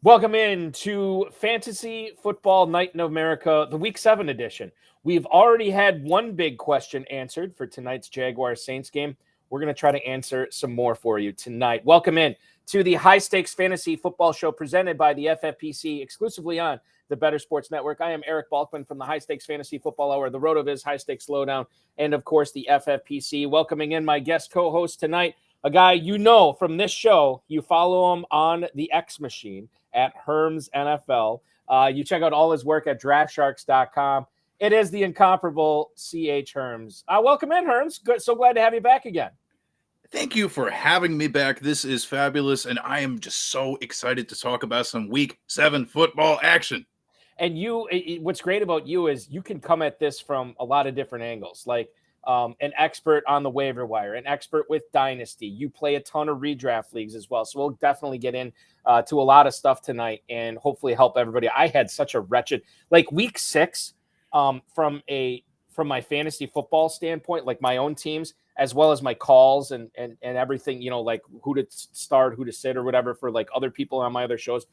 Welcome in to Fantasy Football Night in America, the Week 7 edition. We've already had one big question answered for tonight's Jaguars Saints game. We're going to try to answer some more for you tonight. Welcome in to the High Stakes Fantasy Football Show presented by the FFPC exclusively on the Better Sports Network. I am Eric Balkman from the High Stakes Fantasy Football Hour, the RotoViz High Stakes Lowdown, and of course the FFPC. Welcoming in my guest co-host tonight, a guy you know from this show. You follow him on the X Machine at Herms NFL. You check out all his work at draftsharks.com. It is the incomparable C.H. Herms. Welcome in, Herms. Good, so glad to have you back again. Thank you for having me back. This is fabulous, and I am just so excited to talk about some Week 7 football action. And what's great about you is you can come at this from a lot of different angles, like an expert on the waiver wire, an expert with Dynasty. You play a ton of redraft leagues as well. So we'll definitely get in to a lot of stuff tonight and hopefully help everybody. I had such a wretched, like Week 6 from my fantasy football standpoint, like my own teams, as well as my calls and everything, like who to start, who to sit or whatever for like other people on my other shows.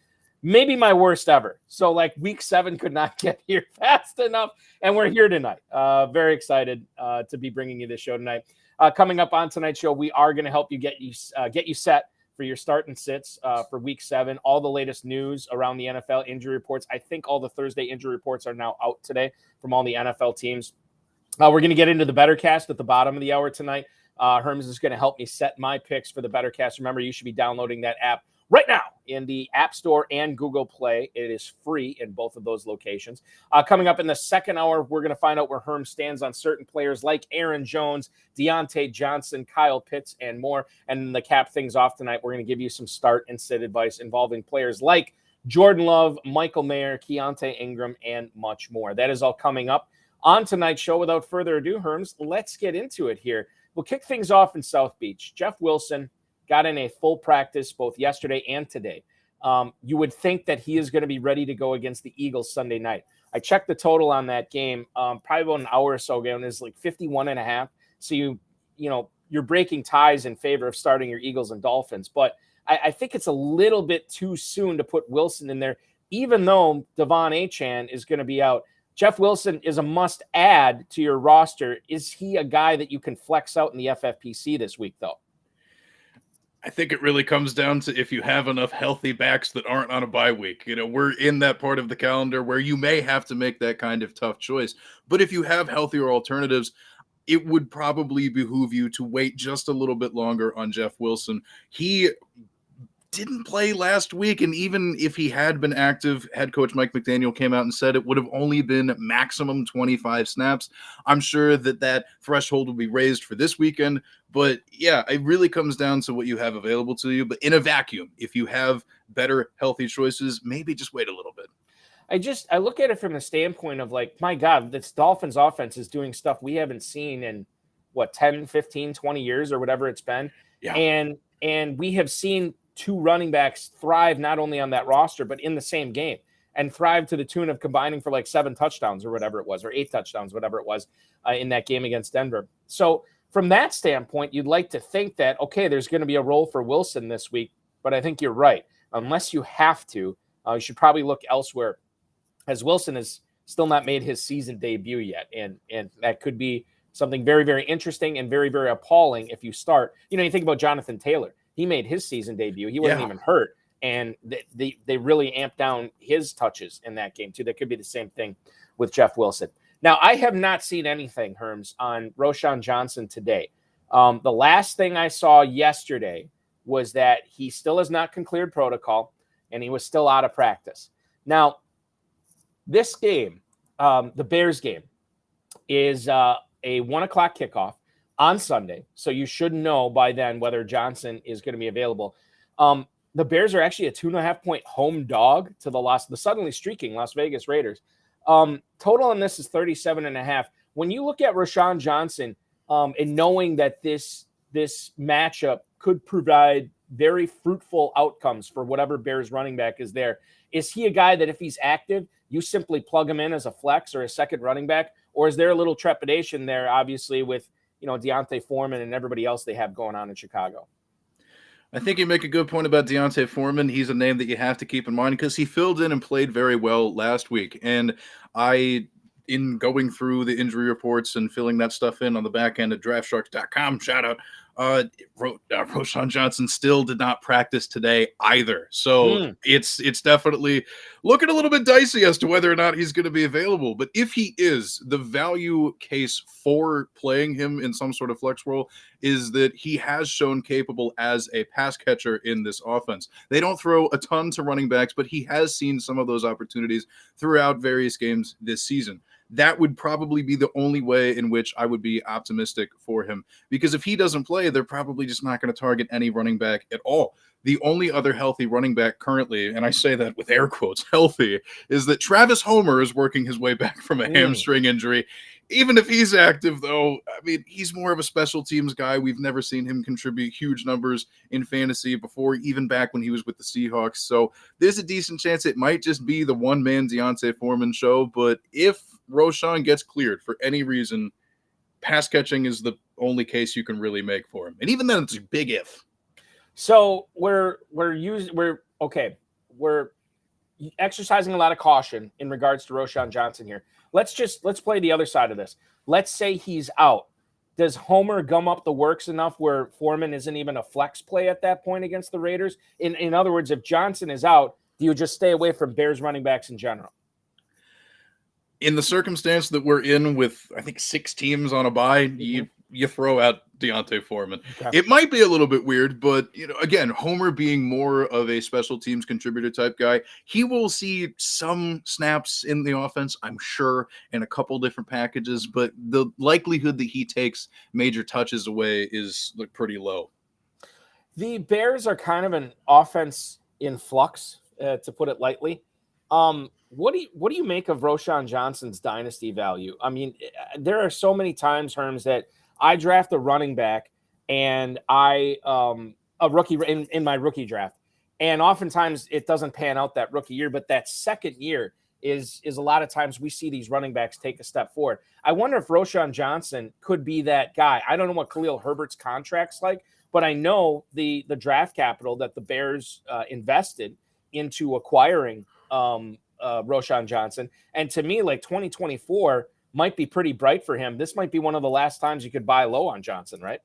Maybe my worst ever. So like Week 7 could not get here fast enough. And we're here tonight. Very excited to be bringing you this show tonight. Coming up on tonight's show, we are going to help you get you set for your start and sits for Week 7. All the latest news around the NFL injury reports. I think all the Thursday injury reports are now out today from all the NFL teams. We're going to get into the Better Cast at the bottom of the hour tonight. Herms is going to help me set my picks for the Better Cast. Remember, you should be downloading that app right now in the App Store and Google Play. It is free in both of those locations. Coming up in the second hour, we're going to find out where Herm stands on certain players like Aaron Jones, Deontay Johnson, Kyle Pitts, and more. And to cap things off tonight, we're going to give you some start and sit advice involving players like Jordan Love, Michael Mayer, Keontae Ingram, and much more. That is all coming up on tonight's show. Without further ado, Herms, let's get into it here. We'll kick things off in South Beach. Jeff Wilson got in a full practice both yesterday and today. You would think that he is going to be ready to go against the Eagles Sunday night. I checked the total on that game, probably about an hour or so ago, and it's like 51.5. So you're breaking ties in favor of starting your Eagles and Dolphins. But I think it's a little bit too soon to put Wilson in there, even though Devon Achane is going to be out. Jeff Wilson is a must-add to your roster. Is he a guy that you can flex out in the FFPC this week, though? I think it really comes down to if you have enough healthy backs that aren't on a bye week. We're in that part of the calendar where you may have to make that kind of tough choice. But if you have healthier alternatives, it would probably behoove you to wait just a little bit longer on Jeff Wilson. He didn't play last week, and even if he had been active, head coach Mike McDaniel came out and said it would have only been maximum 25 snaps. I'm sure that threshold will be raised for this weekend, but yeah, it really comes down to what you have available to you. But in a vacuum, if you have better healthy choices, maybe just wait a little bit. I look at it from the standpoint of like, my God, this Dolphins offense is doing stuff we haven't seen in 10, 15, 20 years or whatever it's been. Yeah. And we have seen two running backs thrive not only on that roster, but in the same game, and thrive to the tune of combining for like 7 touchdowns or whatever it was, or 8 touchdowns, whatever it was in that game against Denver. So from that standpoint, you'd like to think that, okay, there's going to be a role for Wilson this week, but I think you're right. Unless you have to, you should probably look elsewhere, as Wilson has still not made his season debut yet. And that could be something very, very interesting and very, very appalling if you start. You think about Jonathan Taylor. He made his season debut. He wasn't even hurt. And they really amped down his touches in that game, too. That could be the same thing with Jeff Wilson. Now, I have not seen anything, Herms, on Roschon Johnson today. The last thing I saw yesterday was that he still has not cleared protocol, and he was still out of practice. Now, this game, the Bears game, is a 1 o'clock kickoff on Sunday, so you should know by then whether Johnson is going to be available. The Bears are actually a 2.5-point home dog to the suddenly streaking Las Vegas Raiders. Total on this is 37.5. When you look at Roschon Johnson, and knowing that this matchup could provide very fruitful outcomes for whatever Bears running back is there, is he a guy that if he's active, you simply plug him in as a flex or a second running back, or is there a little trepidation there, obviously, with Deontay Foreman and everybody else they have going on in Chicago? I think you make a good point about Deontay Foreman. He's a name that you have to keep in mind because he filled in and played very well last week. And in going through the injury reports and filling that stuff in on the back end of draftsharks.com, shout out, Roschon Johnson still did not practice today either. So it's definitely looking a little bit dicey as to whether or not he's going to be available. But if he is, the value case for playing him in some sort of flex role is that he has shown capable as a pass catcher in this offense. They don't throw a ton to running backs, but he has seen some of those opportunities throughout various games this season. That would probably be the only way in which I would be optimistic for him. Because if he doesn't play, they're probably just not going to target any running back at all. The only other healthy running back currently, and I say that with air quotes, healthy, is that Travis Homer is working his way back from a hamstring injury. Even if he's active, though, I mean, he's more of a special teams guy. We've never seen him contribute huge numbers in fantasy before, even back when he was with the Seahawks. So there's a decent chance it might just be the one-man Deontay Foreman show. But if Roschon gets cleared for any reason, pass catching is the only case you can really make for him. And even then, it's a big if. So we're exercising a lot of caution in regards to Roschon Johnson here. Let's play the other side of this. Let's say he's out. Does Homer gum up the works enough where Foreman isn't even a flex play at that point against the Raiders? In other words, if Johnson is out, do you just stay away from Bears running backs in general? In the circumstance that we're in with, I think, 6 teams on a bye, you throw out Deontay Foreman. Okay. It might be a little bit weird, but, again, Homer being more of a special teams contributor type guy, he will see some snaps in the offense, I'm sure, in a couple different packages, but the likelihood that he takes major touches away is pretty low. The Bears are kind of an offense in flux, to put it lightly. What do you make of Roschon Johnson's dynasty value? I mean, there are so many times, Herms, that I draft a running back and a rookie in my rookie draft, and oftentimes it doesn't pan out that rookie year, but that second year is a lot of times we see these running backs take a step forward. I wonder if Roschon Johnson could be that guy. I don't know what Khalil Herbert's contract's like, but I know the draft capital that the Bears invested into acquiring Roschon Johnson. And to me, like 2024 might be pretty bright for him. This might be one of the last times you could buy low on Johnson, right?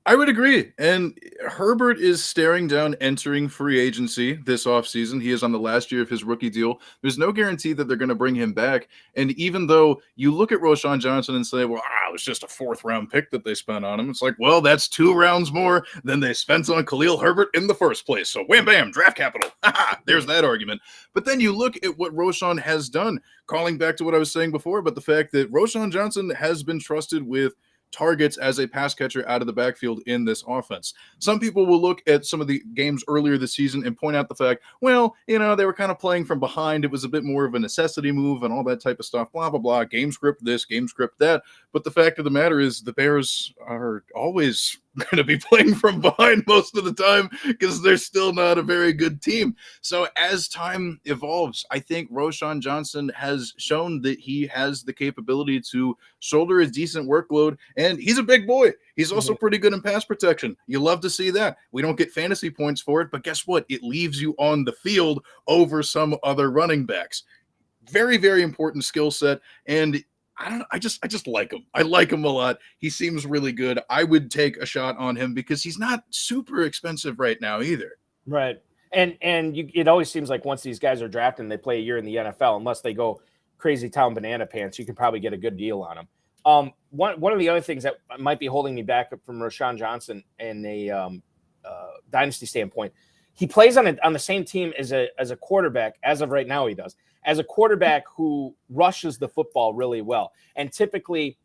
I would agree. And Herbert is staring down entering free agency this offseason. He is on the last year of his rookie deal. There's no guarantee that they're going to bring him back. And even though you look at Roschon Johnson and say, well, it was just a 4th-round pick that they spent on him, it's like, well, that's 2 rounds more than they spent on Khalil Herbert in the first place. So wham, bam, draft capital. There's that argument. But then you look at what Roschon has done, calling back to what I was saying before about the fact that Roschon Johnson has been trusted with targets as a pass catcher out of the backfield in this offense. Some people will look at some of the games earlier this season and point out the fact, well, they were kind of playing from behind. It was a bit more of a necessity move and all that type of stuff, blah, blah, blah, game script this, game script that. But the fact of the matter is the Bears are always going to be playing from behind most of the time because they're still not a very good team. So as time evolves, I think Roschon Johnson has shown that he has the capability to shoulder a decent workload, and he's a big boy. He's also pretty good in pass protection. You love to see that. We don't get fantasy points for it, but guess what? It leaves you on the field over some other running backs. Very, very important skill set, and I just like him. I like him a lot. He seems really good. I would take a shot on him because he's not super expensive right now either. Right. And it always seems like once these guys are drafted and they play a year in the NFL, unless they go crazy town banana pants, you can probably get a good deal on them. One of the other things that might be holding me back from Roschon Johnson in a dynasty standpoint, he plays on the same team as a quarterback. As of right now, he does. As a quarterback who rushes the football really well. And typically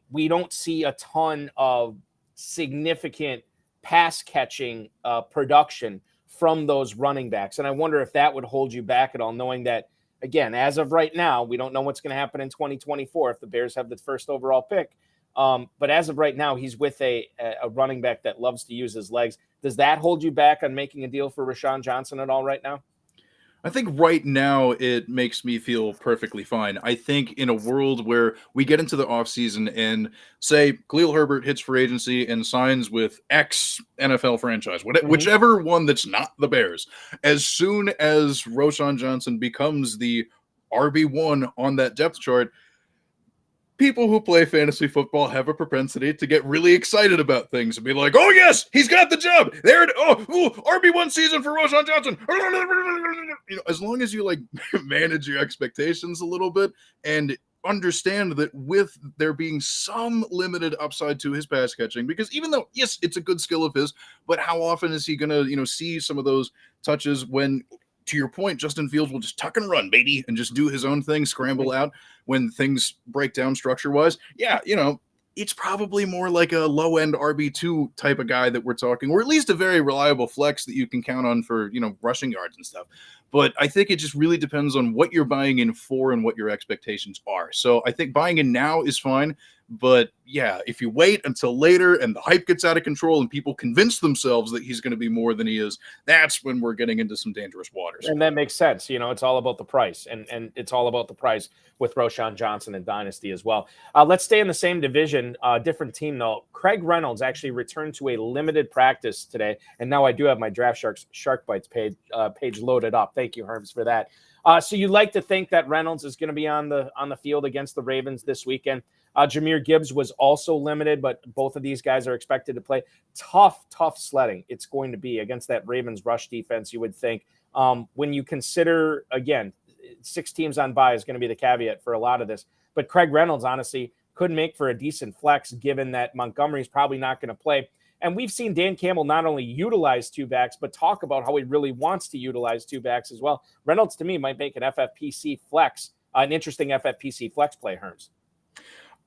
we don't see a ton of significant pass catching production from those running backs. And I wonder if that would hold you back at all, knowing that, again, as of right now, we don't know what's going to happen in 2024 if the Bears have the first overall pick. But as of right now, he's with a running back that loves to use his legs. Does that hold you back on making a deal for Roschon Johnson at all right now? I think right now it makes me feel perfectly fine. I think in a world where we get into the offseason and say Khalil Herbert hits free agency and signs with X NFL franchise, whichever one that's not the Bears, as soon as Roshan Johnson becomes the RB1 on that depth chart, people who play fantasy football have a propensity to get really excited about things and be like, "Oh yes, he's got the job. There, RB1 season for Roshan Johnson." As long as you like manage your expectations a little bit and understand that with there being some limited upside to his pass catching, because even though yes, it's a good skill of his, but how often is he gonna see some of those touches when, to your point, Justin Fields will just tuck and run, baby, and just do his own thing, scramble out when things break down structure wise. Yeah, it's probably more like a low end RB2 type of guy that we're talking, or at least a very reliable flex that you can count on for, rushing yards and stuff. But I think it just really depends on what you're buying in for and what your expectations are. So I think buying in now is fine. But yeah, if you wait until later and the hype gets out of control and people convince themselves that he's going to be more than he is, that's when we're getting into some dangerous waters. And that makes sense. It's all about the price, and it's all about the price with Roshan Johnson and Dynasty as well. Let's stay in the same division, different team though. Craig Reynolds actually returned to a limited practice today, and now I do have my Draft Shark Bites page loaded up. Thank you, Herms, for that. So you'd like to think that Reynolds is going to be on the field against the Ravens this weekend. Jahmyr Gibbs was also limited, but both of these guys are expected to play. Tough sledding it's going to be against that Ravens rush defense, you would think. When you consider, again, 6 teams on bye is going to be the caveat for a lot of this. But Craig Reynolds, honestly, could make for a decent flex given that Montgomery's probably not going to play. And we've seen Dan Campbell not only utilize 2 backs, but talk about how he really wants to utilize 2 backs as well. Reynolds, to me, might make an FFPC flex, an interesting FFPC flex play, Herms.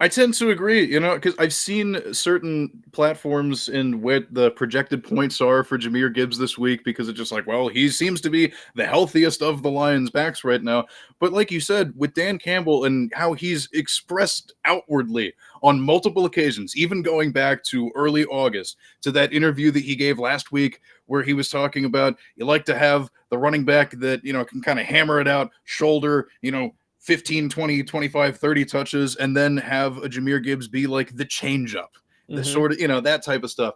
I tend to agree, because I've seen certain platforms in what the projected points are for Jahmyr Gibbs this week because it's just like, well, he seems to be the healthiest of the Lions backs right now. But like you said, with Dan Campbell and how he's expressed outwardly on multiple occasions, even going back to early August, to that interview that he gave last week where he was talking about you like to have the running back that, can kind of hammer it out, shoulder, 15, 20, 25, 30 touches, and then have a Jahmyr Gibbs be like the changeup, the sort of, that type of stuff.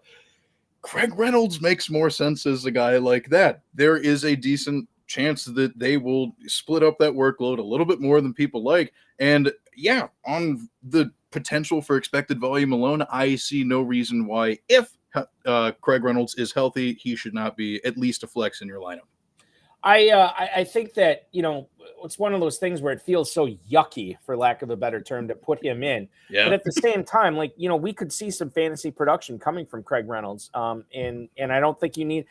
Craig Reynolds makes more sense as a guy like that. There is a decent chance that they will split up that workload a little bit more than people like. And yeah, on the potential for expected volume alone, I see no reason why, if Craig Reynolds is healthy, he should not be at least a flex in your lineup. I think that, it's one of those things where it feels so yucky, for lack of a better term, to put him in. Yeah. But at the same time, we could see some fantasy production coming from Craig Reynolds. And I don't think you need,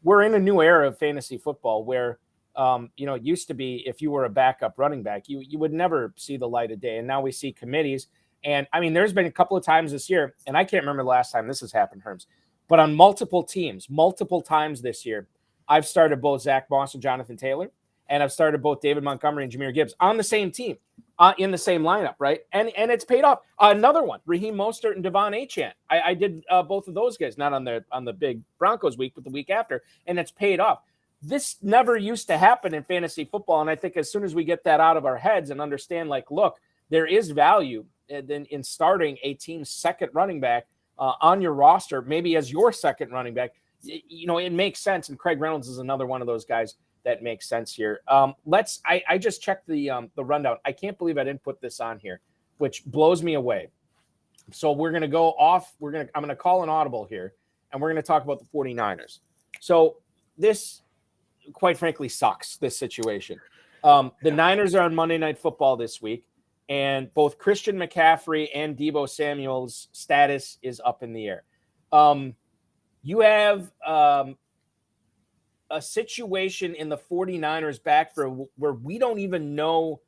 we're in a new era of fantasy football where, it used to be if you were a backup running back, you would never see the light of day. And now we see committees. And I mean, there's been a couple of times this year, and I can't remember the last time this has happened, Herms, but on multiple teams, multiple times this year, I've started both Zach Moss and Jonathan Taylor, and I've started both David Montgomery and Jahmyr Gibbs on the same team, in the same lineup, right? And it's paid off. Another one, Raheem Mostert and Devon Achane. I did both of those guys, not on the big Broncos week, but the week after, and it's paid off. This never used to happen in fantasy football, and I think as soon as we get that out of our heads and understand, look, there is value in starting a team's second running back on your roster, maybe as your second running back. It makes sense, and Craig Reynolds is another one of those guys that makes sense here. I just checked the rundown. I can't believe I didn't put this on here, which blows me away. So we're going to go off. I'm going to call an audible here, and we're going to talk about the 49ers. So this, quite frankly, sucks, this situation. The Niners are on Monday Night Football this week, and both Christian McCaffrey and Deebo Samuel's status is up in the air. You have a situation in the 49ers backfield where we don't even know,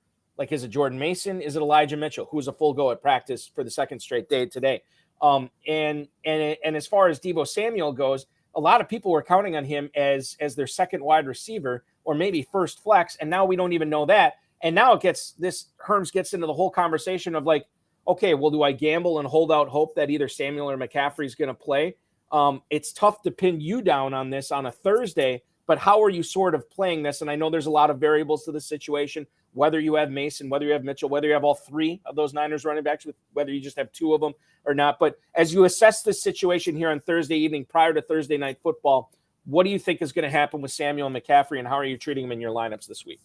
is it Jordan Mason? Is it Elijah Mitchell, who's a full go at practice for the second straight day today? And as far as Deebo Samuel goes, a lot of people were counting on him as their second wide receiver or maybe first flex, and now we don't even know that. And now Herms gets into the whole conversation of okay, well, do I gamble and hold out hope that either Samuel or McCaffrey is going to play? It's tough to pin you down on this on a Thursday, but how are you sort of playing this? And I know there's a lot of variables to the situation, whether you have Mason, whether you have Mitchell, whether you have all three of those Niners running backs, whether you just have two of them or not. But as you assess this situation here on Thursday evening prior to Thursday night football, what do you think is going to happen with Samuel and McCaffrey, and how are you treating them in your lineups this week?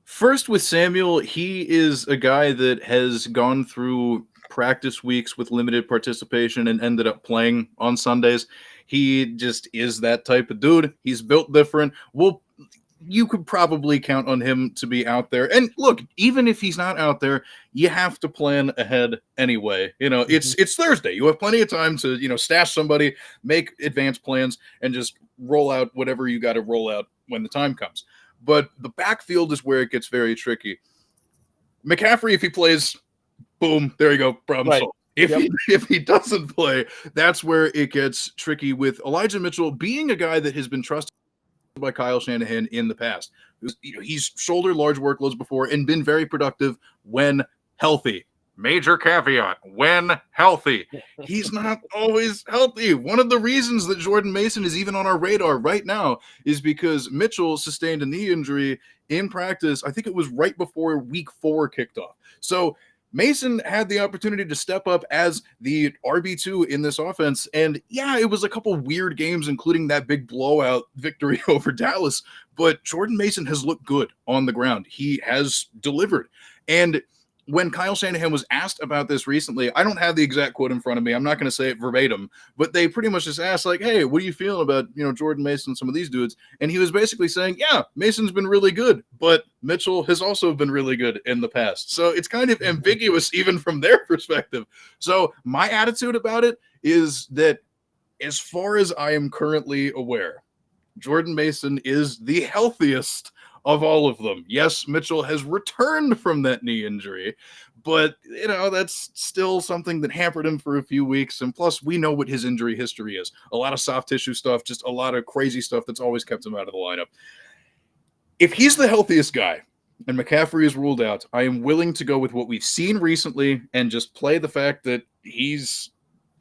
First, with Samuel, he is a guy that has gone through practice weeks with limited participation and ended up playing on Sundays. He just is that type of dude. He's built different. Well, you could probably count on him to be out there. And look, even if he's not out there, you have to plan ahead anyway. It's Thursday. You have plenty of time to, stash somebody, make advanced plans, and just roll out whatever you got to roll out when the time comes. But the backfield is where it gets very tricky. McCaffrey, if he plays, boom, there you go, problem solved. If he doesn't play, that's where it gets tricky with Elijah Mitchell being a guy that has been trusted by Kyle Shanahan in the past. He's shouldered large workloads before and been very productive when healthy. Major caveat, when healthy. He's not always healthy. One of the reasons that Jordan Mason is even on our radar right now is because Mitchell sustained a knee injury in practice. I think it was right before week 4 kicked off. So Mason had the opportunity to step up as the RB2 in this offense. And yeah, it was a couple weird games, including that big blowout victory over Dallas. But Jordan Mason has looked good on the ground. He has delivered. And when Kyle Shanahan was asked about this recently, I don't have the exact quote in front of me. I'm not going to say it verbatim, but they pretty much just asked, like, hey, what are you feeling about, Jordan Mason and some of these dudes? And he was basically saying, yeah, Mason's been really good, but Mitchell has also been really good in the past. So it's kind of ambiguous even from their perspective. So my attitude about it is that as far as I am currently aware, Jordan Mason is the healthiest of all of them. Yes, Mitchell has returned from that knee injury, but that's still something that hampered him for a few weeks. And plus, we know what his injury history is. A lot of soft tissue stuff, just a lot of crazy stuff that's always kept him out of the lineup. If he's the healthiest guy and McCaffrey is ruled out, I am willing to go with what we've seen recently and just play the fact that he's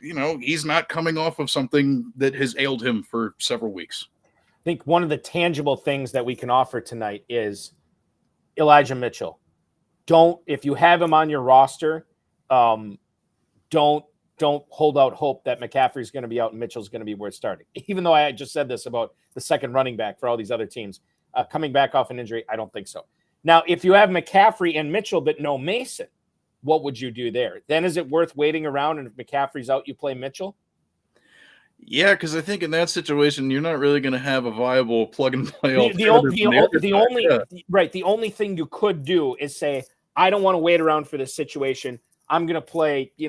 not coming off of something that has ailed him for several weeks. I think one of the tangible things that we can offer tonight is Elijah Mitchell. If you have him on your roster, don't hold out hope that McCaffrey's going to be out and Mitchell's going to be worth starting. Even though I just said this about the second running back for all these other teams coming back off an injury, I don't think so. Now, if you have McCaffrey and Mitchell but no Mason, what would you do there? Then is it worth waiting around, and if McCaffrey's out, you play Mitchell? Yeah, because I think in that situation, you're not really going to have a viable plug and play. The only thing you could do is say, I don't want to wait around for this situation. I'm going to play, I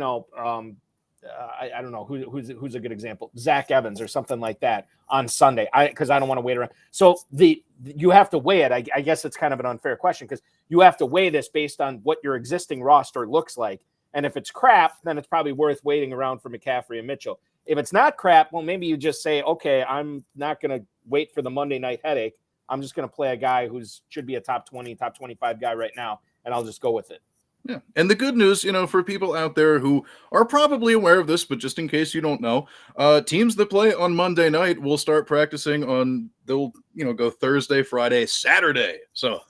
don't know who's a good example, Zach Evans or something like that on Sunday. Because I don't want to wait around. So you have to weigh it. I guess it's kind of an unfair question because you have to weigh this based on what your existing roster looks like. And if it's crap, then it's probably worth waiting around for McCaffrey and Mitchell. If it's not crap, well, maybe you just say, okay, I'm not going to wait for the Monday night headache. I'm just going to play a guy should be a top 20, top 25 guy right now, and I'll just go with it. Yeah. And the good news, for people out there who are probably aware of this, but just in case you don't know, teams that play on Monday night will start practicing they'll go Thursday, Friday, Saturday. So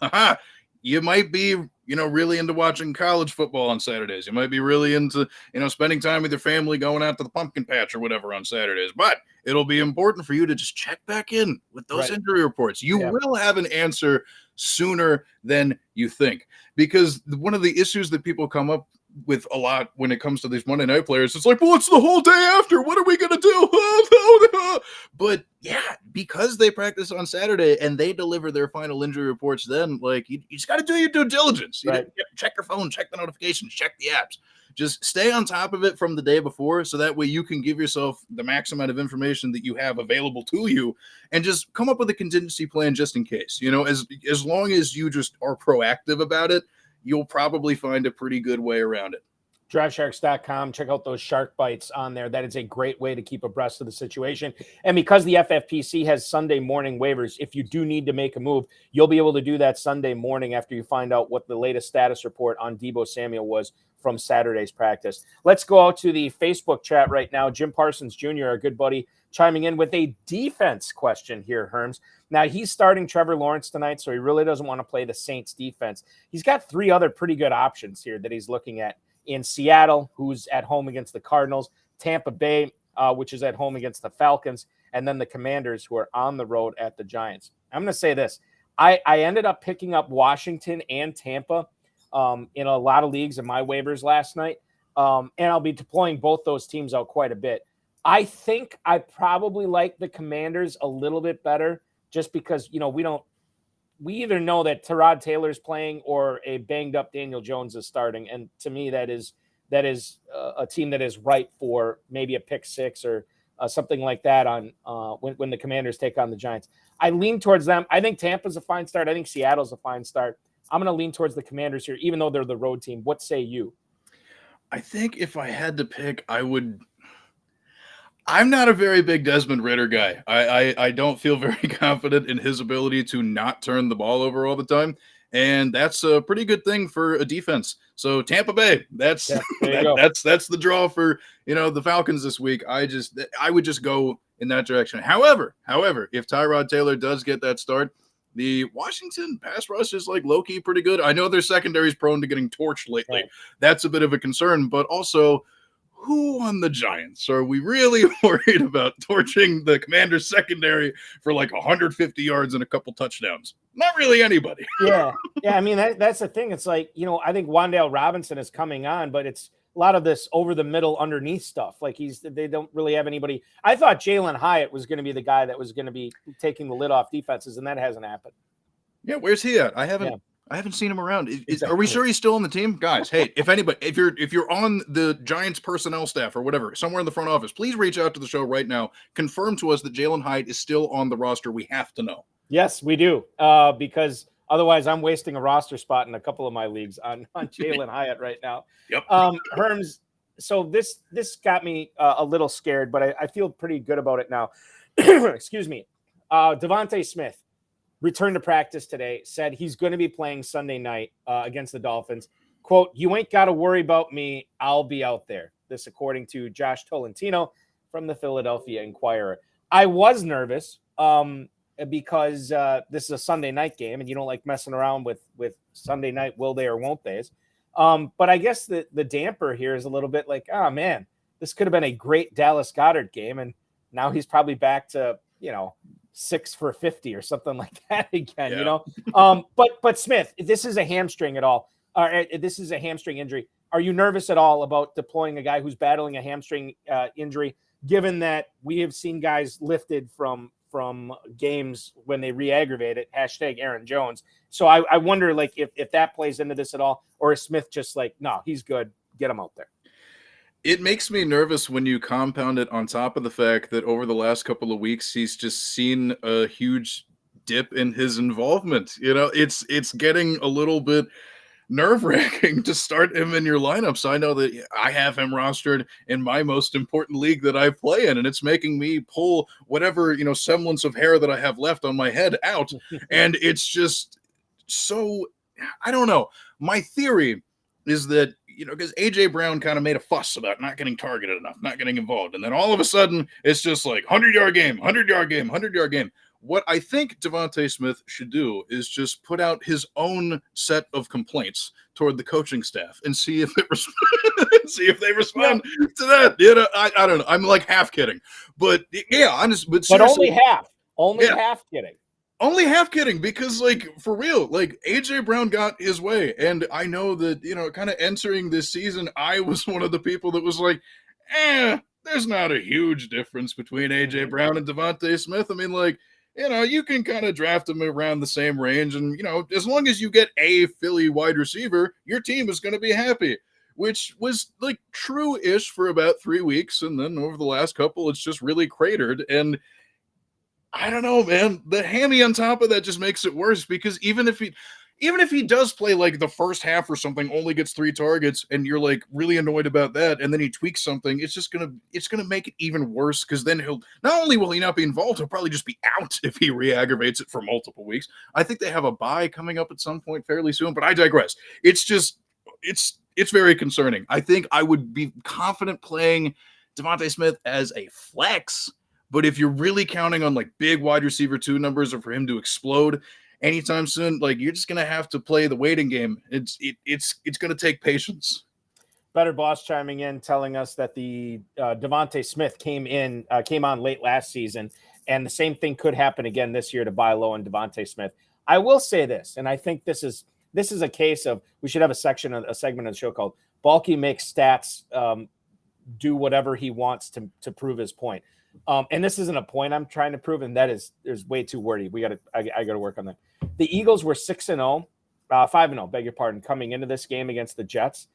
you might be, really into watching college football on Saturdays. You might be really into, spending time with your family, going out to the pumpkin patch or whatever on Saturdays. But it'll be important for you to just check back in with those injury reports. You will have an answer sooner than you think. Because one of the issues that people come up with a lot when it comes to these Monday night players, it's like, well, it's the whole day after. What are we going to do? But yeah, because they practice on Saturday and they deliver their final injury reports, then you just got to do your due diligence. You check your phone, check the notifications, check the apps. Just stay on top of it from the day before, so that way you can give yourself the max amount of information that you have available to you, and just come up with a contingency plan just in case. As long as you just are proactive about it, you'll probably find a pretty good way around it. DraftSharks.com. Check out those shark bites on there. That is a great way to keep abreast of the situation. And because the FFPC has Sunday morning waivers, if you do need to make a move, you'll be able to do that Sunday morning after you find out what the latest status report on Deebo Samuel was from Saturday's practice. Let's go out to the Facebook chat right now. Jim Parsons Jr., our good buddy, chiming in with a defense question here, Herms. Now, he's starting Trevor Lawrence tonight, so he really doesn't want to play the Saints defense. He's got 3 other pretty good options here that he's looking at in Seattle, who's at home against the Cardinals, Tampa Bay, which is at home against the Falcons, and then the Commanders, who are on the road at the Giants. I'm going to say this. I ended up picking up Washington and Tampa in a lot of leagues in my waivers last night, and I'll be deploying both those teams out quite a bit. I think I probably like the Commanders a little bit better just because, we either know that Tyrod Taylor's playing or a banged up Daniel Jones is starting. And to me, that is a team that is ripe for maybe a pick 6 or something like that on when the Commanders take on the Giants. I lean towards them. I think Tampa's a fine start. I think Seattle's a fine start. I'm going to lean towards the Commanders here, even though they're the road team. What say you? I think if I had to pick, I'm not a very big Desmond Ridder guy. I don't feel very confident in his ability to not turn the ball over all the time. And that's a pretty good thing for a defense. So Tampa Bay, that's the draw for, the Falcons this week. I would just go in that direction. However, if Tyrod Taylor does get that start, the Washington pass rush is like low-key pretty good. I know their secondary is prone to getting torched lately. Right. That's a bit of a concern, but also who on the Giants are we really worried about torching the Commanders secondary for like 150 yards and a couple touchdowns? Not really anybody. Yeah. I mean, that's the thing. It's like, I think Wan'Dale Robinson is coming on, but it's a lot of this over the middle underneath stuff. Like they don't really have anybody. I thought Jalen Hyatt was going to be the guy that was going to be taking the lid off defenses, and that hasn't happened. Yeah. Where's he at? I haven't seen him around. Are we sure he's still on the team? Guys, hey, if you're on the Giants personnel staff or whatever, somewhere in the front office, please reach out to the show right now. Confirm to us that Jalen Hyatt is still on the roster. We have to know. Yes, we do. Because otherwise I'm wasting a roster spot in a couple of my leagues on Jalen Hyatt right now. Yep. Herms, so this got me a little scared, but I feel pretty good about it now. Excuse me. Devontae Smith returned to practice today, said he's going to be playing Sunday night against the Dolphins. Quote, "You ain't got to worry about me. I'll be out there." This according to Josh Tolentino from the Philadelphia Inquirer. I was nervous because this is a Sunday night game, and you don't like messing around with Sunday night will they or won't they's. But I guess the damper here is a little bit like, oh, man, this could have been a great Dallas Goedert game, and now he's probably back to, 6 for 50 or something like that again, But Smith, if this is a hamstring at all, or this is a hamstring injury, are you nervous at all about deploying a guy who's battling a hamstring injury, given that we have seen guys lifted from games when they re-aggravate it, #Aaron Jones. So I wonder like if that plays into this at all, or is Smith just like, no, he's good, get him out there? It makes me nervous when you compound it on top of the fact that over the last couple of weeks, he's just seen a huge dip in his involvement. It's getting a little bit nerve-wracking to start him in your lineup. So I know that I have him rostered in my most important league that I play in, and it's making me pull whatever, semblance of hair that I have left on my head out. And it's just so, I don't know. My theory is that, because A.J. Brown kind of made a fuss about not getting targeted enough, not getting involved. And then all of a sudden, it's just like 100-yard game, 100-yard game, 100-yard game. What I think Devontae Smith should do is just put out his own set of complaints toward the coaching staff and see if they respond to that. I don't know. I'm like half kidding, but yeah, honest. But only half. Half kidding. Only half kidding, because, like, for real, like, A.J. Brown got his way, and I know that, kind of entering this season, I was one of the people that was like, there's not a huge difference between A.J. Brown and Devontae Smith. I mean, like, you can kind of draft them around the same range, and, as long as you get a Philly wide receiver, your team is going to be happy, which was, like, true-ish for about 3 weeks, and then over the last couple, it's just really cratered, and I don't know, man. The hammy on top of that just makes it worse, because even if he does play like the first half or something, only gets 3 targets, and you're like really annoyed about that, and then he tweaks something, it's gonna make it even worse, because then he'll not only will he not be involved, he'll probably just be out if he re-aggravates it for multiple weeks. I think they have a bye coming up at some point fairly soon, but I digress. It's it's very concerning. I think I would be confident playing Devontae Smith as a flex, but if you're really counting on like big wide receiver 2 numbers or for him to explode anytime soon, like you're just gonna have to play the waiting game. It's gonna take patience. Better Boss chiming in, telling us that the Devontae Smith came on late last season, and the same thing could happen again this year to buy low on Devontae Smith. I will say this, and I think this is a case of we should have a segment of the show called "Balky makes stats do whatever he wants to prove his point." And this isn't a point I'm trying to prove, and that is way too wordy. I got to work on that. The Eagles were 6-0, 5-0, beg your pardon, coming into this game against the Jets.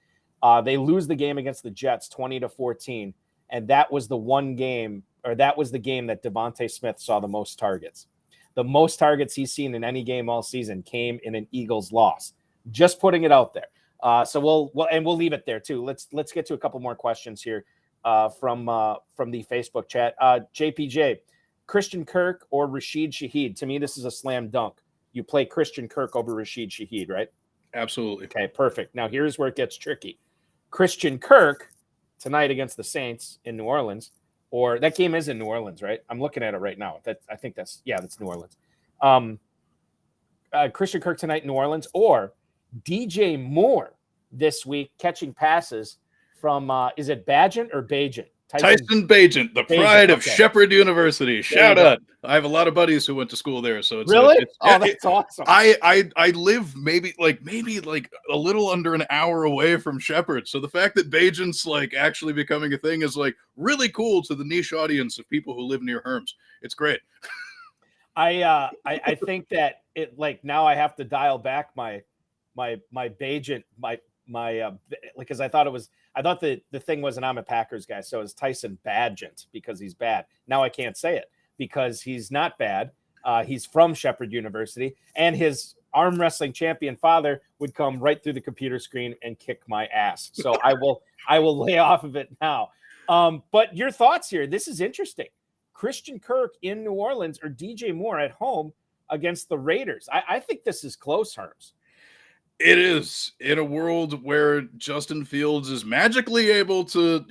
They lose the game against the Jets 20-14, and that was the game that Devontae Smith saw the most targets. The most targets he's seen in any game all season came in an Eagles loss. Just putting it out there. So we'll leave it there too. Let's get to a couple more questions here from the Facebook chat. JPJ, Christian Kirk or Rashid Shaheed? To me, this is a slam dunk. You play Christian Kirk over Rashid Shaheed, right? Absolutely. Okay, perfect. Now here's where it gets tricky. Christian Kirk tonight against the Saints in New Orleans, or that game is in New Orleans, right? I'm looking at it right now. That's New Orleans. Christian Kirk tonight in New Orleans, or DJ Moore this week catching passes from is it Bagent or Bagent? Tyson Bagent, the pride of Shepherd University. Shout out. I have a lot of buddies who went to school there. So it's really? That's awesome. I live maybe like a little under an hour away from Shepherd. So the fact that Bagent's like actually becoming a thing is like really cool to the niche audience of people who live near Herms. It's great. I think that it like now I have to dial back my Bagent, because I thought the thing was, and I'm a Packers guy, so it's Tyson Bagent because he's bad. Now I can't say it because he's not bad. He's from Shepherd University, and his arm wrestling champion father would come right through the computer screen and kick my ass. So I will lay off of it now. But your thoughts here? This is interesting. Christian Kirk in New Orleans or DJ Moore at home against the Raiders. I think this is close, Herms. It is, in a world where Justin Fields is magically able to,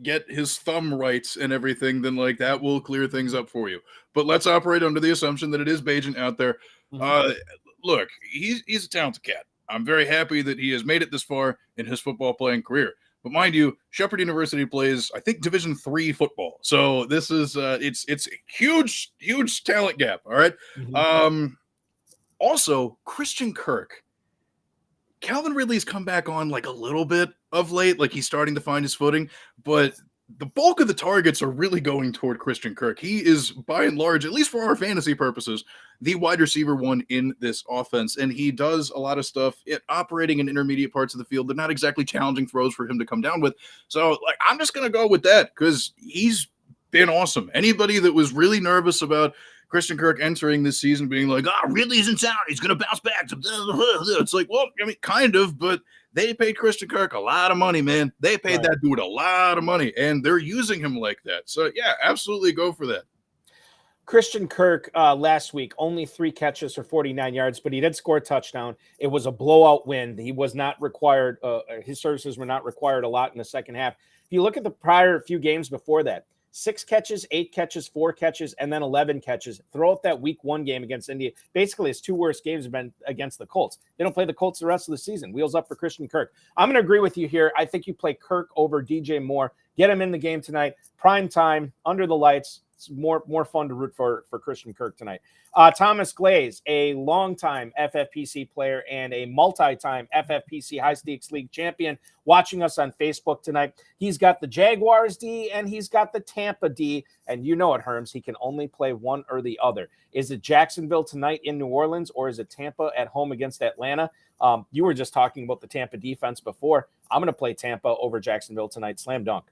get his thumb right and everything, then like that will clear things up for you. But let's operate under the assumption that it is Bagent out there. Mm-hmm. Look, he's a talented cat. I'm very happy that he has made it this far in his football playing career. But mind you, Shepherd University plays, I think, Division III football. So this is it's a huge talent gap. All right. Mm-hmm. Also, Christian Kirk. Calvin Ridley's come back on like a little bit of late, like he's starting to find his footing, but the bulk of the targets are really going toward Christian Kirk. He is, by and large, at least for our fantasy purposes, the wide receiver one in this offense, and he does a lot of stuff operating in intermediate parts of the field. They're not exactly challenging throws for him to come down with, so like I'm just going to go with that because he's been awesome. Anybody that was really nervous about Christian Kirk entering this season being like, Ridley's in town, he's going to bounce back. It's like, well, I mean, kind of, but they paid Christian Kirk a lot of money, man. They paid that dude a lot of money, and they're using him like that. So, yeah, absolutely go for that. Christian Kirk last week, only 3 catches for 49 yards, but he did score a touchdown. It was a blowout win. He was not required. His services were not required a lot in the second half. If you look at the prior few games before that, 6 catches, 8 catches, 4 catches, and then 11 catches. Throw out that week 1 game against India. Basically, his 2 worst games have been against the Colts. They don't play the Colts the rest of the season. Wheels up for Christian Kirk. I'm going to agree with you here. I think you play Kirk over DJ Moore. Get him in the game tonight. Prime time, under the lights. It's more fun to root for Christian Kirk tonight. Thomas Glaze, a longtime FFPC player and a multi-time FFPC High Stakes League champion, watching us on Facebook tonight. He's got the Jaguars D and he's got the Tampa D. And you know it, Herms, he can only play one or the other. Is it Jacksonville tonight in New Orleans, or is it Tampa at home against Atlanta? You were just talking about the Tampa defense before. I'm going to play Tampa over Jacksonville tonight. Slam dunk.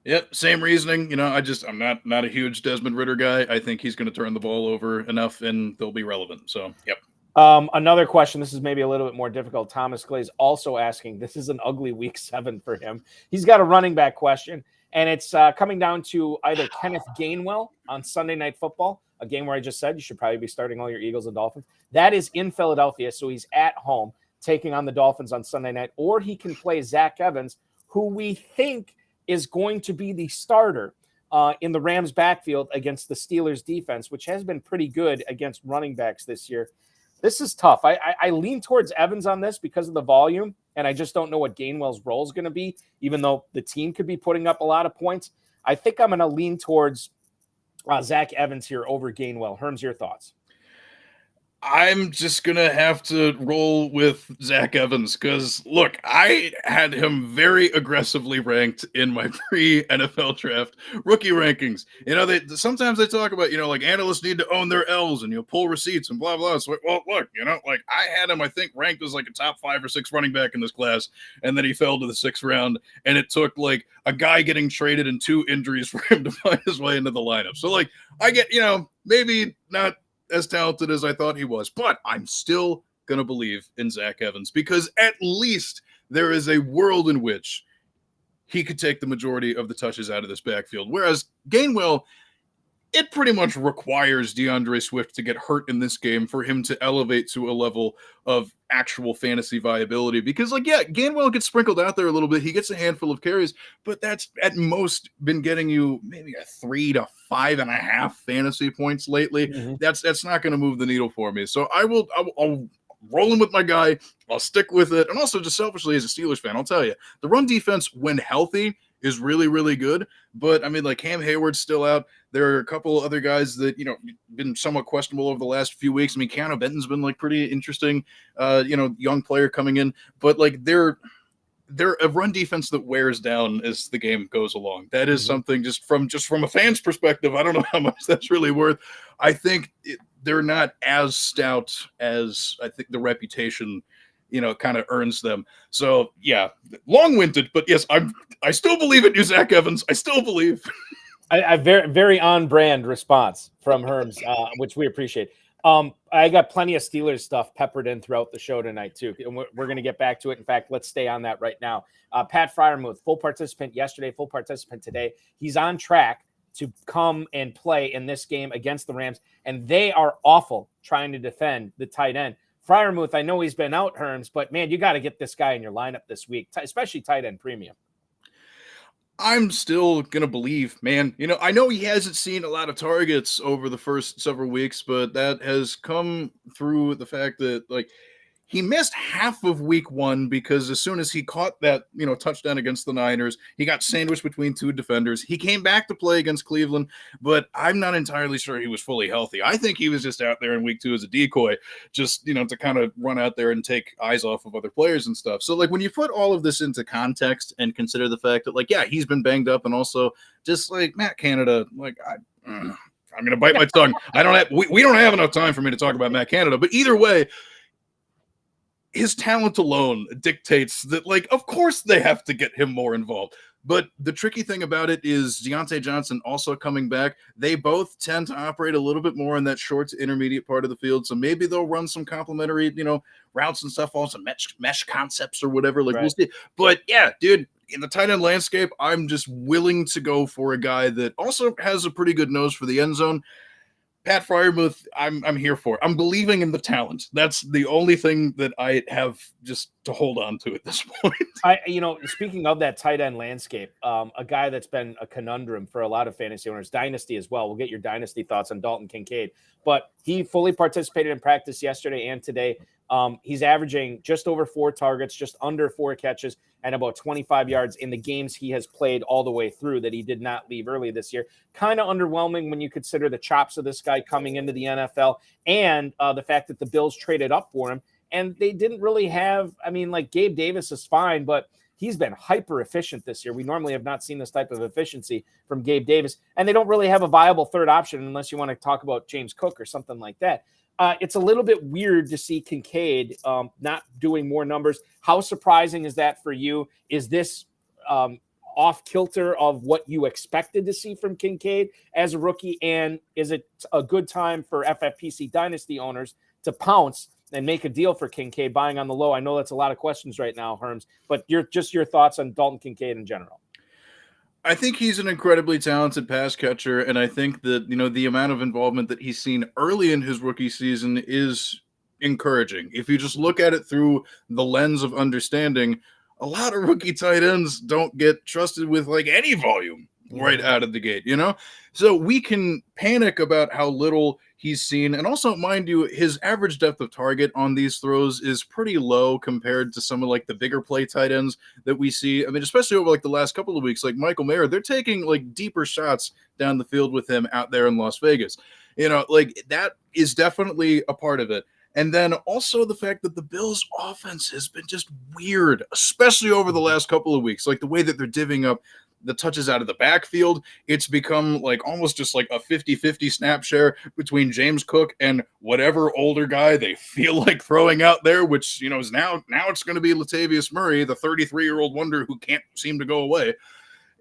Yep, same reasoning. I'm not a huge Desmond Ridder guy. I think he's going to turn the ball over enough and they'll be relevant. So, yep. Another question. This is maybe a little bit more difficult. Thomas Glaze also asking, this is an ugly week 7 for him. He's got a running back question, and it's coming down to either Kenneth Gainwell on Sunday Night Football, a game where I just said you should probably be starting all your Eagles and Dolphins. That is in Philadelphia, so he's at home. taking on the Dolphins on Sunday night, or he can play Zach Evans, who we think is going to be the starter in the Rams backfield against the Steelers defense, which has been pretty good against running backs this year. This is tough. I lean towards Evans on this because of the volume, and I just don't know what Gainwell's role is going to be, even though the team could be putting up a lot of points. I think I'm going to lean towards Zach Evans here over Gainwell. Herms, your thoughts? I'm just going to have to roll with Zach Evans because, look, I had him very aggressively ranked in my pre-NFL draft rookie rankings. You know, sometimes they talk about, you know, like analysts need to own their L's and, you know, pull receipts and blah, blah. So, well, look, you know, like I had him, I think, ranked as like a top 5 or 6 running back in this class. And then he fell to the 6th round. And it took like a guy getting traded and 2 injuries for him to find his way into the lineup. So, like, I get, you know, maybe not as talented as I thought he was, but I'm still going to believe in Zach Evans because at least there is a world in which he could take the majority of the touches out of this backfield. Whereas Gainwell, it pretty much requires DeAndre Swift to get hurt in this game for him to elevate to a level of actual fantasy viability. Because, like, yeah, Gainwell gets sprinkled out there a little bit. He gets a handful of carries, but that's at most been getting you maybe a 3 to 5.5 fantasy points lately. Mm-hmm. That's not going to move the needle for me. So I'll roll in with my guy. I'll stick with it. And also, just selfishly as a Steelers fan, I'll tell you, the run defense, when healthy, is really, really good. But, I mean, like, Cam Hayward's still out. There are a couple other guys that, you know, been somewhat questionable over the last few weeks. I mean, Keanu Benton's been, like, pretty interesting, you know, young player coming in. But, like, they're a run defense that wears down as the game goes along. That is something just from a fan's perspective, I don't know how much that's really worth. I think they're not as stout as I think the reputation, you know, kind of earns them. So, yeah, long-winded, but yes, I still believe in you, Zach Evans. I still believe. I very, very on-brand response from Herms, which we appreciate. I got plenty of Steelers stuff peppered in throughout the show tonight, too. And we're going to get back to it. In fact, let's stay on that right now. Pat Freiermuth, full participant yesterday, full participant today. He's on track to come and play in this game against the Rams, and they are awful trying to defend the tight end. Freiermuth, I know he's been out, Herms, but, man, you got to get this guy in your lineup this week, especially tight end premium. I'm still going to believe, man. You know, I know he hasn't seen a lot of targets over the first several weeks, but that has come through the fact that, like, he missed half of week 1 because as soon as he caught that, you know, touchdown against the Niners, he got sandwiched between 2 defenders. He came back to play against Cleveland, but I'm not entirely sure he was fully healthy. I think he was just out there in week 2 as a decoy, just, you know, to kind of run out there and take eyes off of other players and stuff. So, like, when you put all of this into context and consider the fact that, like, yeah, he's been banged up, and also just like Matt Canada, like, I'm going to bite my tongue. We don't have enough time for me to talk about Matt Canada, but either way, his talent alone dictates that, like, of course they have to get him more involved. But the tricky thing about it is Deontay Johnson also coming back. They both tend to operate a little bit more in that short to intermediate part of the field. So maybe they'll run some complementary, you know, routes and stuff, also mesh concepts or whatever. Like, right. We'll see. But yeah, dude, in the tight end landscape, I'm just willing to go for a guy that also has a pretty good nose for the end zone. Pat Freiermuth, I'm here for. I'm believing in the talent. That's the only thing that I have just to hold on to at this point. You know, speaking of that tight end landscape, a guy that's been a conundrum for a lot of fantasy owners, dynasty as well. We'll get your dynasty thoughts on Dalton Kincaid, but he fully participated in practice yesterday and today. He's averaging just over 4 targets, just under 4 catches, and about 25 yards in the games he has played all the way through that he did not leave early this year. Kind of underwhelming when you consider the chops of this guy coming into the NFL and the fact that the Bills traded up for him. And they didn't really have, I mean, like, Gabe Davis is fine, but he's been hyper efficient this year. We normally have not seen this type of efficiency from Gabe Davis. And they don't really have a viable third option unless you want to talk about James Cook or something like that. It's a little bit weird to see Kincaid not doing more numbers. How surprising is that for you? Is this off kilter of what you expected to see from Kincaid as a rookie? And is it a good time for FFPC dynasty owners to pounce and make a deal for Kincaid buying on the low? I know that's a lot of questions right now, Herms, but your thoughts on Dalton Kincaid in general. I think he's an incredibly talented pass catcher, and I think that, you know, the amount of involvement that he's seen early in his rookie season is encouraging. If you just look at it through the lens of understanding, a lot of rookie tight ends don't get trusted with like any volume right out of the gate, you know? So we can panic about how little he's seen. And also, mind you, his average depth of target on these throws is pretty low compared to some of like the bigger play tight ends that we see. I mean, especially over like the last couple of weeks, like Michael Mayer, they're taking like deeper shots down the field with him out there in Las Vegas. You know, like that is definitely a part of it. And then also the fact that the Bills' offense has been just weird, especially over the last couple of weeks. Like the way that they're divvying up the touches out of the backfield, it's become like almost just like a 50-50 snap share between James Cook and whatever older guy they feel like throwing out there, which, you know, is now it's going to be Latavius Murray, the 33-year-old wonder who can't seem to go away.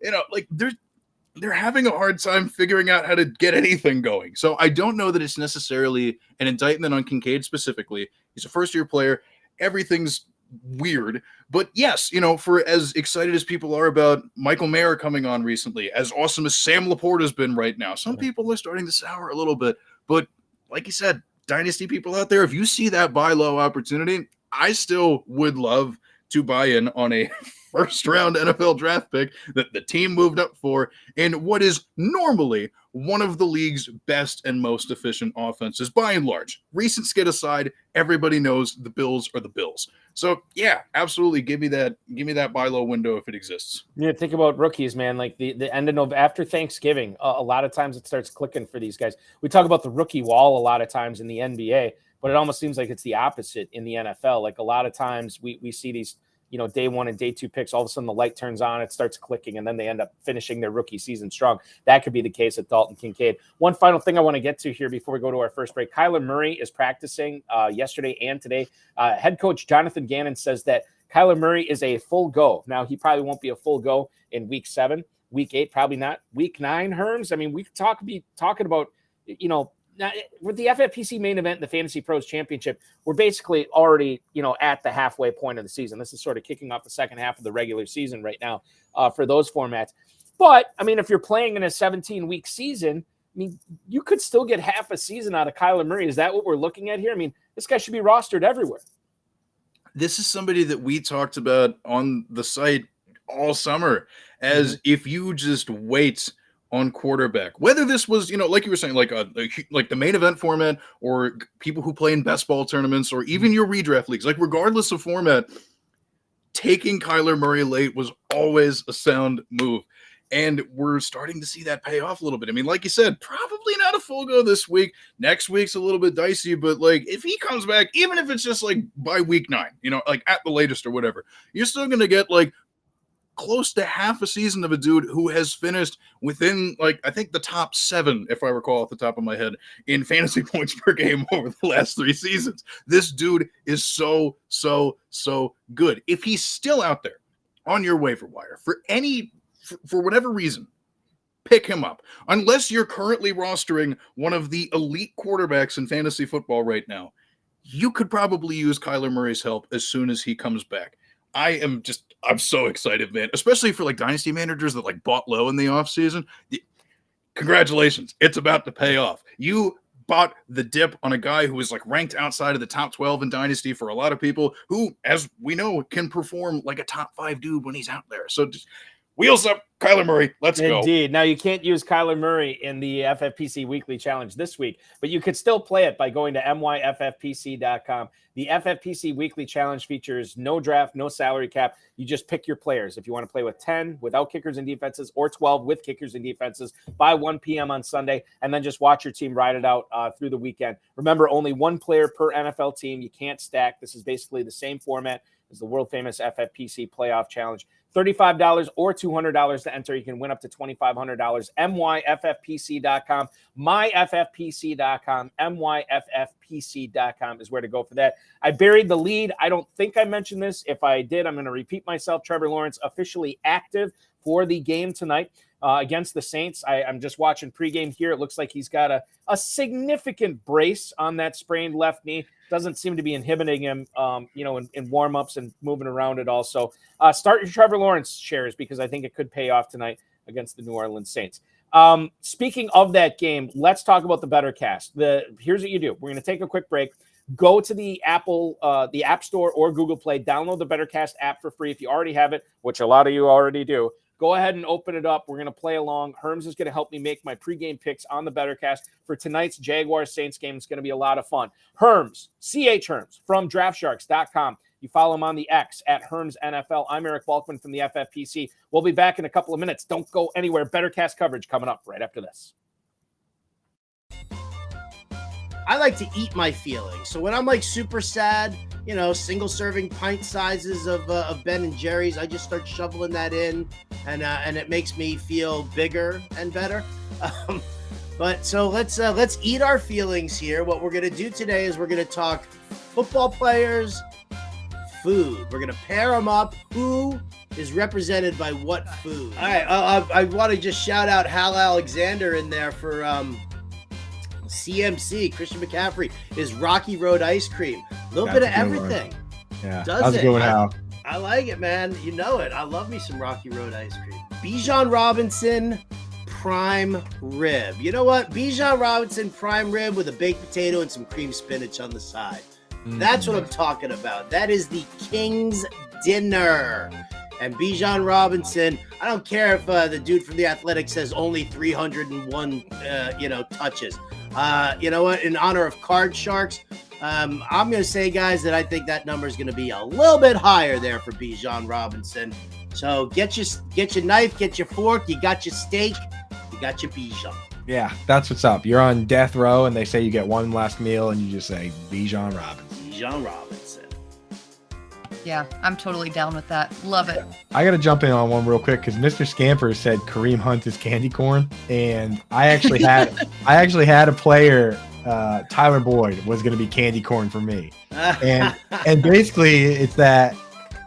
You know, like they're having a hard time figuring out how to get anything going. So I don't know that it's necessarily an indictment on Kincaid specifically. He's a first-year player. Everything's weird. But yes, you know, for as excited as people are about Michael Mayer coming on recently, as awesome as Sam Laporta has been right now, some people are starting to sour a little bit. But like you said, dynasty people out there, if you see that buy low opportunity, I still would love to buy in on a first-round NFL draft pick that the team moved up for in what is normally one of the league's best and most efficient offenses, by and large. Recent skid aside, everybody knows the Bills are the Bills. So, yeah, absolutely, give me that buy low window if it exists. Yeah, think about rookies, man. Like the end of November, after Thanksgiving, a lot of times it starts clicking for these guys. We talk about the rookie wall a lot of times in the NBA, but it almost seems like it's the opposite in the NFL. Like a lot of times we see these, you know, day one and day two picks, all of a sudden the light turns on, it starts clicking, and then they end up finishing their rookie season strong. That could be the case at Dalton Kincaid. One final thing I want to get to here before we go to our first break. Kyler Murray is practicing yesterday and today. Head coach Jonathan Gannon says that Kyler Murray is a full go. Now, he probably won't be a full go in week 7, week 8, probably not. Week 9, Herms, I mean, we could be talking about, you know, now, with the FFPC main event, the Fantasy Pros Championship, we're basically already, you know, at the halfway point of the season. This is sort of kicking off the second half of the regular season right now for those formats. But, I mean, if you're playing in a 17-week season, I mean, you could still get half a season out of Kyler Murray. Is that what we're looking at here? I mean, this guy should be rostered everywhere. This is somebody that we talked about on the site all summer as if you just wait on quarterback, whether this was, you know, like you were saying, like the main event format or people who play in best ball tournaments or even your redraft leagues, like regardless of format, taking Kyler Murray late was always a sound move. And we're starting to see that pay off a little bit. I mean, like you said, probably not a full go this week. Next week's a little bit dicey, but like if he comes back, even if it's just like by week 9, you know, like at the latest or whatever, you're still going to get like close to half a season of a dude who has finished within, like, I think the top 7, if I recall off the top of my head, in fantasy points per game over the last 3 seasons. This dude is so good. If he's still out there on your waiver wire for whatever reason, pick him up. Unless you're currently rostering one of the elite quarterbacks in fantasy football right now, you could probably use Kyler Murray's help as soon as he comes back. I'm so excited, man, especially for like dynasty managers that like bought low in the offseason. Congratulations. It's about to pay off. You bought the dip on a guy who was like ranked outside of the top 12 in dynasty for a lot of people who, as we know, can perform like a top 5 dude when he's out there. So just wheels up, Kyler Murray. Let's go. Indeed. Now, you can't use Kyler Murray in the FFPC Weekly Challenge this week, but you could still play it by going to myffpc.com. The FFPC Weekly Challenge features no draft, no salary cap. You just pick your players. If you want to play with 10 without kickers and defenses or 12 with kickers and defenses by 1 p.m. on Sunday, and then just watch your team ride it out through the weekend. Remember, only 1 player per NFL team. You can't stack. This is basically the same format as the world-famous FFPC Playoff Challenge. $35 or $200 to enter. You can win up to $2,500. myffpc.com, myffpc.com, myffpc.com is where to go for that. I buried the lead. I don't think I mentioned this. If I did, I'm going to repeat myself. Trevor Lawrence officially active for the game tonight against the Saints. I'm just watching pregame here. It looks like he's got a significant brace on that sprained left knee. Doesn't seem to be inhibiting him, in warm-ups and moving around at all. So start your Trevor Lawrence shares because I think it could pay off tonight against the New Orleans Saints. Speaking of that game, let's talk about the Better Cast. Here's what you do. We're going to take a quick break. Go to the the App Store or Google Play, download the BetterCast app for free if you already have it, which a lot of you already do. Go ahead and open it up. We're going to play along. Herms is going to help me make my pregame picks on the BetterCast for tonight's Jaguars-Saints game. It's going to be a lot of fun. Herms, C.H. Herms from DraftSharks.com. You follow him on the X at Herms NFL. I'm Eric Balkman from the FFPC. We'll be back in a couple of minutes. Don't go anywhere. BetterCast coverage coming up right after this. I like to eat my feelings. So when I'm like super sad, single serving pint sizes of Ben and Jerry's, I just start shoveling that in, and it makes me feel bigger and better. But so let's eat our feelings here. What we're gonna do today is we're gonna talk football players, food. We're gonna pair them up. Who is represented by what food? All right. I want to just shout out Hal Alexander in there for CMC, Christian McCaffrey, is Rocky Road ice cream. A little bit of everything. Yeah, does it? Good Hal. I like it, man. You know it. I love me some Rocky Road ice cream. Bijan Robinson prime rib. You know what? Bijan Robinson prime rib with a baked potato and some cream spinach on the side. That's what I'm talking about. That is the King's dinner. And Bijan Robinson, I don't care if the dude from The Athletic says only 301, touches. You know what? In honor of Card Sharks, I'm going to say, guys, that I think that number is going to be a little bit higher there for Bijan Robinson. So get your knife, get your fork, you got your steak, you got your Bijan. Yeah, that's what's up. You're on death row, and they say you get one last meal, and you just say Bijan Robinson. Bijan Robinson. Yeah, I'm totally down with that. Love it. I got to jump in on one real quick because Mr. Scamper said Kareem Hunt is candy corn, and I actually had a player, Tyler Boyd, was going to be candy corn for me, and basically it's that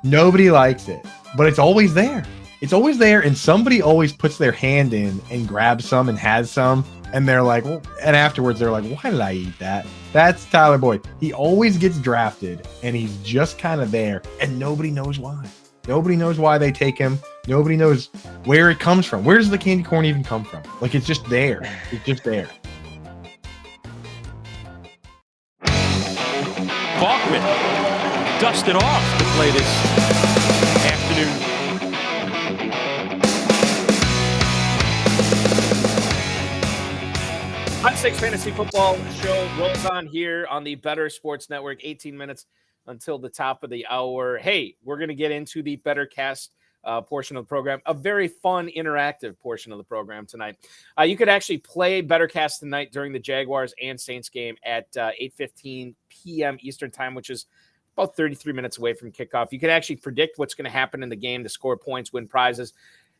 nobody likes it, but it's always there. It's always there, and somebody always puts their hand in and grabs some and has some, and they're like, well, and afterwards they're like, why did I eat that? That's Tyler Boyd. He always gets drafted, and he's just kind of there, and nobody knows why. Nobody knows why they take him. Nobody knows where it comes from. Where does the candy corn even come from? Like, it's just there. It's just there. Balkman dusted off to play this afternoon. Hot Six Fantasy Football Show rolls on here on the Better Sports Network. 18 minutes until the top of the hour. Hey, we're going to get into the BetterCast portion of the program, a very fun, interactive portion of the program tonight. You could actually play BetterCast tonight during the Jaguars and Saints game at 8:15 p.m. Eastern time, which is about 33 minutes away from kickoff. You can actually predict what's going to happen in the game to score points, win prizes.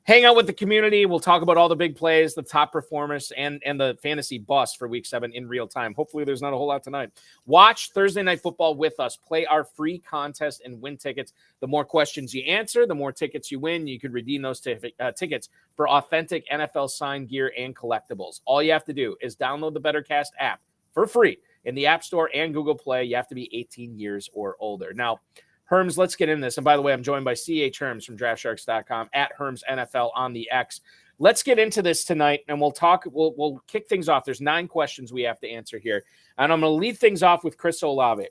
Hang out with the community. We'll talk about all the big plays, the top performers, and the fantasy bust for Week 7 in real time. Hopefully there's not a whole lot tonight. Watch Thursday Night Football with us. Play our free contest and win tickets. The more questions you answer, the more tickets you win. You could redeem those tickets for authentic NFL signed gear and collectibles. All you have to do is download the BetterCast app for free in the App Store and Google Play. You have to be 18 years or older. Now, Herms, let's get in this. And by the way, I'm joined by C.H. Herms from DraftSharks.com at Herms NFL on the X. Let's get into this tonight, and we'll talk. We'll kick things off. There's 9 questions we have to answer here, and I'm going to lead things off with Chris Olave.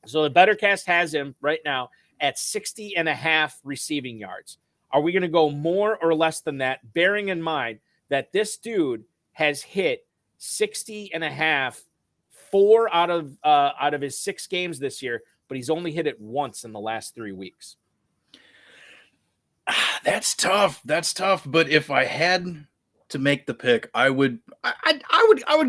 So the BetterCast has him right now at 60.5 receiving yards. Are we going to go more or less than that, bearing in mind that this dude has hit 60.5 4 out of his 6 games this year, but he's only hit it once in the last 3 weeks? That's tough. But if I had to make the pick, I would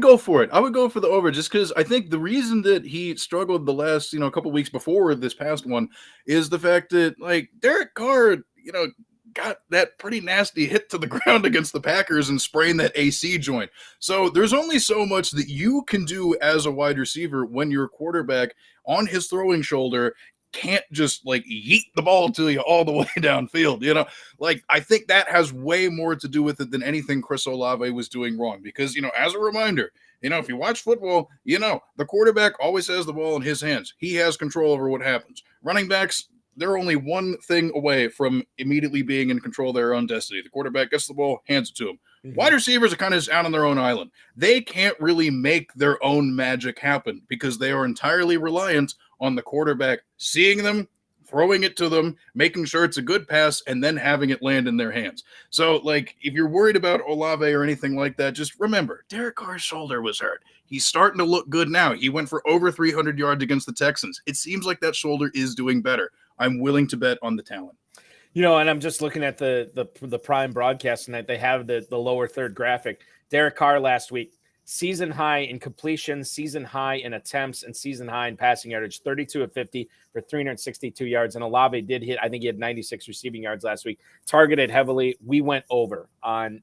go for it. I would go for the over, just because I think the reason that he struggled the last, couple weeks before this past one is the fact that, like, Derek Carr, got that pretty nasty hit to the ground against the Packers and sprained that AC joint. So there's only so much that you can do as a wide receiver when your quarterback on his throwing shoulder can't just like yeet the ball to you all the way downfield. Like, I think that has way more to do with it than anything Chris Olave was doing wrong. Because, as a reminder, if you watch football, the quarterback always has the ball in his hands. He has control over what happens. Running backs, they're only one thing away from immediately being in control of their own destiny. The quarterback gets the ball, hands it to him. Wide receivers are kind of out on their own island. They can't really make their own magic happen because they are entirely reliant on the quarterback seeing them, throwing it to them, making sure it's a good pass, and then having it land in their hands. So, like, if you're worried about Olave or anything like that, just remember, Derek Carr's shoulder was hurt. He's starting to look good now. He went for over 300 yards against the Texans. It seems like that shoulder is doing better. I'm willing to bet on the talent. You know, and I'm just looking at the Prime broadcast tonight. They have the lower third graphic. Derek Carr last week, season high in completions, season high in attempts, and season high in passing yardage, 32 of 50 for 362 yards. And Olave did hit, I think he had 96 receiving yards last week, targeted heavily. We went over on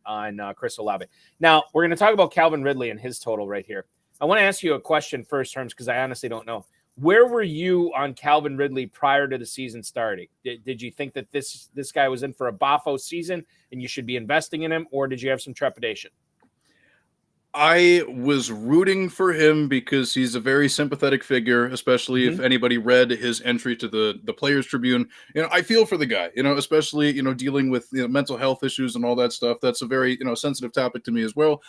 Chris Olave. Now, we're going to talk about Calvin Ridley and his total right here. I want to ask you a question first, Herms, because I honestly don't know. Where were you on Calvin Ridley prior to the season starting? Did you think that this guy was in for a Bafo season and you should be investing in him, or did you have some trepidation? I was rooting for him because he's a very sympathetic figure, especially if anybody read his entry to the Players Tribune. You know, I feel for the guy, you know, especially, you know, dealing with, you know, mental health issues and all that stuff. That's a very, you know, sensitive topic to me as well.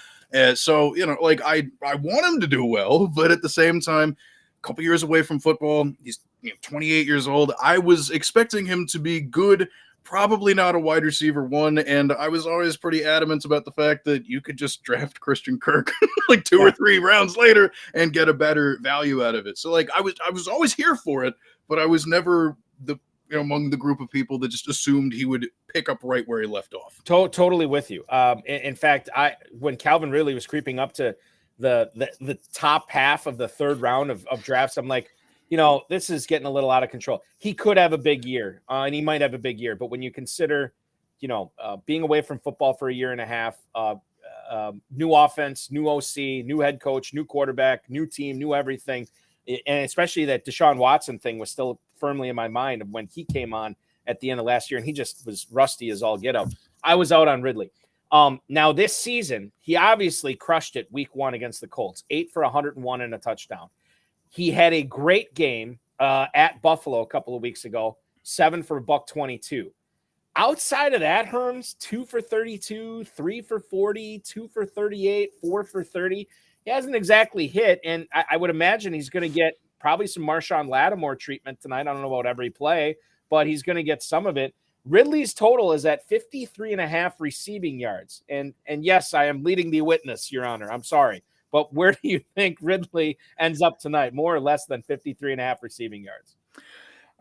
So, you know, like I want him to do well, but at the same time, a couple years away from football, he's 28 years old. I was expecting him to be good, probably not a wide receiver one, and I was always pretty adamant about the fact that you could just draft Christian Kirk like 2 or 3 rounds later and get a better value out of it. So like I was always here for it, but I was never among the group of people that just assumed he would pick up right where he left off. Totally with you. In fact, when Calvin Ridley was creeping up to the top half of the third round of drafts, I'm like, you know, this is getting a little out of control. He could have a big year, and he might have a big year. But when you consider, you know, being away from football for a year and a half, new offense, new OC, new head coach, new quarterback, new team, new everything, and especially that Deshaun Watson thing was still firmly in my mind of when he came on at the end of last year, and he just was rusty as all get out. I was out on Ridley. Now this season, he obviously crushed it week 1 against the Colts, 8 for 101 and a touchdown. He had a great game at Buffalo a couple of weeks ago, 7 for $122. Outside of that, Herms, 2 for 32, 3 for 40, 2 for 38, 4 for 30. He hasn't exactly hit, and I would imagine he's going to get probably some Marshawn Lattimore treatment tonight. I don't know about every play, but he's going to get some of it. Ridley's total is at 53.5 receiving yards. And yes, I am leading the witness, Your Honor. I'm sorry. But where do you think Ridley ends up tonight? More or less than 53.5 receiving yards?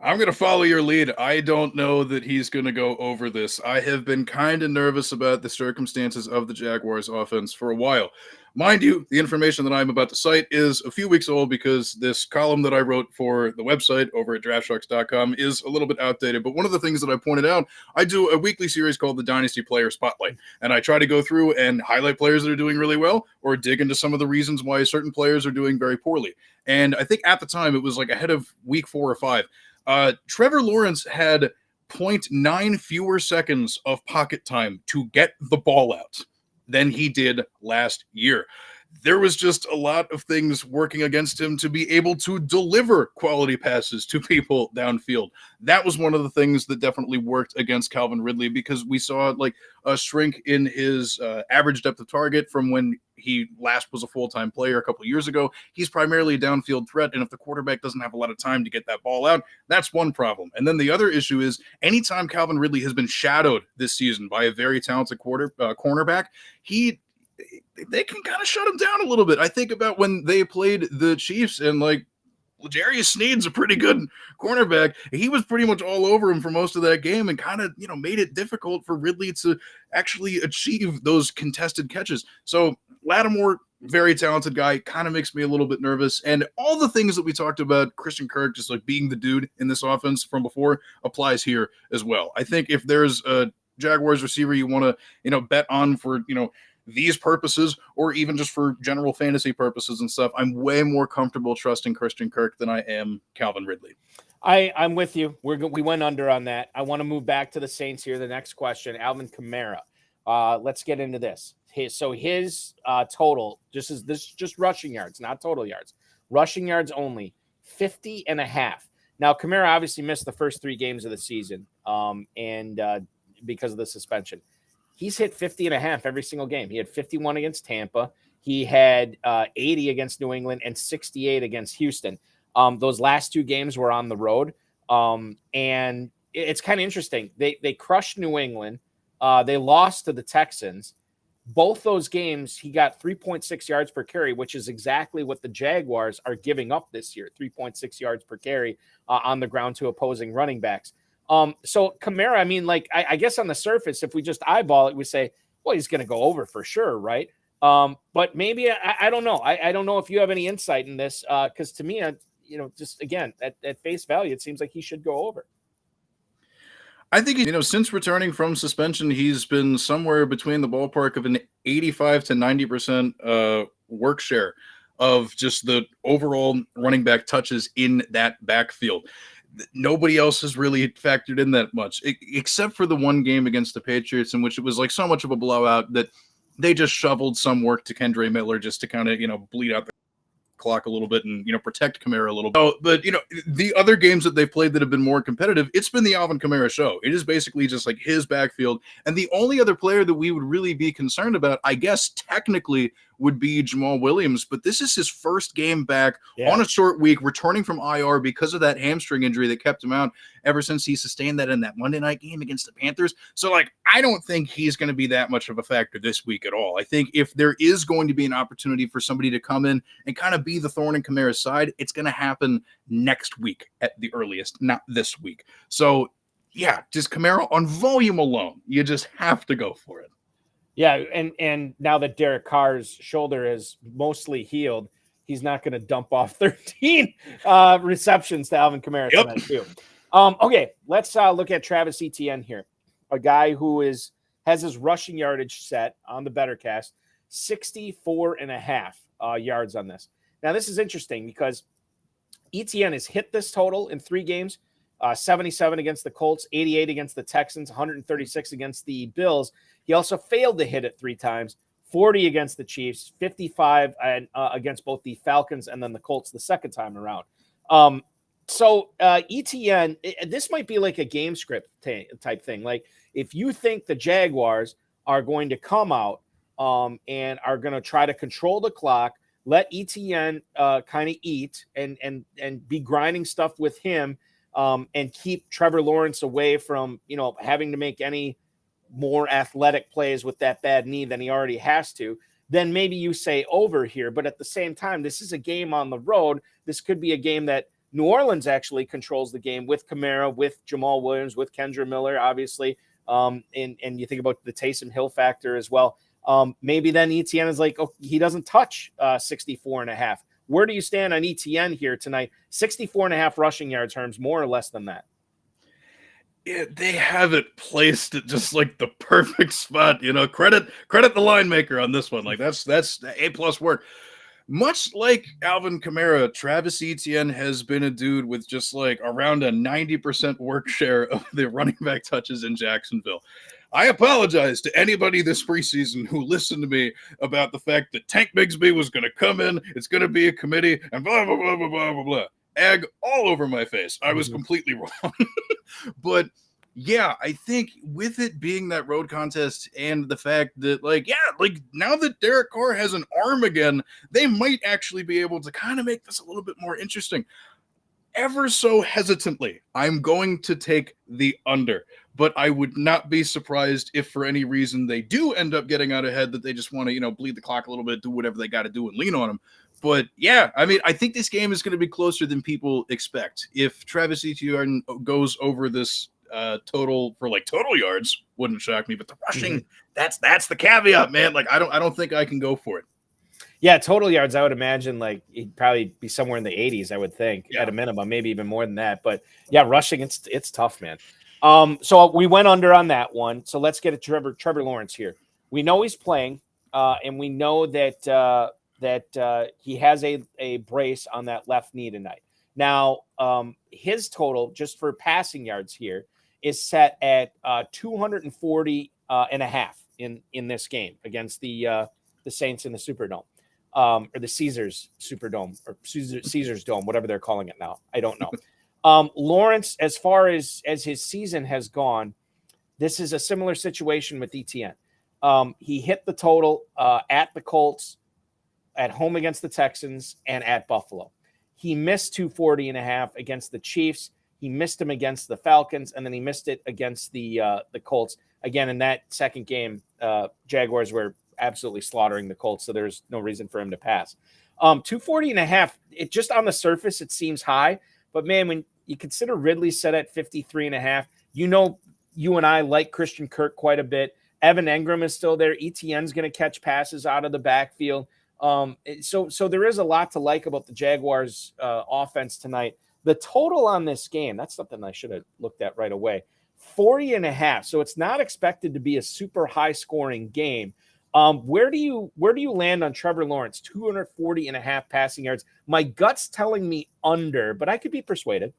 I'm going to follow your lead. I don't know that he's going to go over this. I have been kind of nervous about the circumstances of the Jaguars offense for a while. Mind you, the information that I'm about to cite is a few weeks old because this column that I wrote for the website over at draftsharks.com is a little bit outdated. But one of the things that I pointed out, I do a weekly series called the Dynasty Player Spotlight. And I try to go through and highlight players that are doing really well or dig into some of the reasons why certain players are doing very poorly. And I think at the time it was like ahead of week 4 or 5. Trevor Lawrence had 0.9 fewer seconds of pocket time to get the ball out than he did last year. There was just a lot of things working against him to be able to deliver quality passes to people downfield. That was one of the things that definitely worked against Calvin Ridley because we saw like a shrink in his average depth of target from when he last was a full-time player a couple of years ago. He's primarily a downfield threat, and if the quarterback doesn't have a lot of time to get that ball out, that's one problem. And then the other issue is anytime Calvin Ridley has been shadowed this season by a very talented cornerback, they can kind of shut him down a little bit. I think about when they played the Chiefs and like L'Jarius Sneed's a pretty good cornerback. He was pretty much all over him for most of that game and kind of, you know, made it difficult for Ridley to actually achieve those contested catches. So Lattimore, very talented guy, kind of makes me a little bit nervous. And all the things that we talked about, Christian Kirk just like being the dude in this offense from before applies here as well. I think if there's a Jaguars receiver you want to, you know, bet on for, you know, these purposes or even just for general fantasy purposes and stuff, I'm way more comfortable trusting Christian Kirk than I am Calvin Ridley. I'm with you. We went under on that. I want to move back to the Saints here. The next question, Alvin Kamara. Let's get into this. His total, just rushing yards, not total yards. Rushing yards only, 50.5. Now, Kamara obviously missed the first 3 games of the season because of the suspension. He's hit 50.5 every single game. He had 51 against Tampa. He had 80 against New England and 68 against Houston. Those last 2 games were on the road. And it's kind of interesting. They crushed New England. They lost to the Texans. Both those games, he got 3.6 yards per carry, which is exactly what the Jaguars are giving up this year, 3.6 yards per carry on the ground to opposing running backs. So Kamara, I mean, like, I guess on the surface, if we just eyeball it, we say, well, he's going to go over for sure, right? But maybe, I don't know. I don't know if you have any insight in this, because to me, just again, at face value, it seems like he should go over. I think, since returning from suspension, he's been somewhere between the ballpark of an 85 to 90% work share of just the overall running back touches in that backfield. Nobody else has really factored in that much, except for the one game against the Patriots, in which it was like so much of a blowout that they just shoveled some work to Kendre Miller just to kind of, bleed out the clock a little bit and protect Kamara a little bit. Oh, but the other games that they've played that have been more competitive, it's been the Alvin Kamara show. It is basically just like his backfield, and the only other player that we would really be concerned about, I guess technically, would be Jamal Williams, but this is his first game back on a short week, returning from IR because of that hamstring injury that kept him out ever since he sustained that in that Monday night game against the Panthers. So, I don't think he's going to be that much of a factor this week at all. I think if there is going to be an opportunity for somebody to come in and kind of be the thorn in Kamara's side, it's going to happen next week at the earliest, not this week. So, yeah, just Kamara on volume alone, you just have to go for it. Yeah, and now that Derek Carr's shoulder is mostly healed, he's not going to dump off 13 receptions to Alvin Kamara tonight too. Okay, let's look at Travis Etienne here, a guy who has his rushing yardage set on the BetterCast, 64.5 yards on this. Now, this is interesting because Etienne has hit this total in 3 games, 77 against the Colts, 88 against the Texans, 136 against the Bills. He also failed to hit it 3 times, 40 against the Chiefs, 55 against both the Falcons and then the Colts the second time around. So Etienne, this might be like a game script type thing. Like if you think the Jaguars are going to come out and are going to try to control the clock, let Etienne kind of eat and be grinding stuff with him and keep Trevor Lawrence away from, having to make any more athletic plays with that bad knee than he already has to, then maybe you say over here. But at the same time, this is a game on the road. This could be a game that New Orleans actually controls the game with Kamara, with Jamal Williams, with Kendre Miller, obviously. And you think about the Taysom Hill factor as well. Maybe then Etienne is like, he doesn't touch 64.5. Where do you stand on Etienne here tonight? 64.5 rushing yards, Herms, more or less than that? Yeah, they have it placed at just like the perfect spot. Credit the line maker on this one. Like that's A+ work. Much like Alvin Kamara, Travis Etienne has been a dude with just like around a 90% work share of the running back touches in Jacksonville. I apologize to anybody this preseason who listened to me about the fact that Tank Bigsby was going to come in, it's going to be a committee, and blah, blah, blah, blah, blah, blah, blah. Egg all over my face. I was completely wrong. But yeah, I think with it being that road contest and the fact that now that Derek Carr has an arm again, they might actually be able to kind of make this a little bit more interesting. Ever so hesitantly, I'm going to take the under, but I would not be surprised if for any reason they do end up getting out ahead, that they just want to, bleed the clock a little bit, do whatever they got to do and lean on them. But yeah, I mean, I think this game is going to be closer than people expect. If Travis Etienne goes over this total for total yards, wouldn't shock me. But the rushing, that's the caveat, man. I don't think I can go for it. Yeah, total yards, I would imagine he'd probably be somewhere in the 80s, I would think, at a minimum, maybe even more than that. But yeah, rushing, it's tough, man. So we went under on that one. So let's get to Trevor Lawrence here. We know he's playing, and we know that he has a brace on that left knee tonight. Now, his total just for passing yards here is set at 240 and a half in this game against the Saints in the Superdome, or the Caesars Superdome, or Caesars Dome, whatever they're calling it now. I don't know. Lawrence, as far as his season has gone, this is a similar situation with ETN. He hit the total at the Colts, at home against the Texans, and at Buffalo. He missed 240.5 against the Chiefs. He missed him against the Falcons, and then he missed it against the Colts. Again, in that second game, Jaguars were absolutely slaughtering the Colts, so there's no reason for him to pass. 240.5, it just on the surface, it seems high. But, man, when you consider Ridley set at 53.5, you and I like Christian Kirk quite a bit. Evan Engram is still there. ETN's going to catch passes out of the backfield. So there is a lot to like about the Jaguars offense tonight. The total on this game, that's something I should have looked at right away, 40.5. So it's not expected to be a super high scoring game. Where do you land on Trevor Lawrence? 240.5 passing yards. My gut's telling me under, but I could be persuaded.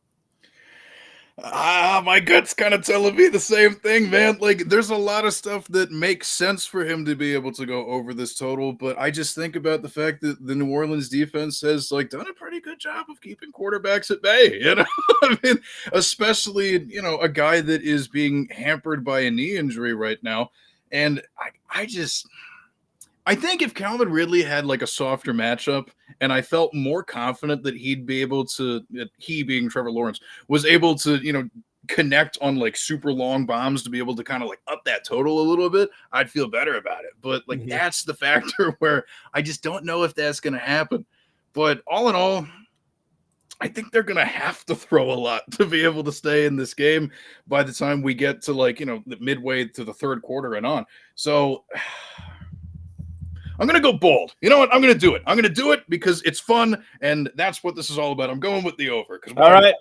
My gut's kind of telling me the same thing, man. Like, there's a lot of stuff that makes sense for him to be able to go over this total, but I just think about the fact that the New Orleans defense has done a pretty good job of keeping quarterbacks at bay. I mean, especially a guy that is being hampered by a knee injury right now, and I think if Calvin Ridley had a softer matchup, and I felt more confident that he'd be able to, he being Trevor Lawrence, was able to, connect on super long bombs to be able to kind of up that total a little bit, I'd feel better about it. But that's the factor where I just don't know if that's going to happen. But all in all, I think they're going to have to throw a lot to be able to stay in this game by the time we get to the midway to the third quarter and on. So I'm going to go bold. You know what? I'm going to do it. I'm going to do it because it's fun, and that's what this is all about. I'm going with the over. All right.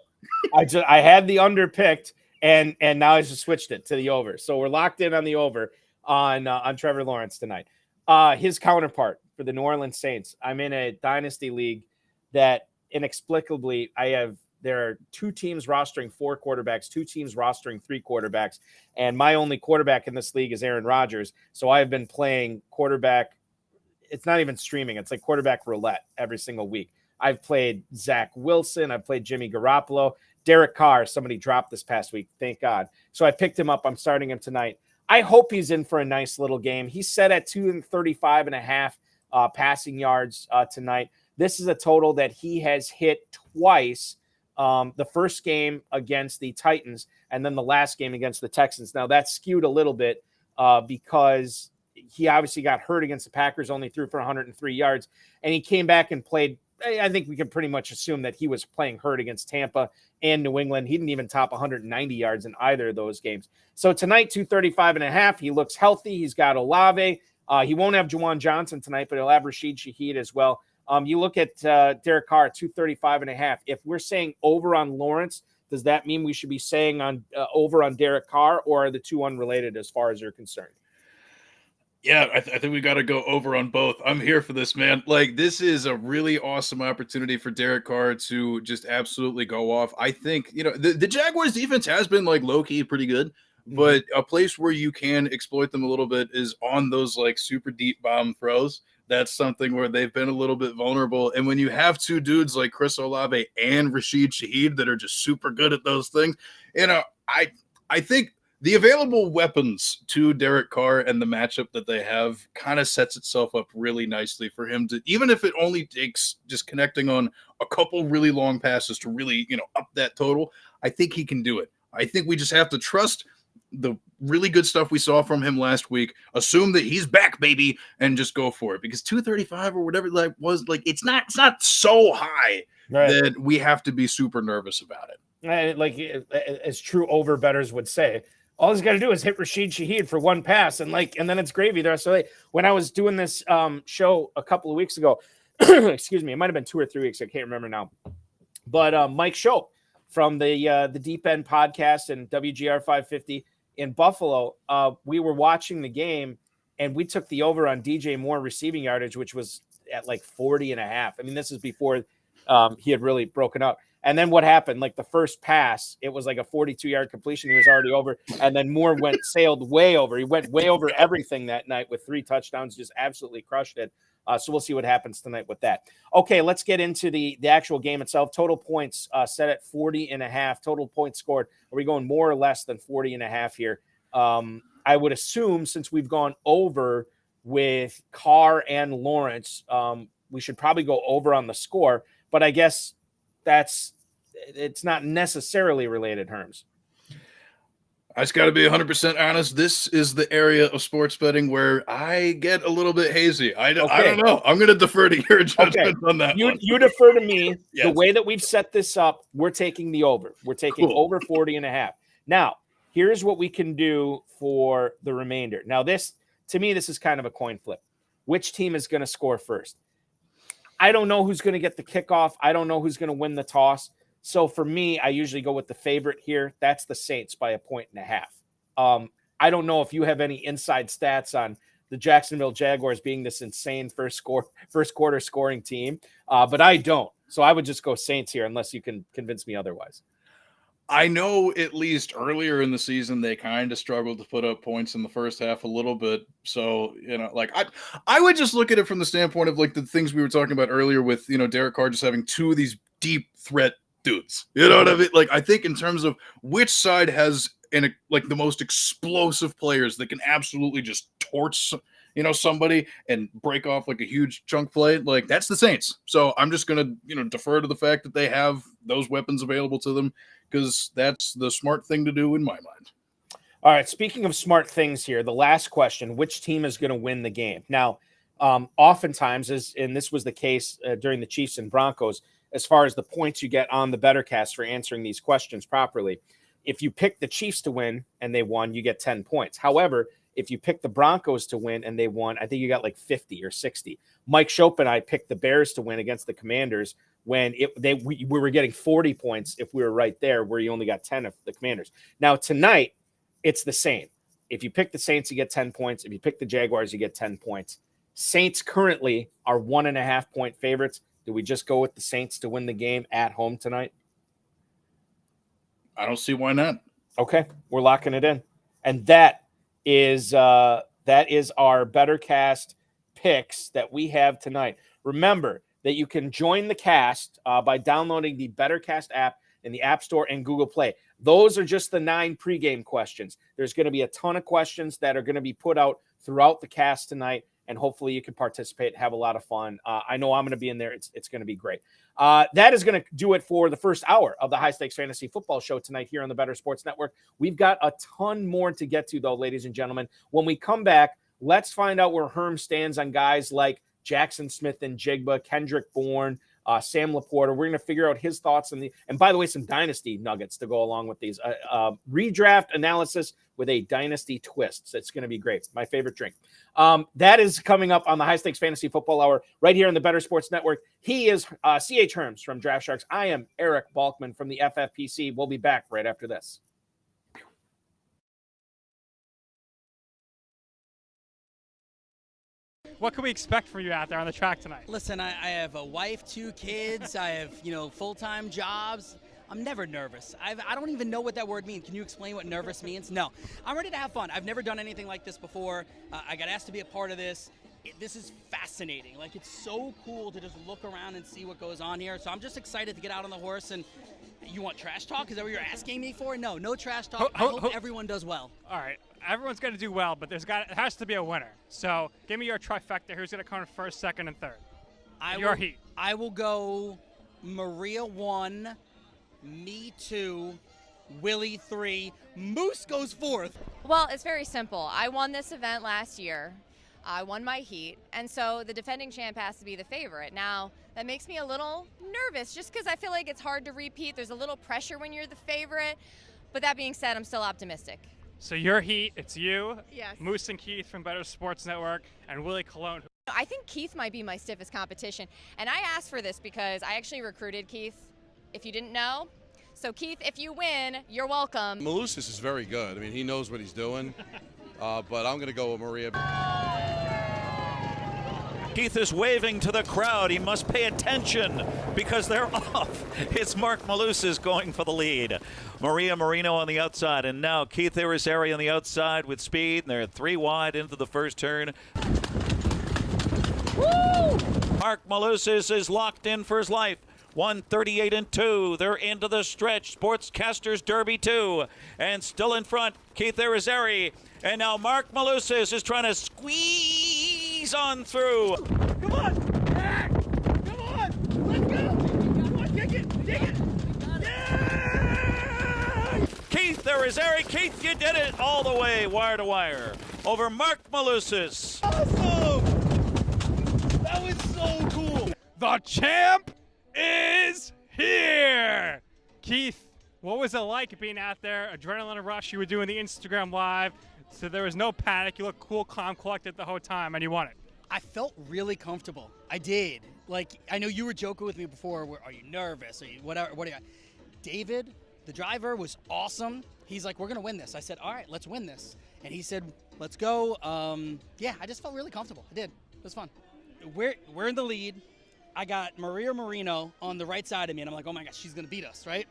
I had the under picked, and now I just switched it to the over. So we're locked in on the over on Trevor Lawrence tonight. His counterpart for the New Orleans Saints. I'm in a dynasty league that inexplicably there are 2 teams rostering 4 quarterbacks, 2 teams rostering 3 quarterbacks, and my only quarterback in this league is Aaron Rodgers. So I have been playing quarterback. It's not even streaming. It's like quarterback roulette every single week. I've played Zach Wilson. I've played Jimmy Garoppolo. Derek Carr, somebody dropped this past week. Thank God. So I picked him up. I'm starting him tonight. I hope he's in for a nice little game. He's set at 235.5 passing yards tonight. This is a total that he has hit twice. The first game against the Titans and then the last game against the Texans. Now that's skewed a little bit because he obviously got hurt against the Packers, only threw for 103 yards, and he came back and played. I think we can pretty much assume that he was playing hurt against Tampa and New England. He didn't even top 190 yards in either of those games. So tonight, 235.5. He looks healthy. He's got Olave. He won't have Juwan Johnson tonight, but he'll have Rashid Shaheed as well. You look at Derek Carr, 235.5. If we're saying over on Lawrence, does that mean we should be saying over on Derek Carr, or are the two unrelated as far as you're concerned? Yeah, I think we got to go over on both. I'm here for this, man. This is a really awesome opportunity for Derek Carr to just absolutely go off. I think, the Jaguars defense has been low-key pretty good, but a place where you can exploit them a little bit is on those super deep bomb throws. That's something where they've been a little bit vulnerable. And when you have 2 dudes like Chris Olave and Rashid Shaheed that are just super good at those things, I think the available weapons to Derek Carr and the matchup that they have kind of sets itself up really nicely for him to, even if it only takes just connecting on a couple really long passes to really, up that total, I think he can do it. I think we just have to trust the really good stuff we saw from him last week, assume that he's back, baby, and just go for it, because 235 or whatever it's not so high that we have to be super nervous about it. And as true over bettors would say, all he's got to do is hit Rashid Shaheed for one pass, and then it's gravy there. So when I was doing this show a couple of weeks ago, excuse me, it might have been 2 or 3 weeks, I can't remember now. But Mike Shope from the Deep End podcast and WGR 550 in Buffalo, we were watching the game, and we took the over on DJ Moore receiving yardage, which was at 40.5. I mean, this is before he had really broken up. And then what happened? The first pass, it was a 42-yard completion. He was already over. And then Moore sailed way over. He went way over everything that night with 3 touchdowns, just absolutely crushed it. So we'll see what happens tonight with that. Okay, let's get into the actual game itself. Total points set at 40.5. Total points scored. Are we going more or less than 40.5 here? I would assume since we've gone over with Carr and Lawrence, we should probably go over on the score. But I guess it's not necessarily related, Herms. I just got to be 100% honest. This is the area of sports betting where I get a little bit hazy. I don't know. I'm going to defer to your judgment on that one. You defer to me. Yes. The way that we've set this up, we're taking the over. We're taking over 40.5. Now, here's what we can do for the remainder. Now, to me, this is kind of a coin flip. Which team is going to score first? I don't know who's going to get the kickoff. I don't know who's going to win the toss. So for me, I usually go with the favorite here. That's the Saints by 1.5. I don't know if you have any inside stats on the Jacksonville Jaguars being this insane first quarter scoring team, but I don't. So I would just go Saints here unless you can convince me otherwise. I know at least earlier in the season they kind of struggled to put up points in the first half a little bit. So, like I would just look at it from the standpoint of like the things we were talking about earlier with, Derek Carr just having two of these deep threat dudes. You know what I mean? Like I think in terms of which side has the most explosive players that can absolutely just torch somebody and break off like a huge chunk play, like that's the Saints. So I'm just going to, defer to the fact that they have those weapons available to them because that's the smart thing to do in my mind. All right. Speaking of smart things here, the last question, which team is going to win the game? Now, oftentimes, and this was the case during the Chiefs and Broncos, as far as the points you get on the BetterCast for answering these questions properly, if you pick the Chiefs to win and they won, you get 10 points. However, if you pick the Broncos to win and they won, I think you got like 50 or 60. Mike Shope and I picked the Bears to win against the Commanders when we were getting 40 points if we were right there, where you only got 10 of the Commanders. Now, tonight, it's the same. If you pick the Saints, you get 10 points. If you pick the Jaguars, you get 10 points. Saints currently are 1.5-point favorites. Do we just go with the Saints to win the game at home tonight? I don't see why not. Okay, we're locking it in. And that is our BetterCast picks that we have tonight. Remember that you can join the cast by downloading the BetterCast app in the App Store and Google Play. Those are just the 9 pregame questions. There's going to be a ton of questions that are going to be put out throughout the cast tonight, and hopefully you can participate, have a lot of fun. I know I'm going to be in there. It's going to be great. That is going to do it for the first hour of the High Stakes Fantasy Football Show tonight here on the Better Sports Network. We've got a ton more to get to, though, ladies and gentlemen. When we come back, let's find out where Herm stands on guys like Jackson Smith and Jigba, Kendrick Bourne, Sam Laporta. We're going to figure out his thoughts on and by the way, some dynasty nuggets to go along with these. Redraft analysis with a dynasty twist. So it's going to be great. My favorite drink. That is coming up on the High Stakes Fantasy Football Hour right here on the Better Sports Network. He is C.H. Herms from Draft Sharks. I am Eric Balkman from the FFPC. We'll be back right after this. What can we expect from you out there on the track tonight? Listen, I have a wife, 2 kids. I have, full-time jobs. I'm never nervous. I don't even know what that word means. Can you explain what nervous means? No. I'm ready to have fun. I've never done anything like this before. I got asked to be a part of this. This is fascinating. Like, it's so cool to just look around and see what goes on here. So I'm just excited to get out on the horse. And you want trash talk? Is that what you're asking me for? No trash talk. I hope everyone does well. All right. Everyone's going to do well, but it has to be a winner. So give me your trifecta. Who's going to come in first, second, and third? Heat. I will go Maria 1, me 2, Willie 3, Moose goes 4th. Well, it's very simple. I won this event last year. I won my heat, and so the defending champ has to be the favorite. Now, that makes me a little nervous just because I feel like it's hard to repeat. There's a little pressure when you're the favorite, but that being said, I'm still optimistic. So your heat, it's you, yes. Moose and Keith from Better Sports Network, and Willie Colon. I think Keith might be my stiffest competition, and I asked for this because I actually recruited Keith, if you didn't know. So Keith, if you win, you're welcome. Malusis is very good. I mean, he knows what he's doing, but I'm going to go with Maria. Keith is waving to the crowd. He must pay attention because they're off. It's Mark Malusis going for the lead. Maria Marino on the outside. And now Keith Irizarry on the outside with speed. And they're 3 wide into the first turn. Woo! Mark Malusis is locked in for his life. 138-2. They're into the stretch. Sportscasters Derby 2. And still in front, Keith Irizarry. And now Mark Malusis is trying to squeeze on through. Come on! Back! Come on! Let's go! Come on, dig it! Yeah! Keith Irizarry. Keith, you did it all the way, wire to wire, over Mark Malusis. Awesome! That was so cool! The champ is here! Keith, what was it like being out there? Adrenaline rush, you were doing the Instagram Live, so there was no panic. You looked cool, calm, collected the whole time, and you won it. I felt really comfortable. I did. Like, I know you were joking with me before. Are you nervous? Are you whatever? What are you? David, the driver, was awesome. He's like, we're going to win this. I said, all right, let's win this. And he said, let's go. Yeah, I just felt really comfortable. I did. It was fun. We're in the lead. I got Maria Marino on the right side of me, and I'm like, oh my gosh, she's going to beat us, right?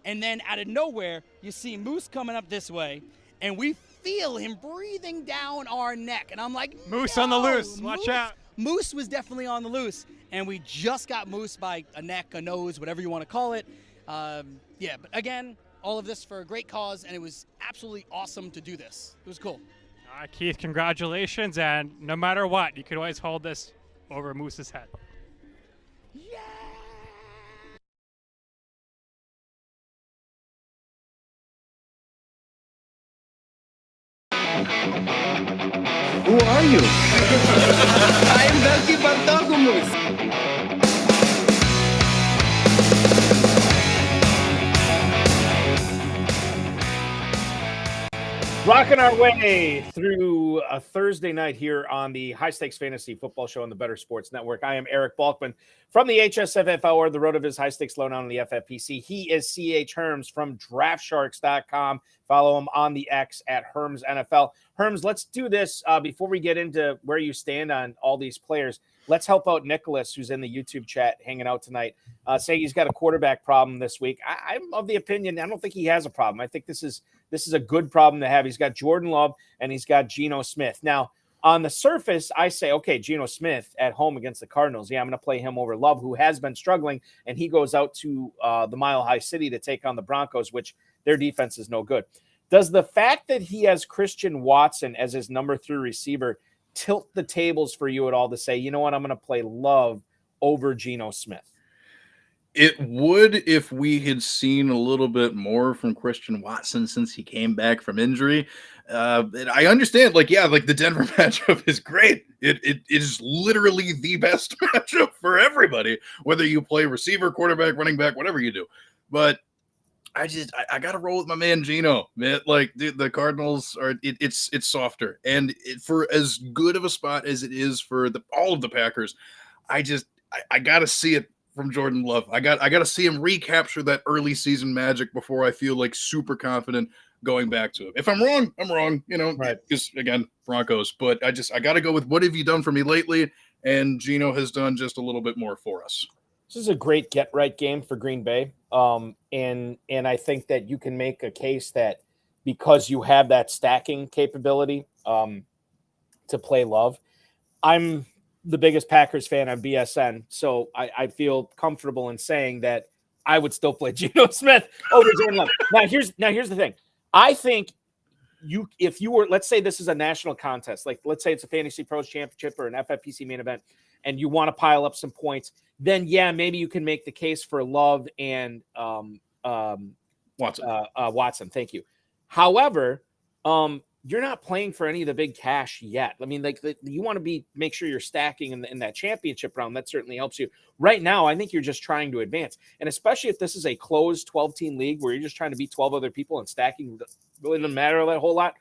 And then out of nowhere, you see Moose coming up this way, and we feel him breathing down our neck. And I'm like, Moose no! on the loose. Watch out. Moose was definitely on the loose, and we just got Moose by a neck, a nose, whatever you want to call it. Yeah, but again, all of this for a great cause, and it was absolutely awesome to do this. It was cool. All right, Keith, congratulations, and no matter what, you could always hold this over Moose's head. Who are you? I am Belki Bartokomous. Rocking our way through a Thursday night here on the High Stakes Fantasy Football Show on the Better Sports Network. I am Eric Balkman from the HSFF Hour, the road of his high stakes lowdown on the FFPC. He is CH Herms from DraftSharks.com. Follow him on the X at Herms NFL. Herms, let's do this before we get into where you stand on all these players. Let's help out Nicholas, who's in the YouTube chat hanging out tonight, saying he's got a quarterback problem this week. I'm of the opinion, I don't think he has a problem. I think this is a good problem to have. He's got Jordan Love and he's got Geno Smith. Now, on the surface, I say, okay, Geno Smith at home against the Cardinals. Yeah, I'm going to play him over Love, who has been struggling, and he goes out to the Mile High City to take on the Broncos, which their defense is no good. Does the fact that he has Christian Watson as his number 3 receiver tilt the tables for you at all to say, you know what, I'm going to play Love over Geno Smith? It would if we had seen a little bit more from Christian Watson since he came back from injury. I understand, like the Denver matchup is great. It is literally the best matchup for everybody, whether you play receiver, quarterback, running back, whatever you do. But I got to roll with my man Geno, man. Like the Cardinals are, it's softer, and for as good of a spot as it is for all of the Packers, I got to see it from Jordan Love. I got to see him recapture that early season magic before I feel like super confident going back to it. If I'm wrong, I'm wrong, right? Because again, Broncos. But I got to go with what have you done for me lately? And Geno has done just a little bit more for us. This is a great get right game for Green Bay. And I think that you can make a case that because you have that stacking capability to play Love. I'm the biggest Packers fan on BSN, so I feel comfortable in saying that I would still play Geno Smith over Jordan Love. Now here's the thing. I think if you were, let's say this is a national contest, like let's say it's a Fantasy Pros Championship or an FFPC main event, and you want to pile up some points, then yeah, maybe you can make the case for Love and Watson. Thank you. However, you're not playing for any of the big cash yet. I mean, like you want to make sure you're stacking in that championship round. That certainly helps you. Right now, I think you're just trying to advance. And especially if this is a closed 12-team league where you're just trying to beat 12 other people and stacking really doesn't matter that whole lot,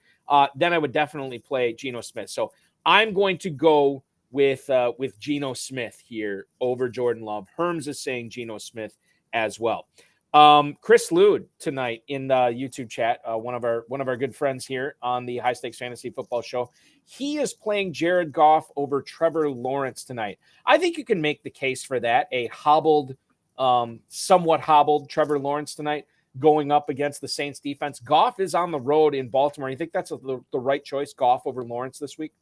then I would definitely play Geno Smith. So I'm going to go with Geno Smith here over Jordan Love. Herms is saying Geno Smith as well. Chris Lude tonight in the YouTube chat, one of our good friends here on the High Stakes Fantasy Football Show. He is playing Jared Goff over Trevor Lawrence tonight. I think you can make the case for that. A somewhat hobbled Trevor Lawrence tonight going up against the Saints defense. Goff is on the road in Baltimore. You think that's the right choice, Goff over Lawrence this week?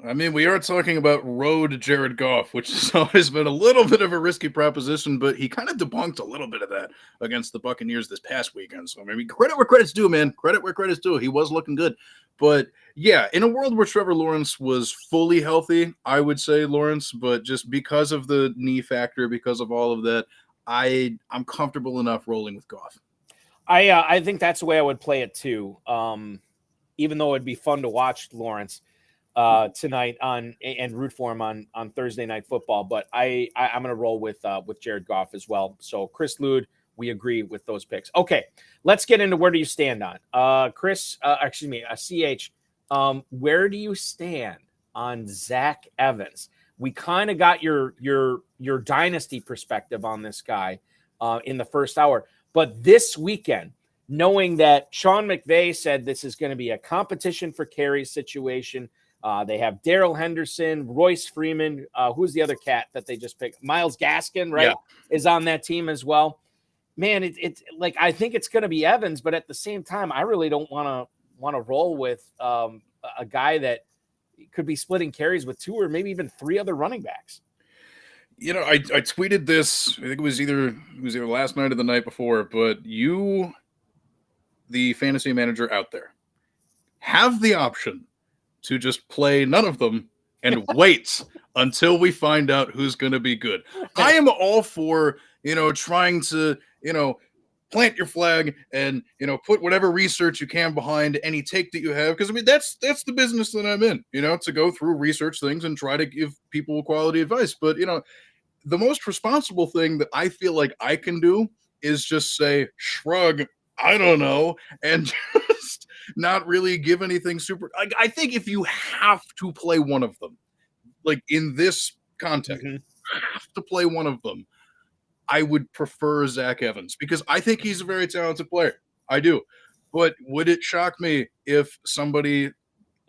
I mean, we are talking about road Jared Goff, which has always been a little bit of a risky proposition, but he kind of debunked a little bit of that against the Buccaneers this past weekend. So, I mean, credit where credit's due, man. Credit where credit's due. He was looking good. But, yeah, in a world where Trevor Lawrence was fully healthy, I would say Lawrence, but just because of the knee factor, because of all of that, I'm comfortable enough rolling with Goff. I think that's the way I would play it, too, even though it'd be fun to watch Lawrence tonight and root for him on Thursday Night Football, but I'm going to roll with Jared Goff as well. So Chris Lude, we agree with those picks. Okay, let's get into where do you stand on Chris? CH. Where do you stand on Zach Evans? We kind of got your dynasty perspective on this guy in the first hour, but this weekend, knowing that Sean McVay said this is going to be a competition for carries situation. They have Darrell Henderson, Royce Freeman. Who's the other cat that they just picked? Miles Gaskin, right? Yeah. Is on that team as well. Man, it's like I think it's going to be Evans, but at the same time, I really don't want to roll with a guy that could be splitting carries with 2 or maybe even 3 other running backs. You know, I tweeted this. I think it was either last night or the night before. But you, the fantasy manager out there, have the option to just play none of them and wait until we find out who's going to be good. I am all for, trying to, plant your flag and, put whatever research you can behind any take that you have. Because, I mean, that's the business that I'm in, to go through research things and try to give people quality advice. But, the most responsible thing that I feel like I can do is just say, shrug, I don't know, and just not really give anything super. I think if you have to play one of them, like in this context, you have to play one of them, I would prefer Zach Evans because I think he's a very talented player. I do. But would it shock me if somebody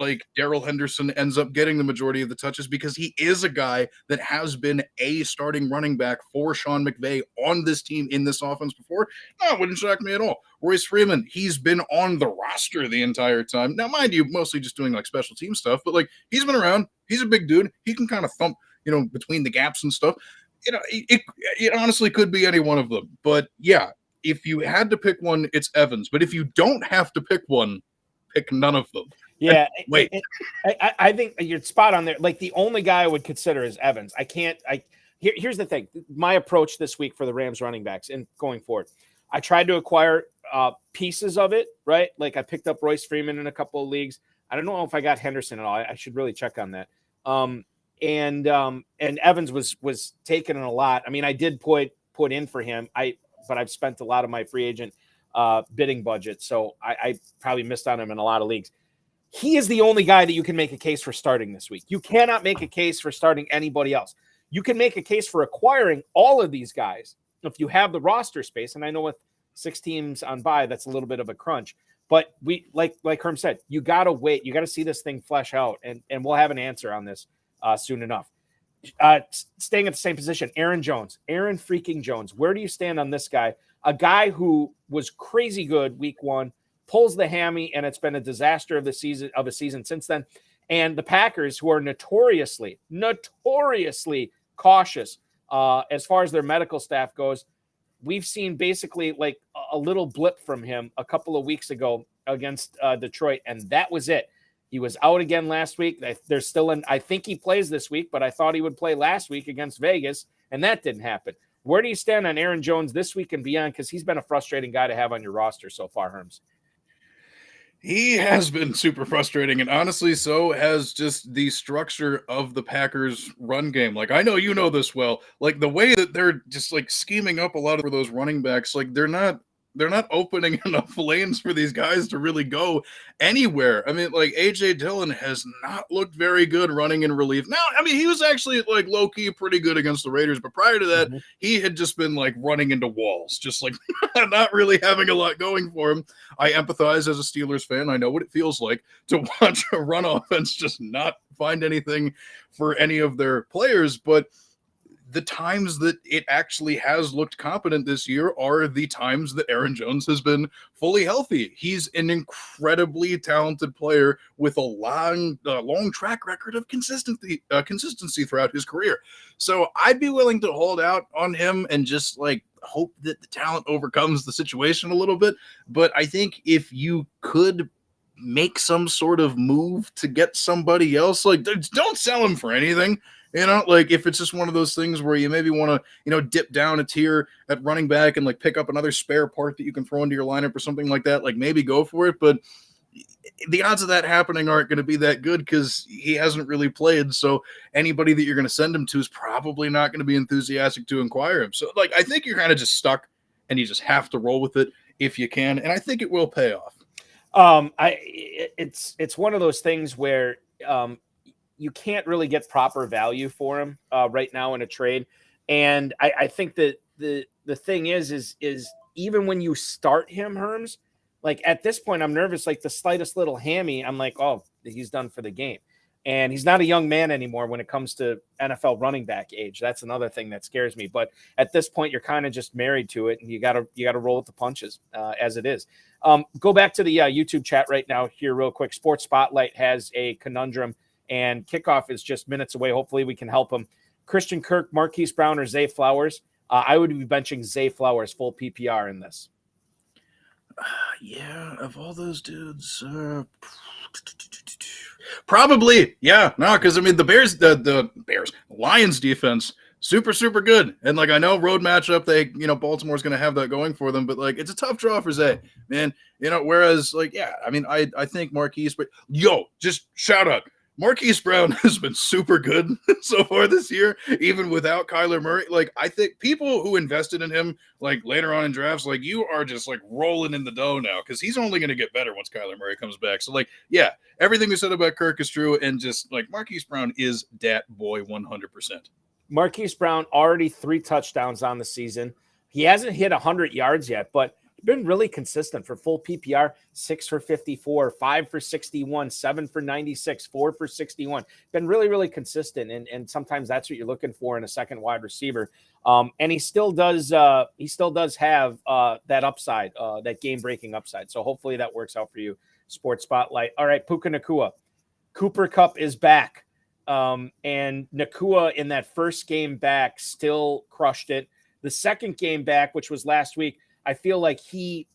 like Darrell Henderson ends up getting the majority of the touches because he is a guy that has been a starting running back for Sean McVay on this team in this offense before? No, it wouldn't shock me at all. Royce Freeman, he's been on the roster the entire time. Now, mind you, mostly just doing like special team stuff, but like he's been around. He's a big dude. He can kind of thump, between the gaps and stuff. It honestly could be any one of them. But yeah, if you had to pick one, it's Evans. But if you don't have to pick one, pick none of them. Yeah, wait. I think you're spot on there. Like the only guy I would consider is Evans. Here's the thing. My approach this week for the Rams running backs and going forward, I tried to acquire pieces of it, right? Like I picked up Royce Freeman in a couple of leagues. I don't know if I got Henderson at all. I should really check on that. And Evans was taken in a lot. I mean, I did put in for him. But I've spent a lot of my free agent bidding budget, so I probably missed on him in a lot of leagues. He is the only guy that you can make a case for starting this week. You cannot make a case for starting anybody else. You can make a case for acquiring all of these guys if you have the roster space. And I know with 6 teams on bye, that's a little bit of a crunch. But we, like Herm said, you got to wait. You got to see this thing flesh out, and we'll have an answer on this soon enough. Staying at the same position, Aaron freaking Jones. Where do you stand on this guy? A guy who was crazy good week 1, pulls the hammy, and it's been a disaster of a season since then. And the Packers, who are notoriously cautious as far as their medical staff goes, we've seen basically like a little blip from him a couple of weeks ago against Detroit, and that was it. He was out again last week. There's still I think he plays this week, but I thought he would play last week against Vegas, and that didn't happen. Where do you stand on Aaron Jones this week and beyond? Because he's been a frustrating guy to have on your roster so far, Herms. He has been super frustrating, and honestly, so has just the structure of the Packers' run game. Like, I know you know this well. Like, the way that they're just, like, scheming up a lot of those running backs, like, they're not opening enough lanes for these guys to really go anywhere. I mean, like, A.J. Dillon has not looked very good running in relief. Now, I mean, he was actually, like, low-key pretty good against the Raiders, but prior to that, he had just been, like, running into walls, just, like, not really having a lot going for him. I empathize as a Steelers fan. I know what it feels like to watch a run offense just not find anything for any of their players, but the times that it actually has looked competent this year are the times that Aaron Jones has been fully healthy. He's an incredibly talented player with a long track record of consistency throughout his career. So I'd be willing to hold out on him and just like hope that the talent overcomes the situation a little bit. But I think if you could make some sort of move to get somebody else, like, don't sell him for anything. Like if it's just one of those things where you maybe want to, dip down a tier at running back and like pick up another spare part that you can throw into your lineup or something like that, like maybe go for it. But the odds of that happening aren't going to be that good because he hasn't really played. So anybody that you're going to send him to is probably not going to be enthusiastic to acquire him. So like, I think you're kind of just stuck and you just have to roll with it if you can. And I think it will pay off. It's one of those things where, you can't really get proper value for him right now in a trade. And I think that the thing is even when you start him, Herms, like at this point, I'm nervous, like the slightest little hammy, I'm like, oh, he's done for the game. And he's not a young man anymore when it comes to NFL running back age. That's another thing that scares me. But at this point, you're kind of just married to it, and you gotta roll with the punches as it is. Go back to the YouTube chat right now here real quick. Sports Spotlight has a conundrum, and kickoff is just minutes away. Hopefully we can help him. Christian Kirk, Marquise Brown, or Zay Flowers. I would be benching Zay Flowers full PPR in this. Yeah, of all those dudes, probably. Yeah, no, because I mean the Bears, the Lions defense, super good. And like I know road matchup, Baltimore's gonna have that going for them, but like it's a tough draw for Zay, man. Whereas like, yeah, I mean, I think Marquise, but just shout out. Marquise Brown has been super good so far this year, even without Kyler Murray. Like, I think people who invested in him, like, later on in drafts, like, you are just, like, rolling in the dough now because he's only going to get better once Kyler Murray comes back. So, like, yeah, everything we said about Kirk is true, and just, like, Marquise Brown is dat boy 100%. Marquise Brown already 3 touchdowns on the season. He hasn't hit 100 yards yet, but been really consistent for full PPR. 6 for 54, 5 for 61, 7 for 96, 4 for 61. Been really consistent, and sometimes that's what you're looking for in a second wide receiver. And he still does have that upside, that game breaking upside. So hopefully that works out for you. Sports Spotlight. All right, Puka Nacua. Cooper Kupp is back, and Nacua in that first game back still crushed it. The second game back, which was last week, I feel like he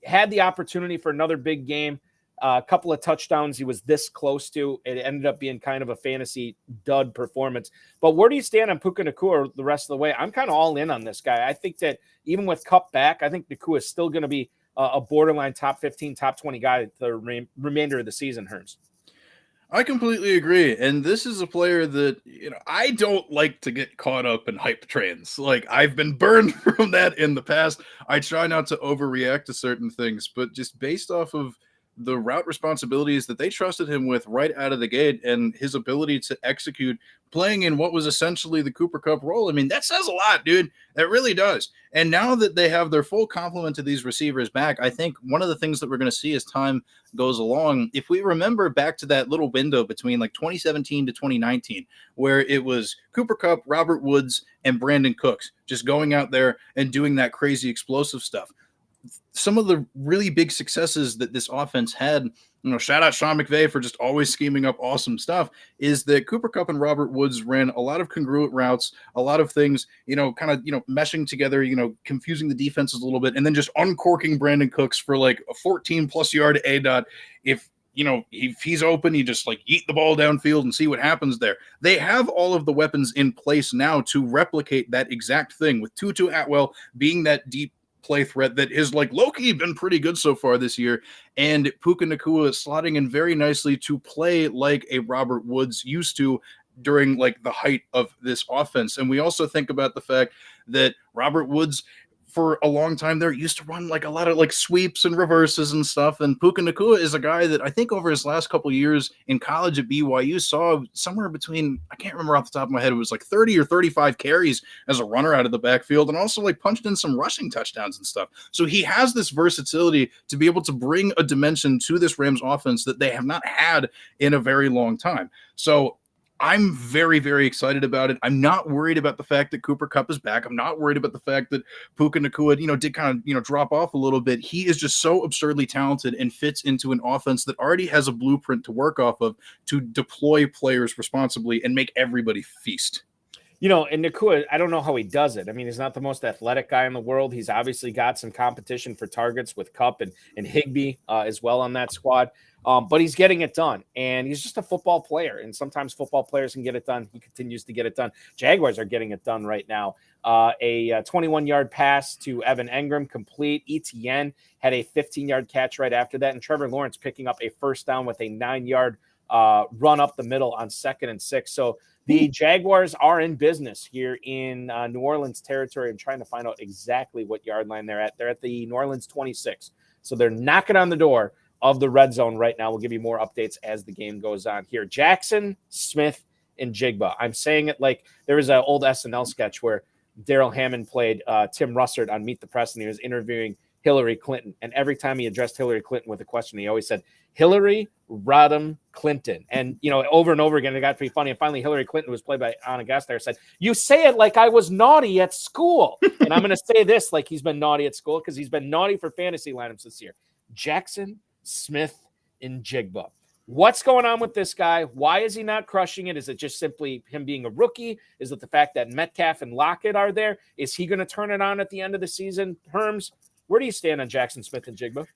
had the opportunity for another big game, a couple of touchdowns he was this close to. It ended up being kind of a fantasy dud performance. But where do you stand on Puka Nacua the rest of the way? I'm kind of all in on this guy. I think that even with Kupp back, I think Nacua is still going to be a borderline top 15, top 20 guy the remainder of the season, Herms. I completely agree. And this is a player that, I don't like to get caught up in hype trains. Like, I've been burned from that in the past. I try not to overreact to certain things, but just based off of the route responsibilities that they trusted him with right out of the gate and his ability to execute playing in what was essentially the Cooper Kupp role. I mean, that says a lot, dude. That really does. And now that they have their full complement of these receivers back, I think one of the things that we're going to see as time goes along, if we remember back to that little window between like 2017 to 2019, where it was Cooper Kupp, Robert Woods, and Brandon Cooks just going out there and doing that crazy explosive stuff. Some of the really big successes that this offense had, shout out Sean McVay for just always scheming up awesome stuff, is that Cooper Kupp and Robert Woods ran a lot of congruent routes, a lot of things, meshing together, confusing the defenses a little bit, and then just uncorking Brandon Cooks for like a 14+ yard A-dot. If he's open, you just like eat the ball downfield and see what happens there. They have all of the weapons in place now to replicate that exact thing, with Tutu Atwell being that deep play threat that is like low-key been pretty good so far this year, and Puka Nacua is slotting in very nicely to play like a Robert Woods used to during like the height of this offense. And we also think about the fact that Robert Woods for a long time there used to run like a lot of like sweeps and reverses and stuff, and Puka Nacua is a guy that I think over his last couple of years in college at BYU saw somewhere between, I can't remember off the top of my head, it was like 30 or 35 carries as a runner out of the backfield, and also like punched in some rushing touchdowns and stuff. So he has this versatility to be able to bring a dimension to this Rams offense that they have not had in a very long time. So I'm very, very excited about it. I'm not worried about the fact that Cooper Kupp is back. I'm not worried about the fact that Puka Nacua, did kind of, drop off a little bit. He is just so absurdly talented and fits into an offense that already has a blueprint to work off of to deploy players responsibly and make everybody feast. And Nacua, I don't know how he does it. I mean, he's not the most athletic guy in the world. He's obviously got some competition for targets with Kupp and Higbee as well on that squad. But he's getting it done, and he's just a football player. And sometimes football players can get it done. He continues to get it done. Jaguars are getting it done right now. A 21-yard pass to Evan Engram, complete. Etienne had a 15-yard catch right after that, and Trevor Lawrence picking up a first down with a 9-yard run up the middle on 2nd and 6. So the Jaguars are in business here in New Orleans territory. I'm trying to find out exactly what yard line they're at. They're at the New Orleans 26. So they're knocking on the door of the red zone right now. We'll give you more updates as the game goes on here. Jackson, Smith, and Jigba. I'm saying it like there was an old SNL sketch where Daryl Hammond played Tim Russert on Meet the Press, and he was interviewing Hillary Clinton. And every time he addressed Hillary Clinton with a question, he always said, Hillary Rodham Clinton. And, over and over again, it got to be funny. And finally, Hillary Clinton, was played by Anna Gasteyer, said, you say it like I was naughty at school. And I'm going to say this like he's been naughty at school because he's been naughty for fantasy lineups this year. Jackson, Smith, and Jigba. What's going on with this guy? Why is he not crushing it? Is it just simply him being a rookie? Is it the fact that Metcalf and Lockett are there? Is he going to turn it on at the end of the season? Herms, where do you stand on Jackson, Smith, and Jigba?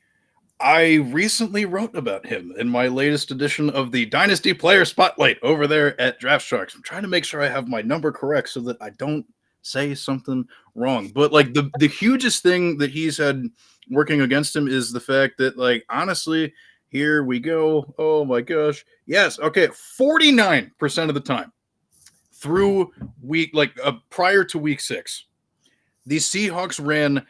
I recently wrote about him in my latest edition of the Dynasty Player Spotlight over there at Draft Sharks. I'm trying to make sure I have my number correct so that I don't say something wrong. But like the hugest thing that he's had working against him is the fact that, like, honestly, here we go. Oh my gosh. Yes. Okay. 49% of the time through prior to week 6, the Seahawks ran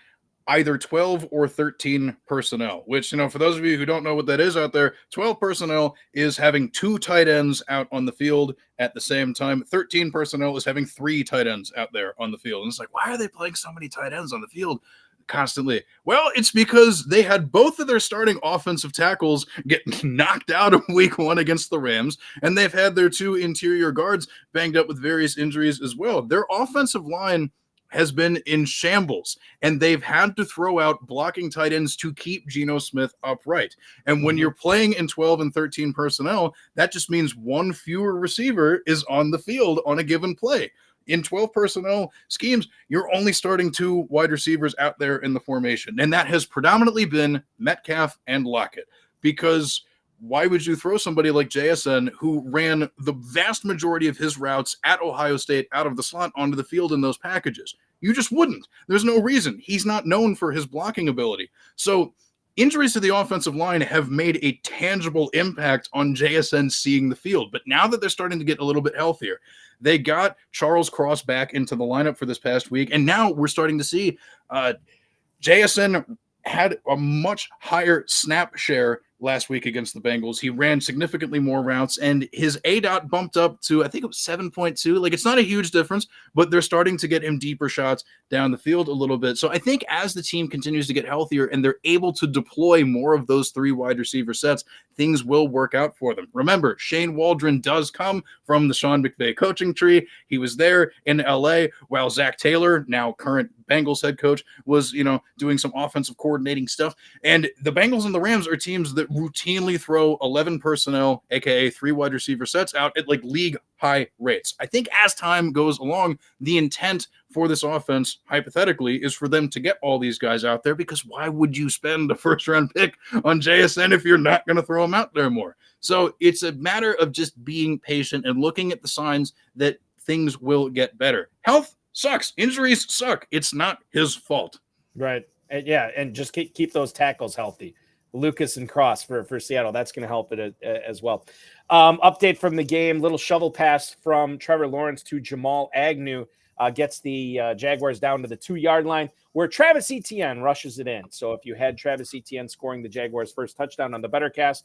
either 12 or 13 personnel, which, for those of you who don't know what that is out there, 12 personnel is having 2 tight ends out on the field at the same time. 13 personnel is having 3 tight ends out there on the field. And it's like, why are they playing so many tight ends on the field constantly? Well, it's because they had both of their starting offensive tackles get knocked out of week 1 against the Rams, and they've had their 2 interior guards banged up with various injuries as well. Their offensive line has been in shambles, and they've had to throw out blocking tight ends to keep Geno Smith upright. And when you're playing in 12 and 13 personnel, that just means 1 fewer receiver is on the field on a given play. In 12 personnel schemes, you're only starting 2 wide receivers out there in the formation, and that has predominantly been Metcalf and Lockett, because why would you throw somebody like JSN, who ran the vast majority of his routes at Ohio State out of the slot, onto the field in those packages? You just wouldn't. There's no reason. He's not known for his blocking ability. So injuries to the offensive line have made a tangible impact on JSN seeing the field. But now that they're starting to get a little bit healthier, they got Charles Cross back into the lineup for this past week, and now we're starting to see JSN had a much higher snap share last week against the Bengals. He ran significantly more routes, and his ADOT bumped up to, I think it was 7.2. Like, it's not a huge difference, but they're starting to get him deeper shots down the field a little bit. So I think as the team continues to get healthier and they're able to deploy more of those 3 wide receiver sets, things will work out for them. Remember, Shane Waldron does come from the Sean McVay coaching tree. He was there in LA while Zach Taylor, now current Bengals head coach, was, doing some offensive coordinating stuff. And the Bengals and the Rams are teams that routinely throw 11 personnel, aka 3 wide receiver sets, out at like league high rates. I think as time goes along, the intent for this offense, hypothetically, is for them to get all these guys out there, because why would you spend a first-round pick on JSN if you're not going to throw him out there more? So it's a matter of just being patient and looking at the signs that things will get better. Health sucks. Injuries suck. It's not his fault. Right. And just keep those tackles healthy. Lucas and Cross for Seattle. That's going to help it as well. Update from the game. Little shovel pass from Trevor Lawrence to Jamal Agnew gets the Jaguars down to the 2-yard line, where Travis Etienne rushes it in. So if you had Travis Etienne scoring the Jaguars' first touchdown on the Bettercast,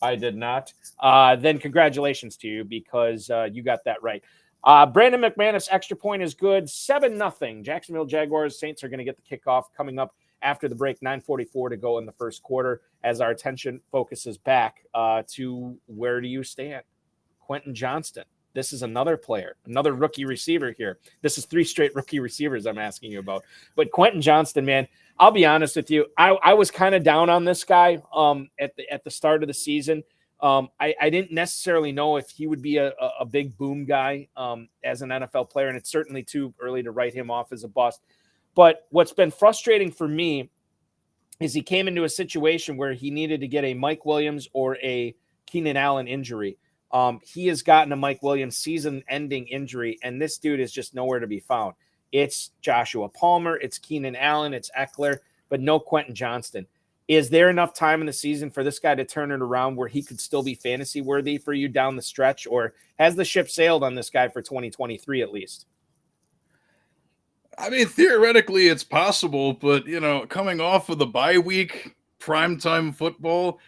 I did not, then congratulations to you, because you got that right. Brandon McManus extra point is good. 7-0. Jacksonville Jaguars. Saints are going to get the kickoff coming up after the break. 9:44 to go in the first quarter, as our attention focuses back to where do you stand? Quentin Johnston. This is another player, another rookie receiver here. This is 3 straight rookie receivers I'm asking you about. But Quentin Johnston, man, I'll be honest with you. I was kind of down on this guy at the start of the season. I didn't necessarily know if he would be a big boom guy as an NFL player, and it's certainly too early to write him off as a bust. But what's been frustrating for me is he came into a situation where he needed to get a Mike Williams or a Keenan Allen injury. He has gotten a Mike Williams season-ending injury, and this dude is just nowhere to be found. It's Joshua Palmer, it's Keenan Allen, it's Eckler, but no Quentin Johnston. Is there enough time in the season for this guy to turn it around where he could still be fantasy worthy for you down the stretch, or has the ship sailed on this guy for 2023 at least? I mean, theoretically, it's possible, but, coming off of the bye week, primetime football,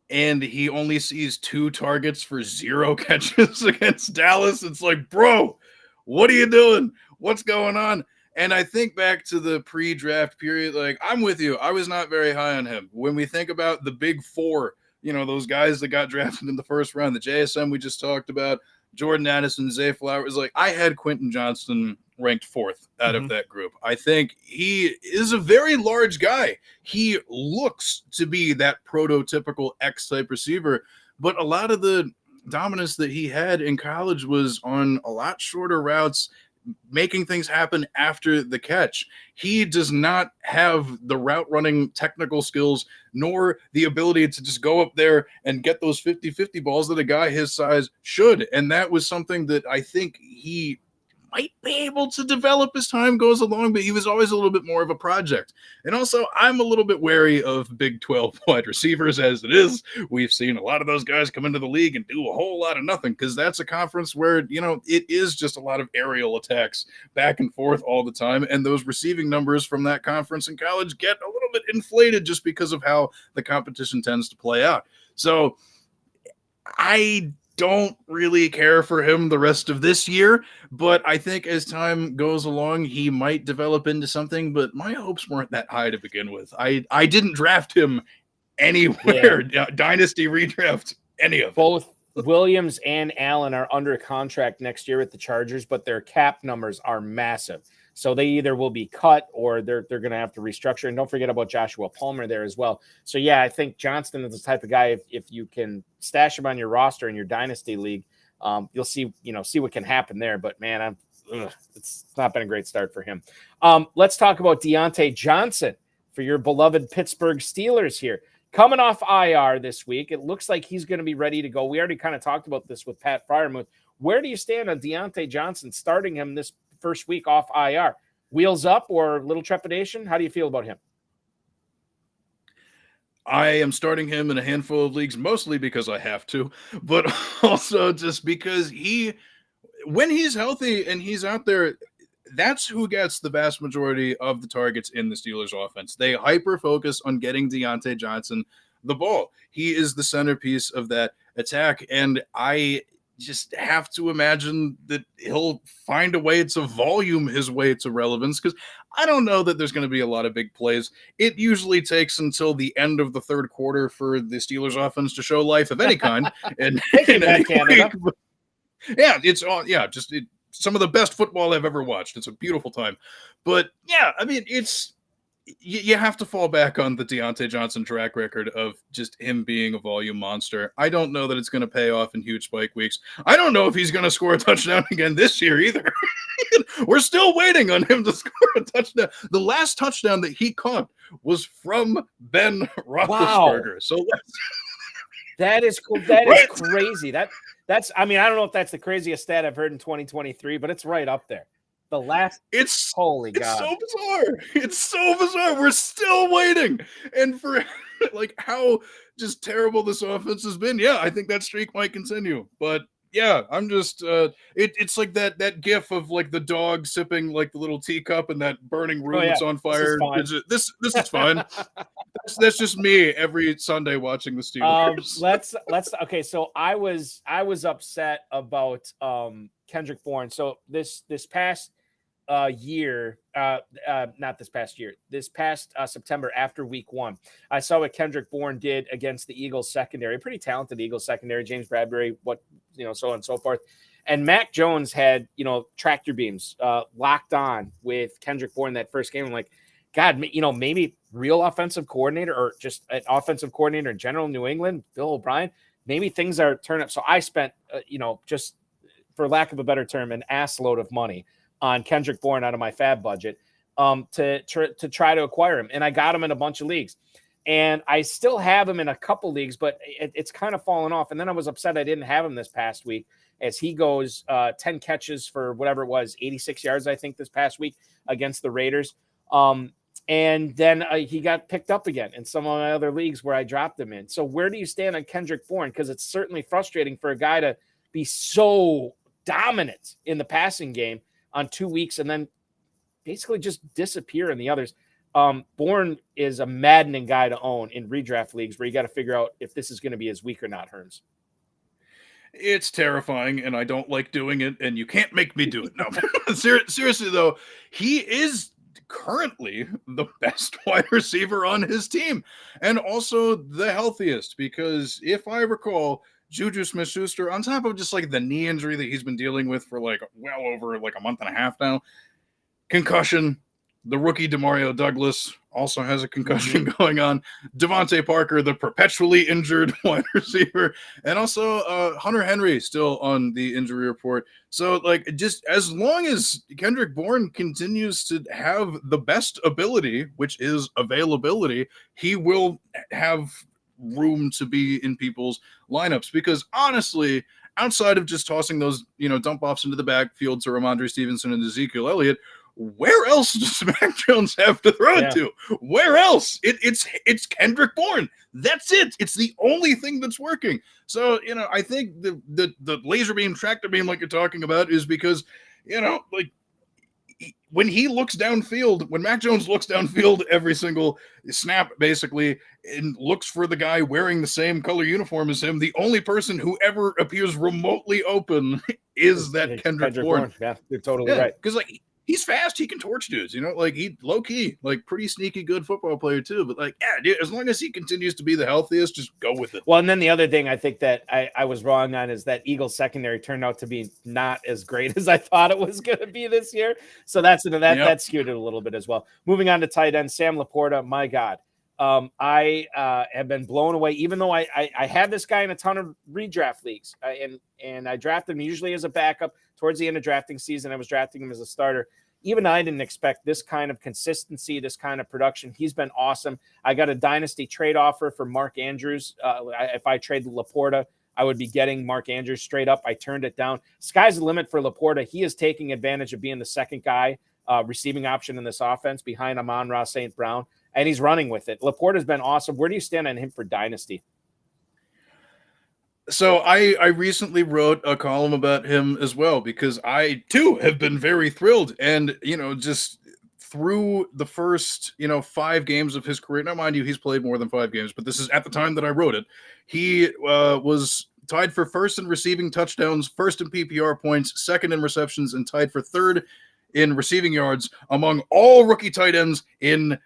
and he only sees 2 targets for 0 catches against Dallas, it's like, bro, what are you doing? What's going on? And I think back to the pre-draft period, like, I'm with you. I was not very high on him. When we think about the big 4, those guys that got drafted in the first round, the JSM we just talked about, Jordan Addison, Zay Flowers, like, I had Quentin Johnston ranked 4th out of that group. I think he is a very large guy. He looks to be that prototypical X-type receiver, but a lot of the dominance that he had in college was on a lot shorter routes, making things happen after the catch. He does not have the route running technical skills, nor the ability to just go up there and get those 50-50 balls that a guy his size should. And that was something that I think he might be able to develop as time goes along, but he was always a little bit more of a project. And also, I'm a little bit wary of Big 12 wide receivers as it is. We've seen a lot of those guys come into the league and do a whole lot of nothing, because that's a conference where, it is just a lot of aerial attacks back and forth all the time. And those receiving numbers from that conference in college get a little bit inflated just because of how the competition tends to play out. So I don't really care for him the rest of this year, but I think as time goes along, he might develop into something, but my hopes weren't that high to begin with. I didn't draft him anywhere, dynasty redraft, any of both. Williams and Allen are under contract next year with the Chargers, but their cap numbers are massive. So they either will be cut or they're going to have to restructure. And don't forget about Joshua Palmer there as well. So, yeah, I think Johnston is the type of guy, if you can stash him on your roster in your dynasty league, you'll see what can happen there. But, man, it's not been a great start for him. Let's talk about Deontay Johnson for your beloved Pittsburgh Steelers here. Coming off IR this week, it looks like he's going to be ready to go. We already kind of talked about this with Pat Fryermuth. Where do you stand on Deontay Johnson starting him this first week off IR? Wheels up or little trepidation? How do you feel about him? I am starting him in a handful of leagues, mostly because I have to, but also just because when he's healthy and he's out there, that's who gets the vast majority of the targets in the Steelers offense. They hyper-focus on getting Deontay Johnson the ball. He is the centerpiece of that attack, and I just have to imagine that he'll find a way to volume his way to relevance, because I don't know that there's going to be a lot of big plays. It usually takes until the end of the third quarter for the Steelers offense to show life of any kind. And it's all, some of the best football I've ever watched. It's a beautiful time. But yeah, I mean, you have to fall back on the Deontay Johnson track record of just him being a volume monster. I don't know that it's going to pay off in huge spike weeks. I don't know if he's going to score a touchdown again this year either. We're still waiting on him to score a touchdown. The last touchdown that he caught was from Ben Roethlisberger. Wow. So that is cool. That is crazy. That's, I mean, I don't know if that's the craziest stat I've heard in 2023, but it's right up there. The last, holy God. It's so bizarre. It's so bizarre. We're still waiting. And for like how just terrible this offense has been, yeah, I think that streak might continue. But yeah, I'm just it's like that gif of like the dog sipping like the little teacup in that burning room that's on fire. This is fine. That's just me every Sunday watching the Steelers. Let's okay. So I was upset about Kendrick Bourne. So this past year, not this past year, this past September after week 1, I saw what Kendrick Bourne did against the Eagles secondary, pretty talented Eagles secondary, James Bradbury, so on and so forth. And Mac Jones had, tractor beams locked on with Kendrick Bourne that first game. I'm like, God, maybe real offensive coordinator or just an offensive coordinator in general in New England, Bill O'Brien, maybe things are turning up. So I spent, just for lack of a better term, an ass load of money on Kendrick Bourne out of my fab budget to try to acquire him. And I got him in a bunch of leagues. And I still have him in a couple leagues, but it's kind of fallen off. And then I was upset I didn't have him this past week as he goes 10 catches for whatever it was, 86 yards, I think, this past week against the Raiders. And then he got picked up again in some of my other leagues where I dropped him in. So where do you stand on Kendrick Bourne? Because it's certainly frustrating for a guy to be so dominant in the passing game on 2 weeks and then basically just disappear in the others. Bourne is a maddening guy to own in redraft leagues where you got to figure out if this is going to be his week or not, Herms. It's terrifying, and I don't like doing it, and you can't make me do it. No, seriously, though, he is currently the best wide receiver on his team and also the healthiest, because if I recall, Juju Smith-Schuster, on top of just like the knee injury that he's been dealing with for like well over like a month and a half now, concussion. The rookie Demario Douglas also has a concussion going on. Devontae Parker, the perpetually injured wide receiver, and also Hunter Henry still on the injury report. So, like, just as long as Kendrick Bourne continues to have the best ability, which is availability, he will have room to be in people's lineups. Because honestly, outside of just tossing those, dump offs into the backfield to Ramondre Stevenson and Ezekiel Elliott, where else does Mac Jones have to throw it to? Where else? It's Kendrick Bourne. That's it. It's the only thing that's working. So, I think the laser beam, tractor beam, like you're talking about, is because, when he looks downfield, when Mac Jones looks downfield every single snap, basically, and looks for the guy wearing the same color uniform as him, the only person who ever appears remotely open is that Kendrick Bourne. Yeah, you're totally right. Because, he's fast. He can torch dudes, he low key, pretty sneaky good football player too. But dude, as long as he continues to be the healthiest, just go with it. Well, and then the other thing I think that I was wrong on is that Eagles secondary turned out to be not as great as I thought it was going to be this year. So that skewed it a little bit as well. Moving on to tight end, Sam Laporta. My God. I have been blown away, even though I had this guy in a ton of redraft leagues and I drafted him usually as a backup towards the end of drafting season. I was drafting him as a starter. Even I didn't expect this kind of consistency, this kind of production. He's been awesome. I got a dynasty trade offer for Mark Andrews. If I trade Laporta, I would be getting Mark Andrews straight up. I turned it down. Sky's the limit for Laporta. He is taking advantage of being the second guy receiving option in this offense behind Amon-Ra St. Brown, and he's running with it. Laporta's been awesome. Where do you stand on him for dynasty? So I recently wrote a column about him as well, because I too have been very thrilled. And, just through the first, 5 games of his career, now mind you, he's played more than 5 games, but this is at the time that I wrote it. He was tied for first in receiving touchdowns, first in PPR points, second in receptions, and tied for third in receiving yards among all rookie tight ends in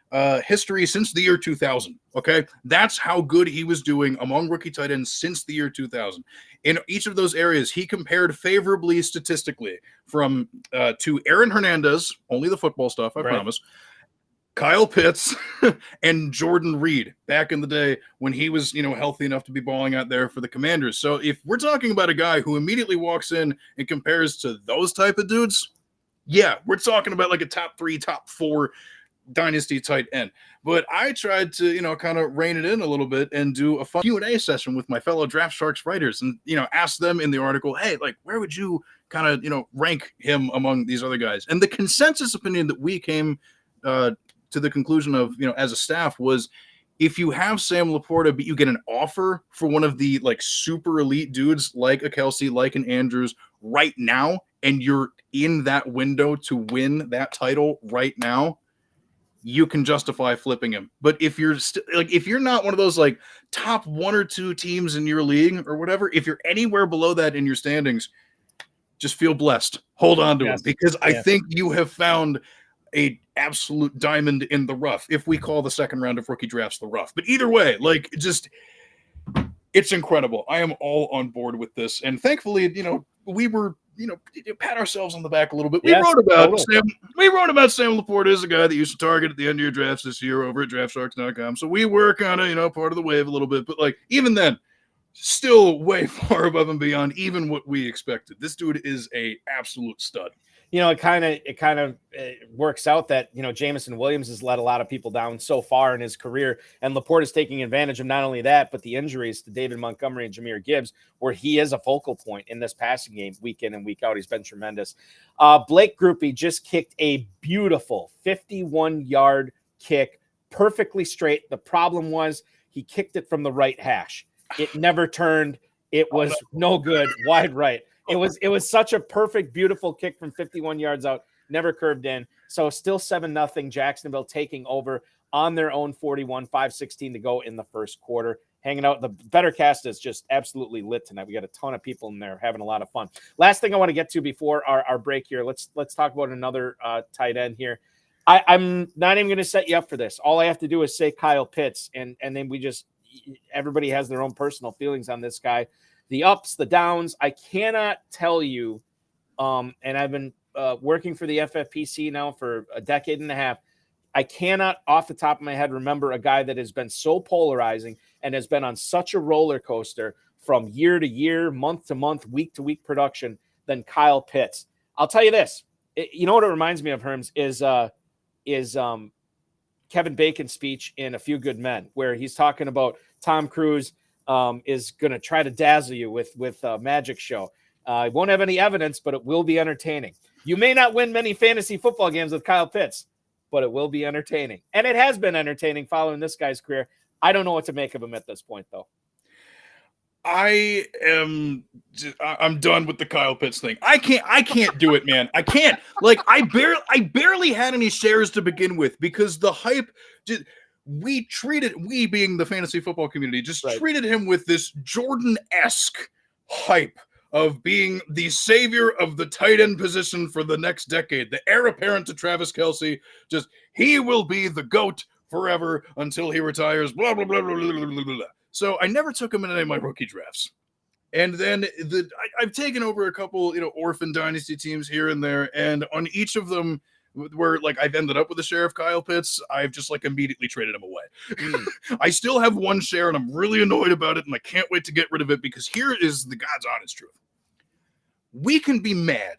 history since the year 2000. Okay, that's how good he was doing among rookie tight ends since the year 2000. In each of those areas, he compared favorably statistically from to Aaron Hernandez, only the football stuff, I promise, Kyle Pitts, and Jordan Reed back in the day when he was, healthy enough to be balling out there for the Commanders. So if we're talking about a guy who immediately walks in and compares to those type of dudes, yeah, we're talking about like a top 3, top 4 dynasty tight end. But I tried to, kind of rein it in a little bit and do a fun Q&A session with my fellow Draft Sharks writers and, ask them in the article, hey, where would you kind of, rank him among these other guys? And the consensus opinion that we came to the conclusion of, as a staff was, if you have Sam Laporta, but you get an offer for one of the super elite dudes like a Kelsey, like an Andrews right now, and you're in that window to win that title right now, you can justify flipping him. But if you're if you're not one of those top 1 or 2 teams in your league or whatever, if you're anywhere below that in your standings, just feel blessed. Hold on to him, because I think you have found a absolute diamond in the rough, if we call the second round of rookie drafts the rough. But either way, it's incredible. I am all on board with this. And thankfully, we were pat ourselves on the back a little bit. Yes, We wrote about Sam Laporta as a guy that used to target at the end of your drafts this year over at DraftSharks.com. So we were kind of, part of the wave a little bit, but like even then, still way far above and beyond even what we expected. This dude is a absolute stud. It kind of works out that, Jameson Williams has let a lot of people down so far in his career. And Laporte is taking advantage of not only that, but the injuries to David Montgomery and Jahmyr Gibbs, where he is a focal point in this passing game week in and week out. He's been tremendous. Blake Grupe just kicked a beautiful 51-yard kick, perfectly straight. The problem was he kicked it from the right hash. It never turned. It was no good, wide right. It was such a perfect, beautiful kick from 51 yards out, never curved in. So still 7-0, Jacksonville taking over on their own 41, 5:16 to go in the first quarter. Hanging out. The Better Cast is just absolutely lit tonight. We got a ton of people in there having a lot of fun. Last thing I want to get to before our break here, let's talk about another tight end here. I'm not even going to set you up for this. All I have to do is say Kyle Pitts, and then everybody has their own personal feelings on this guy. The ups, the downs, I cannot tell you, and I've been working for the FFPC now for a decade and a half. I cannot, off the top of my head, remember a guy that has been so polarizing and has been on such a roller coaster from year to year, month to month, week to week production than Kyle Pitts. I'll tell you this. You know what it reminds me of, Herms, is Kevin Bacon's speech in A Few Good Men, where he's talking about Tom Cruise is going to try to dazzle you with a magic show. It won't have any evidence, but it will be entertaining. You may not win many fantasy football games with Kyle Pitts, but it will be entertaining. And it has been entertaining following this guy's career. I don't know what to make of him at this point, though. I'm done with the Kyle Pitts thing. I can't do it, man. I can't. Like I barely had any shares to begin with because the hype we being the fantasy football community, treated him with this Jordan-esque hype of being the savior of the tight end position for the next decade. The heir apparent to Travis Kelce, he will be the GOAT forever until he retires, blah, blah, blah, blah, blah, blah, blah. So I never took him in any of my rookie drafts. And then I've taken over a couple, orphan dynasty teams here and there. And on each of them, where I've ended up with a share of Kyle Pitts, I've just immediately traded him away. I still have one share and I'm really annoyed about it and I can't wait to get rid of it because here is the God's honest truth. We can be mad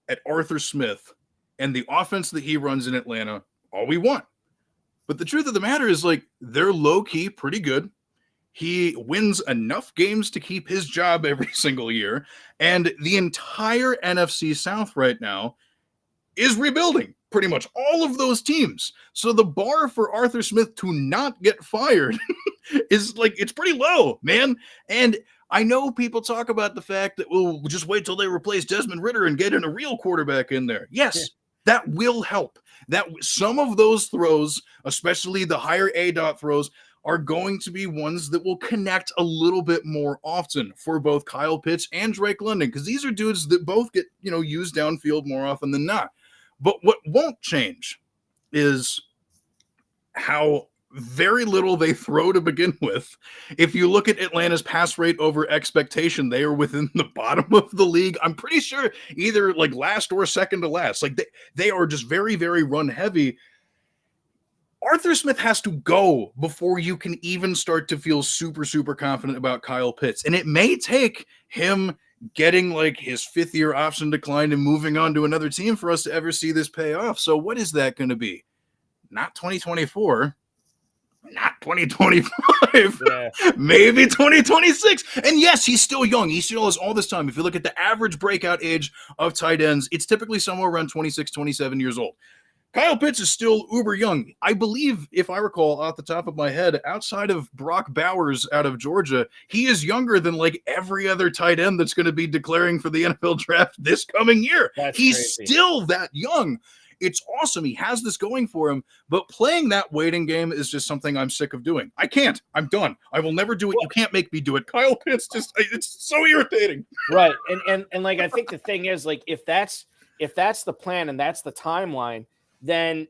at Arthur Smith and the offense that he runs in Atlanta all we want. But the truth of the matter is they're low-key pretty good. He wins enough games to keep his job every single year. And the entire NFC South right now is rebuilding, pretty much all of those teams. So the bar for Arthur Smith to not get fired is it's pretty low, man. And I know people talk about the fact that we'll just wait till they replace Desmond Ridder and get in a real quarterback in there. Yes, that will help. That some of those throws, especially the higher A-dot throws, are going to be ones that will connect a little bit more often for both Kyle Pitts and Drake London, because these are dudes that both get, used downfield more often than not. But what won't change is how very little they throw to begin with. If you look at Atlanta's pass rate over expectation, they are within the bottom of the league. I'm pretty sure either last or second to last. They are just very, very run heavy. Arthur Smith has to go before you can even start to feel super, super confident about Kyle Pitts. And it may take him getting his fifth-year option declined and moving on to another team for us to ever see this pay off. So what is that going to be? Not 2024. Not 2025, maybe 2026. And yes, he's still young. He still has all this time. If you look at the average breakout age of tight ends, it's typically somewhere around 26, 27 years old. Kyle Pitts is still uber young. I believe, if I recall off the top of my head, outside of Brock Bowers out of Georgia, he is younger than every other tight end that's going to be declaring for the NFL draft this coming year. He's crazy. Still that young. It's awesome. He has this going for him, but playing that waiting game is just something I'm sick of doing. I can't. I'm done. I will never do it. You can't make me do it. Kyle Pitts it's so irritating. Right. And I think the thing is if that's the plan and that's the timeline, then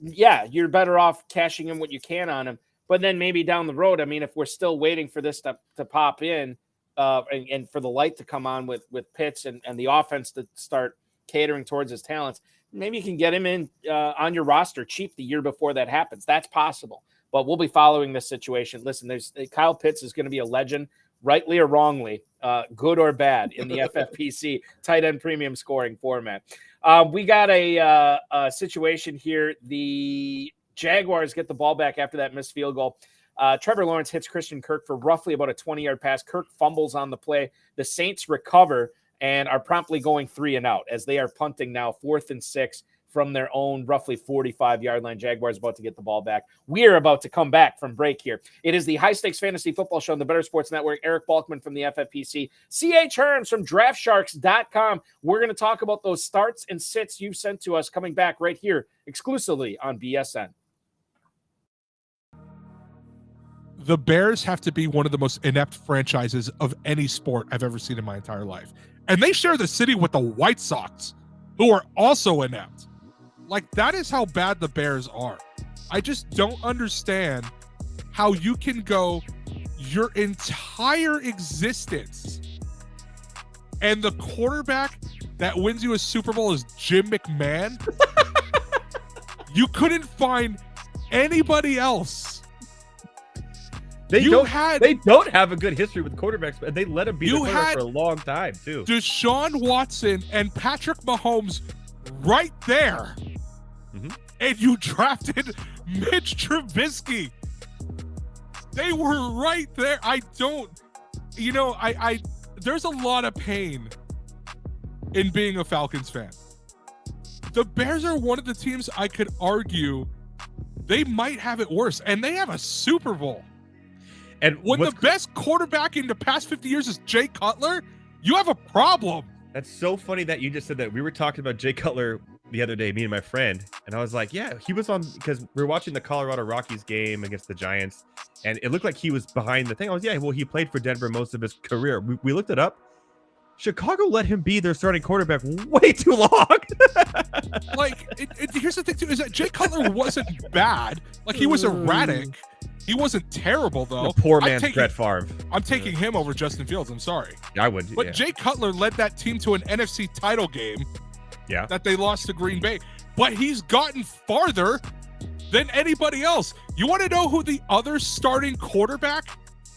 you're better off cashing in what you can on him. But then maybe down the road, if we're still waiting for this to pop in, and for the light to come on with Pitts and the offense to start catering towards his talents, maybe you can get him in on your roster cheap the year before that happens. That's possible. But we'll be following this situation. Listen, Kyle Pitts is going to be a legend, rightly or wrongly, good or bad, in the FFPC tight end premium scoring format. We got a situation here. The Jaguars get the ball back after that missed field goal. Trevor Lawrence hits Christian Kirk for roughly about a 20-yard pass. Kirk fumbles on the play. The Saints recover and are promptly going 3-and-out as they are punting now 4th and 6 from their own roughly 45-yard line. Jaguars about to get the ball back. We are about to come back from break here. It is the High Stakes Fantasy Football Show on the Better Sports Network. Eric Balkman from the FFPC. C.H. Hearns from DraftSharks.com. We're going to talk about those starts and sits you sent to us coming back right here exclusively on BSN. The Bears have to be one of the most inept franchises of any sport I've ever seen in my entire life. And they share the city with the White Sox, who are also inept. Like, that is how bad the Bears are. I just don't understand how you can go your entire existence and the quarterback that wins you a Super Bowl is Jim McMahon. You couldn't find anybody else. They don't have a good history with quarterbacks, but they let him be the quarterback for a long time, too. Deshaun Watson and Patrick Mahomes right there. Mm-hmm. And you drafted Mitch Trubisky. They were right there. I there's a lot of pain in being a Falcons fan. The Bears are one of the teams I could argue they might have it worse, and they have a Super Bowl. And when the best quarterback in the past 50 years is Jay Cutler, you have a problem. That's so funny that you just said that. We were talking about Jay Cutler the other day, me and my friend, and I was like, yeah, he was on, because we were watching the Colorado Rockies game against the Giants, and it looked like he was behind the thing. I was, yeah, well, he played for Denver most of his career. We looked it up. Chicago let him be their starting quarterback way too long. Here's the thing, too, is that Jay Cutler wasn't bad. Like, he was erratic. He wasn't terrible, though. The poor man's Brett Favre. I'm taking him over Justin Fields. I'm sorry. I would. But Jay Cutler led that team to an NFC title game. Yeah. That they lost to Green Bay. But he's gotten farther than anybody else. You want to know who the other starting quarterback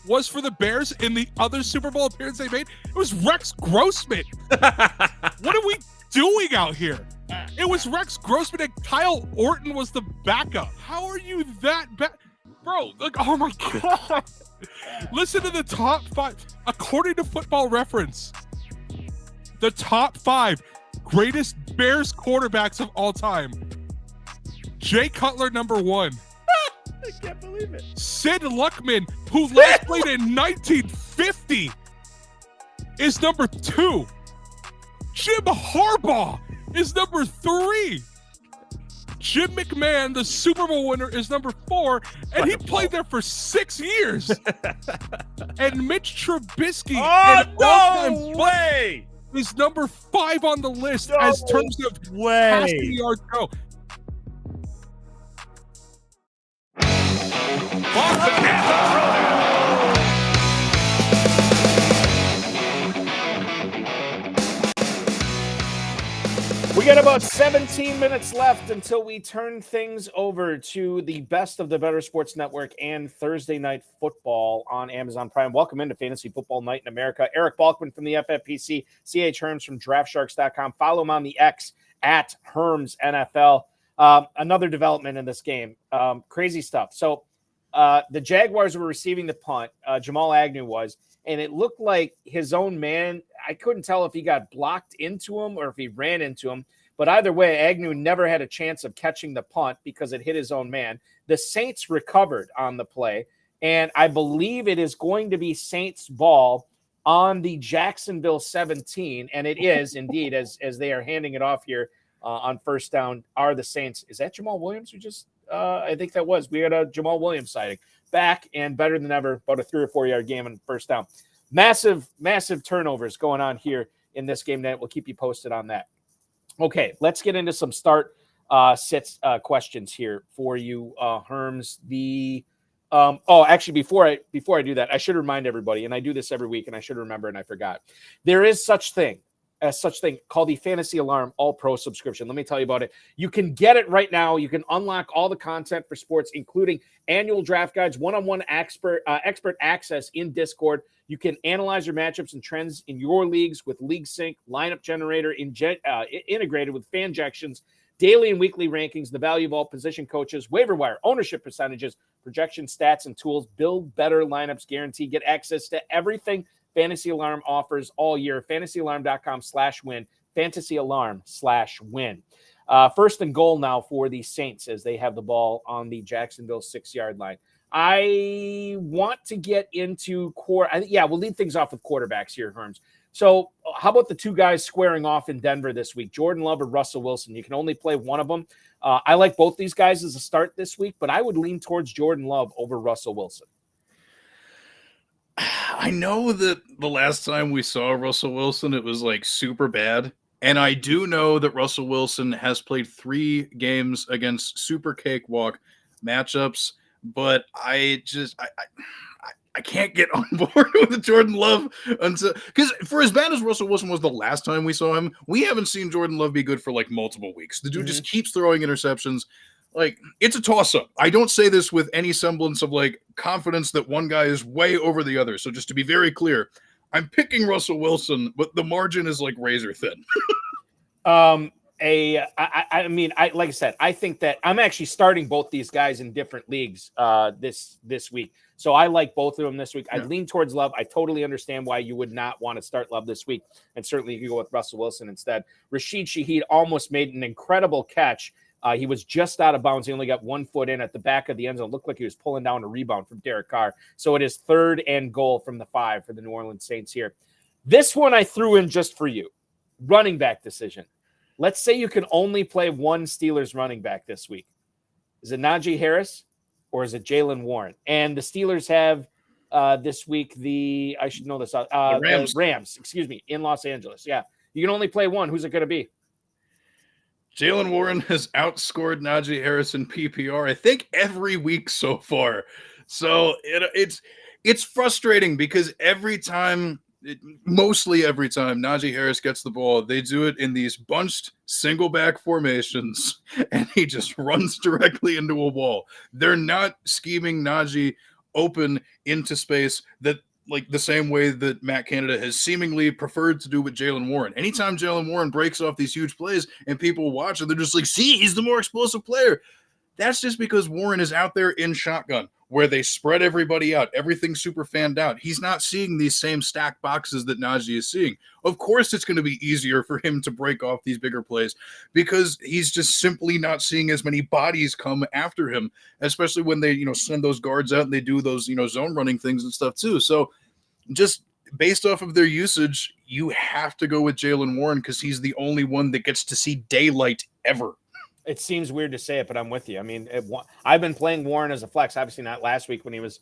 was for the Bears in the other Super Bowl appearance they made? It was Rex Grossman. What are we doing out here? It was Rex Grossman and Kyle Orton was the backup. How are you that bad? Bro, oh my God. Listen to the top 5. According to Football Reference, the top 5 greatest Bears quarterbacks of all time. Jay Cutler, number 1. I can't believe it. Sid Luckman, who last played in 1950, is number 2. Jim Harbaugh is number 3. Jim McMahon, the Super Bowl winner, is number 4, and he played there for 6 years. And Mitch Trubisky, is number 5 on the list as terms of passing yards go. We got about 17 minutes left until we turn things over to the best of the Better Sports Network and Thursday Night Football on Amazon Prime. Welcome into Fantasy Football Night in America. Eric Balkman from the FFPC, C.H. Hearns from DraftSharks.com. Follow him on the X at Herms NFL. Another development in this game. Crazy stuff. So the Jaguars were receiving the punt. Jamal Agnew was. And it looked like his own man. I couldn't tell if he got blocked into him or if he ran into him. But either way, Agnew never had a chance of catching the punt because it hit his own man. The Saints recovered on the play. And I believe it is going to be Saints ball on the Jacksonville 17. And it is indeed, as they are handing it off here on first down, are the Saints. Is that Jamal Williams who just I think that was. We had a Jamal Williams sighting. Back and better than ever, about a 3 or 4 yard game on first down. Massive turnovers going on here in this game. We'll keep you posted on that. Okay, let's get into some start sits questions here for you, Herms. The Actually, before I do that, I should remind everybody, and I do this every week, and I should remember, and I forgot. There is such thing called the Fantasy Alarm All Pro subscription. Let me tell you about it. You can get it right now. You can unlock all the content for sports, including annual draft guides, one-on-one expert access in Discord. You can analyze your matchups and trends in your leagues with League Sync, lineup generator integrated with Fanjections, daily and weekly rankings, the value of all position coaches, waiver wire, ownership percentages, projection stats and tools, build better lineups guarantee. Get access to everything Fantasy Alarm offers all year. FantasyAlarm.com/win. FantasyAlarm/win. First and goal now for the Saints as they have the ball on the Jacksonville 6-yard line. I want to get into we'll lead things off with quarterbacks here, Herms. So how about the two guys squaring off in Denver this week, Jordan Love or Russell Wilson? You can only play one of them. I like both these guys as a start this week, but I would lean towards Jordan Love over Russell Wilson. I know that the last time we saw Russell Wilson, it was like super bad. And I do know that Russell Wilson has played 3 games against super cakewalk matchups, but I can't get on board with Jordan Love because for as bad as Russell Wilson was the last time we saw him, we haven't seen Jordan Love be good for like multiple weeks. The dude just keeps throwing interceptions. Like, it's a toss-up. I don't say this with any semblance of like confidence that one guy is way over the other. So just to be very clear, I'm picking Russell Wilson, but the margin is like razor thin. Like I said, I think that I'm actually starting both these guys in different leagues this week. So I like both of them this week. I'd lean towards Love. I totally understand why you would not want to start Love this week. And certainly you could go with Russell Wilson instead. Rashid Shaheed almost made an incredible catch. He was just out of bounds. He only got 1 foot in at the back of the end zone. It looked like he was pulling down a rebound from Derek Carr. So it is 3rd and goal from the 5 for the New Orleans Saints here. This one I threw in just for you. Running back decision. Let's say you can only play one Steelers running back this week. Is it Najee Harris or is it Jaylen Warren? And the Steelers have this week I should know this. The Rams, in Los Angeles. Yeah. You can only play one. Who's it going to be? Jaylen Warren has outscored Najee Harris in PPR, I think, every week so far. So it's frustrating because mostly every time Najee Harris gets the ball, they do it in these bunched single back formations, and he just runs directly into a wall. They're not scheming Najee open into space that like the same way that Matt Canada has seemingly preferred to do with Jaylen Warren. Anytime Jaylen Warren breaks off these huge plays and people watch it, they're just like, see, he's the more explosive player. That's just because Warren is out there in shotgun where they spread everybody out. Everything's super fanned out. He's not seeing these same stacked boxes that Najee is seeing. Of course, it's going to be easier for him to break off these bigger plays because he's just simply not seeing as many bodies come after him, especially when they, send those guards out and they do those, zone running things and stuff too. So just based off of their usage, you have to go with Jaylen Warren because he's the only one that gets to see daylight ever. It seems weird to say it, but I'm with you. I mean, I've been playing Warren as a flex. Obviously, not last week when he was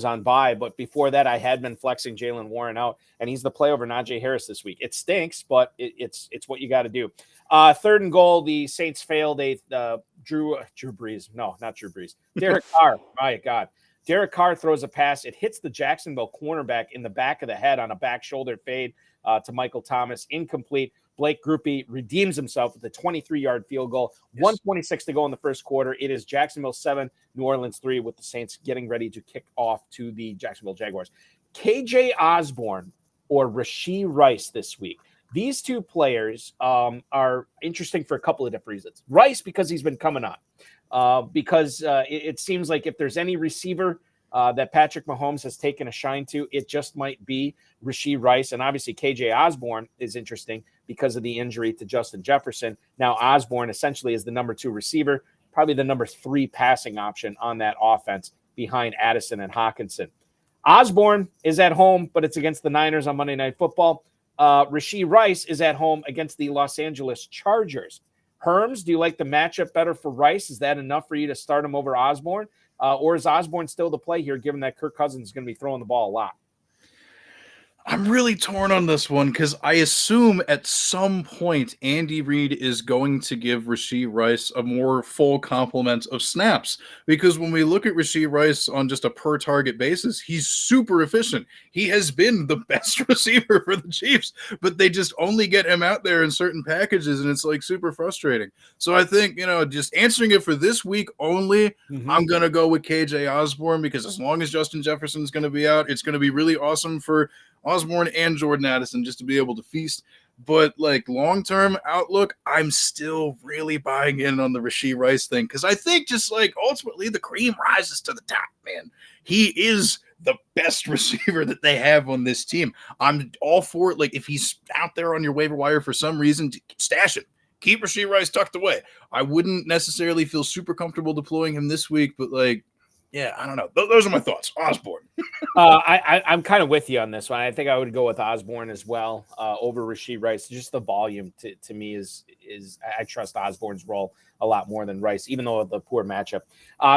on bye, but before that, I had been flexing Jaylen Warren out, and he's the play over Najee Harris this week. It stinks, but it's what you got to do. 3rd and goal, the Saints failed. Drew Brees. No, not Drew Brees. Derek Carr. My God. Derek Carr throws a pass. It hits the Jacksonville cornerback in the back of the head on a back shoulder fade to Michael Thomas. Incomplete. Blake Grupe redeems himself with a 23-yard field goal. Yes. 1:26 to go in the first quarter. It is Jacksonville 7, New Orleans 3, with the Saints getting ready to kick off to the Jacksonville Jaguars. KJ Osborne or Rashee Rice this week. These two players are interesting for a couple of different reasons. Rice, because he's been coming on. Because it seems like if there's any receiver that Patrick Mahomes has taken a shine to, it just might be Rashee Rice. And obviously KJ Osborne is interesting because of the injury to Justin Jefferson. Now Osborne essentially is the number 2 receiver, probably the number 3 passing option on that offense behind Addison and Hawkinson. Osborne is at home, but it's against the Niners on Monday Night Football. Rashee Rice is at home against the Los Angeles Chargers. Herms, do you like the matchup better for Rice? Is that enough for you to start him over Osborne? Or is Osborne still the play here, given that Kirk Cousins is going to be throwing the ball a lot? I'm really torn on this one because I assume at some point Andy Reid is going to give Rashee Rice a more full complement of snaps. Because when we look at Rashee Rice on just a per target basis, he's super efficient. He has been the best receiver for the Chiefs, but they just only get him out there in certain packages, and it's like super frustrating. So I think, just answering it for this week only, I'm going to go with KJ Osborne because as long as Justin Jefferson's going to be out, it's going to be really awesome for Osborne and Jordan Addison just to be able to feast. But like long-term outlook, I'm still really buying in on the Rashee Rice thing because I think just like ultimately the cream rises to the top, man. He is the best receiver that they have on this team. I'm all for it. Like if he's out there on your waiver wire for some reason, stash him. Keep Rashee Rice tucked away. I wouldn't necessarily feel super comfortable deploying him this week, but like, yeah, I don't know. Those are my thoughts. Osborne. I'm kind of with you on this one. I think I would go with Osborne as well over Rashee Rice. Just the volume to me is I trust Osborne's role a lot more than Rice, even though the poor matchup.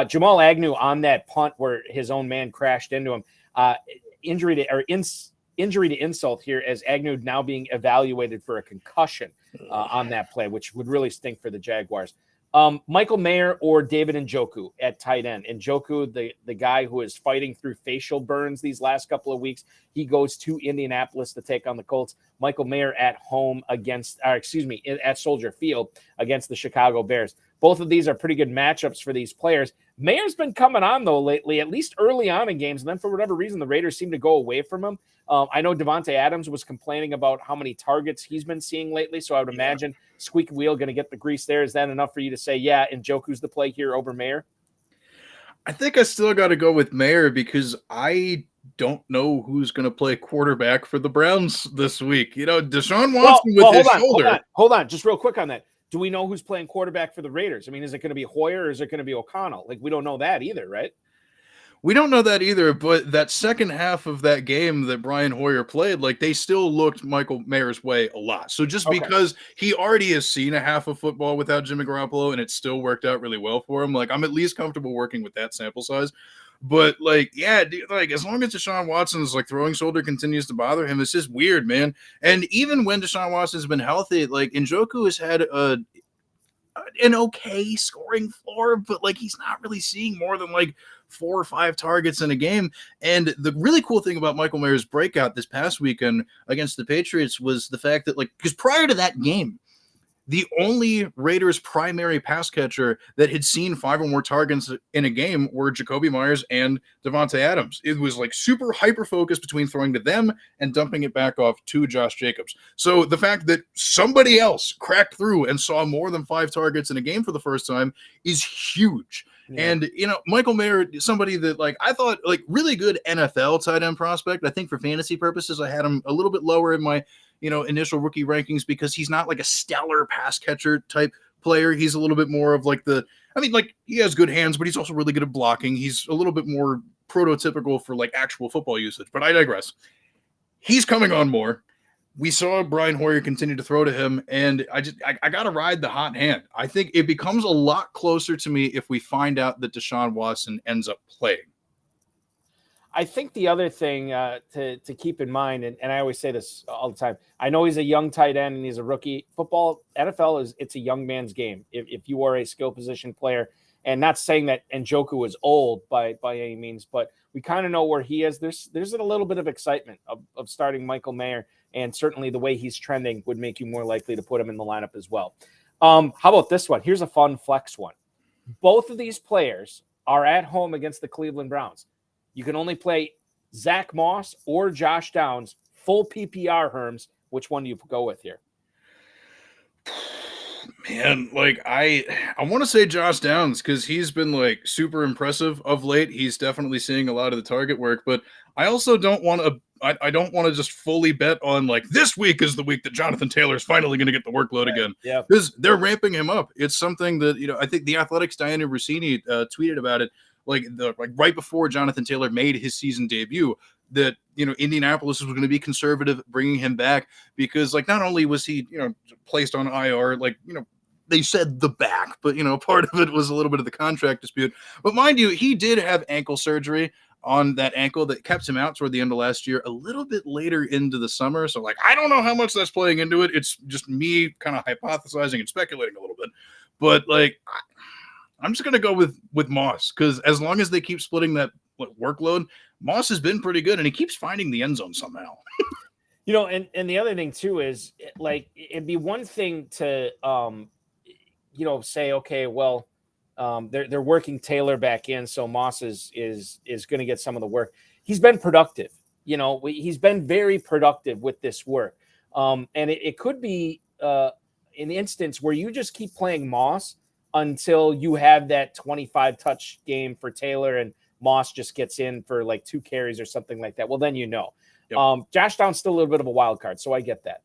Jamal Agnew on that punt where his own man crashed into him. Injury to insult here as Agnew now being evaluated for a concussion on that play, which would really stink for the Jaguars. Michael Mayer or David Njoku at tight end. Njoku, the guy who is fighting through facial burns these last couple of weeks, he goes to Indianapolis to take on the Colts. Michael Mayer at home at Soldier Field against the Chicago Bears. Both of these are pretty good matchups for these players. Mayer's been coming on, though, lately, at least early on in games. And then for whatever reason, the Raiders seem to go away from him. I know Devontae Adams was complaining about how many targets he's been seeing lately. So I would imagine squeaky wheel going to get the grease there. Is that enough for you to say, yeah, Njoku's the play here over Mayer? I think I still got to go with Mayer because I don't know who's going to play quarterback for the Browns this week. Deshaun Watson his shoulder. Hold on. Just real quick on that. Do we know who's playing quarterback for the Raiders? I mean, is it going to be Hoyer or is it going to be O'Connell? Like, we don't know that either, right? We don't know that either, but that second half of that game that Brian Hoyer played, like they still looked Michael Mayer's way a lot. So just because he already has seen a half of football without Jimmy Garoppolo and it still worked out really well for him, like I'm at least comfortable working with that sample size. But like, yeah, dude, like as long as Deshaun Watson's like throwing shoulder continues to bother him, it's just weird, man. And even when Deshaun Watson's been healthy, like Njoku has had an okay scoring floor, but like he's not really seeing more than like 4 or 5 targets in a game. And the really cool thing about Michael Mayer's breakout this past weekend against the Patriots was the fact that, like, because prior to that game, the only Raiders primary pass catcher that had seen 5 or more targets in a game were Jacoby Myers and Devontae Adams. It was like super hyper focused between throwing to them and dumping it back off to Josh Jacobs. So the fact that somebody else cracked through and saw more than 5 targets in a game for the first time is huge. Yeah. And, Michael Mayer, somebody that, like, I thought, like, really good NFL tight end prospect. I think for fantasy purposes, I had him a little bit lower in my, initial rookie rankings because he's not like a stellar pass catcher type player. He's a little bit more of like he has good hands, but he's also really good at blocking. He's a little bit more prototypical for like actual football usage, but I digress. He's coming on more. We saw Brian Hoyer continue to throw to him, and I got to ride the hot hand. I think it becomes a lot closer to me if we find out that Deshaun Watson ends up playing. I think the other thing to keep in mind, and I always say this all the time, I know he's a young tight end and he's a rookie. Football, NFL, it's a young man's game. If you are a skill position player, and not saying that Njoku is old by any means, but we kind of know where he is. There's a little bit of excitement of starting Michael Mayer, and certainly the way he's trending would make you more likely to put him in the lineup as well. How about this one? Here's a fun flex one. Both of these players are at home against the Cleveland Browns. You can only play Zach Moss or Josh Downs, full PPR, Herms. Which one do you go with here? Man, like I want to say Josh Downs because he's been like super impressive of late. He's definitely seeing a lot of the target work, but I also don't want to. I don't want to just fully bet on like this week is the week that Jonathan Taylor is finally going to get the workload again. Yeah, because they're ramping him up. It's something that I think the Athletics' Diana Rossini tweeted about it. Like right before Jonathan Taylor made his season debut, that Indianapolis was going to be conservative bringing him back because like not only was he placed on IR, like they said the back, but part of it was a little bit of the contract dispute. But mind you, he did have ankle surgery. on that ankle that kept him out toward the end of last year, a little bit later into the summer. So, like, I don't know how much that's playing into it. It's just me kind of hypothesizing and speculating a little bit. But, like, I'm just going to go with Moss, because as long as they keep splitting that workload, Moss has been pretty good, and he keeps finding the end zone somehow. You know, and the other thing, too, is, like, it'd be one thing to, you know, say, okay, well, they're working Taylor back in, so Moss is going to get some of the work. He's been productive. You know, he's been very productive with this work. And it could be an instance where you just keep playing Moss until you have that 25 touch game for Taylor and Moss just gets in for like 2 carries or something like that. Well, then you know. Yep. Josh Downs still a little bit of a wild card, so I get that.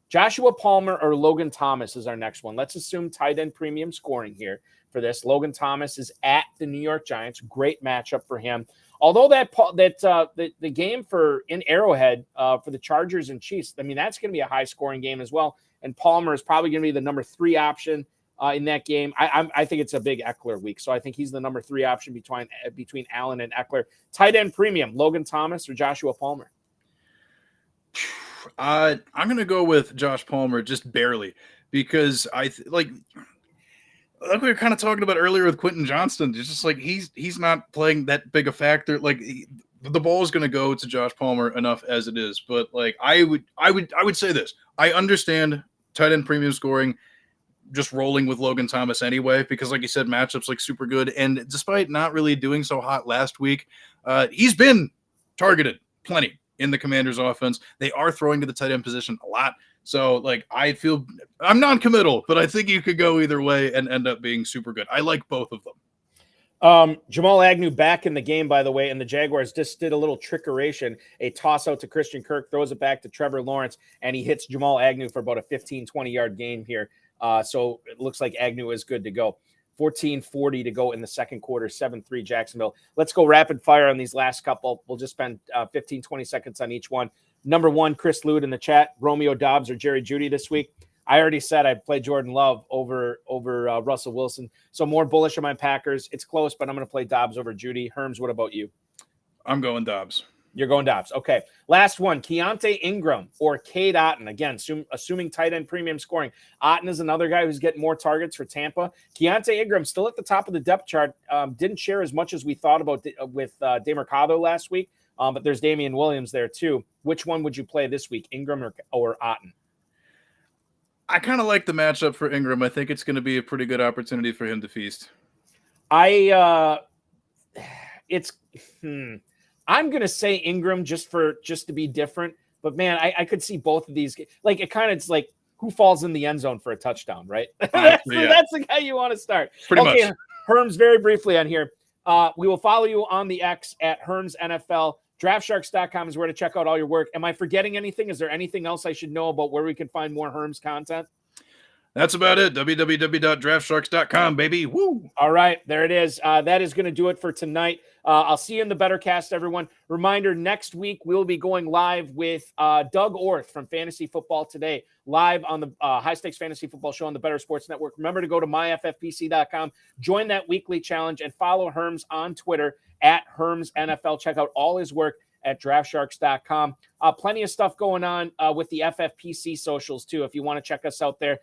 Joshua Palmer or Logan Thomas is our next one. Let's assume tight end premium scoring here for this. Logan Thomas is at the New York Giants. Great matchup for him. Although the game for in Arrowhead for the Chargers and Chiefs, I mean, that's going to be a high scoring game as well. And Palmer is probably going to be the number 3 option in that game. I think it's a big Eckler week, so I think he's the number 3 option between Allen and Eckler. Tight end premium, Logan Thomas or Joshua Palmer? I'm going to go with Josh Palmer just barely, because like we were kind of talking about earlier with Quentin Johnston. It's just like he's not playing that big a factor. Like the ball is going to go to Josh Palmer enough as it is. But like I would say this. I understand tight end premium scoring, just rolling with Logan Thomas anyway, because like you said, matchups like super good. And despite not really doing so hot last week, he's been targeted plenty in the Commanders offense. They are throwing to the tight end position a lot. So like I'm non-committal, but I think you could go either way and end up being super good. I like both of them. Jamal Agnew back in the game, by the way, and the Jaguars just did a little trickeration, a toss out to Christian Kirk, throws it back to Trevor Lawrence, and he hits Jamal Agnew for about a 15-20 yard gain here. So it looks like Agnew is good to go. 14:40 to go in the second quarter, 7-3 Jacksonville. Let's go rapid fire on these last couple. We'll just spend 15-20 seconds on each one. Number 1, Chris Lewd in the chat, Romeo Dobbs or Jerry Jeudy this week. I already said I'd play Jordan Love over Russell Wilson. So more bullish on my Packers. It's close, but I'm going to play Dobbs over Jeudy. Herms, what about you? I'm going Dobbs. You're going Dobbs. Okay. Last one, Keontae Ingram or Cade Otton. Again, assuming tight end premium scoring. Otton is another guy who's getting more targets for Tampa. Keontae Ingram still at the top of the depth chart. Didn't share as much as we thought about with DeMercado last week, but there's Damian Williams there too. Which one would you play this week, Ingram or Otton? I kind of like the matchup for Ingram. I think it's going to be a pretty good opportunity for him to feast. I'm going to say Ingram just to be different. But, man, I could see both of these. Like, it's like who falls in the end zone for a touchdown, right? That's the guy you want to start. Pretty much. Herms, very briefly on here. We will follow you on the X at Herms NFL. DraftSharks.com is where to check out all your work. Am I forgetting anything? Is there anything else I should know about where we can find more Herms content? That's about it. www.draftsharks.com, baby. Woo! All right, there it is. That is going to do it for tonight. I'll see you in the Better Cast, everyone. Reminder, next week we'll be going live with Doug Orth from Fantasy Football Today, live on the High Stakes Fantasy Football Show on the Better Sports Network. Remember to go to myffpc.com, join that weekly challenge, and follow Herms on Twitter at Herms NFL. Check out all his work at draftsharks.com. Plenty of stuff going on with the FFPC socials, too, if you want to check us out there.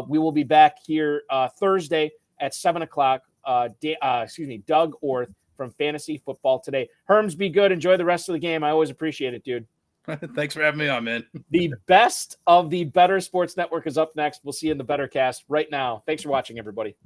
We will be back here Thursday at 7 o'clock. Doug Orth from Fantasy Football Today. Herms, be good. Enjoy the rest of the game. I always appreciate it, dude. Thanks for having me on, man. The best of the Better Sports Network is up next. We'll see you in the Better Cast right now. Thanks for watching, everybody.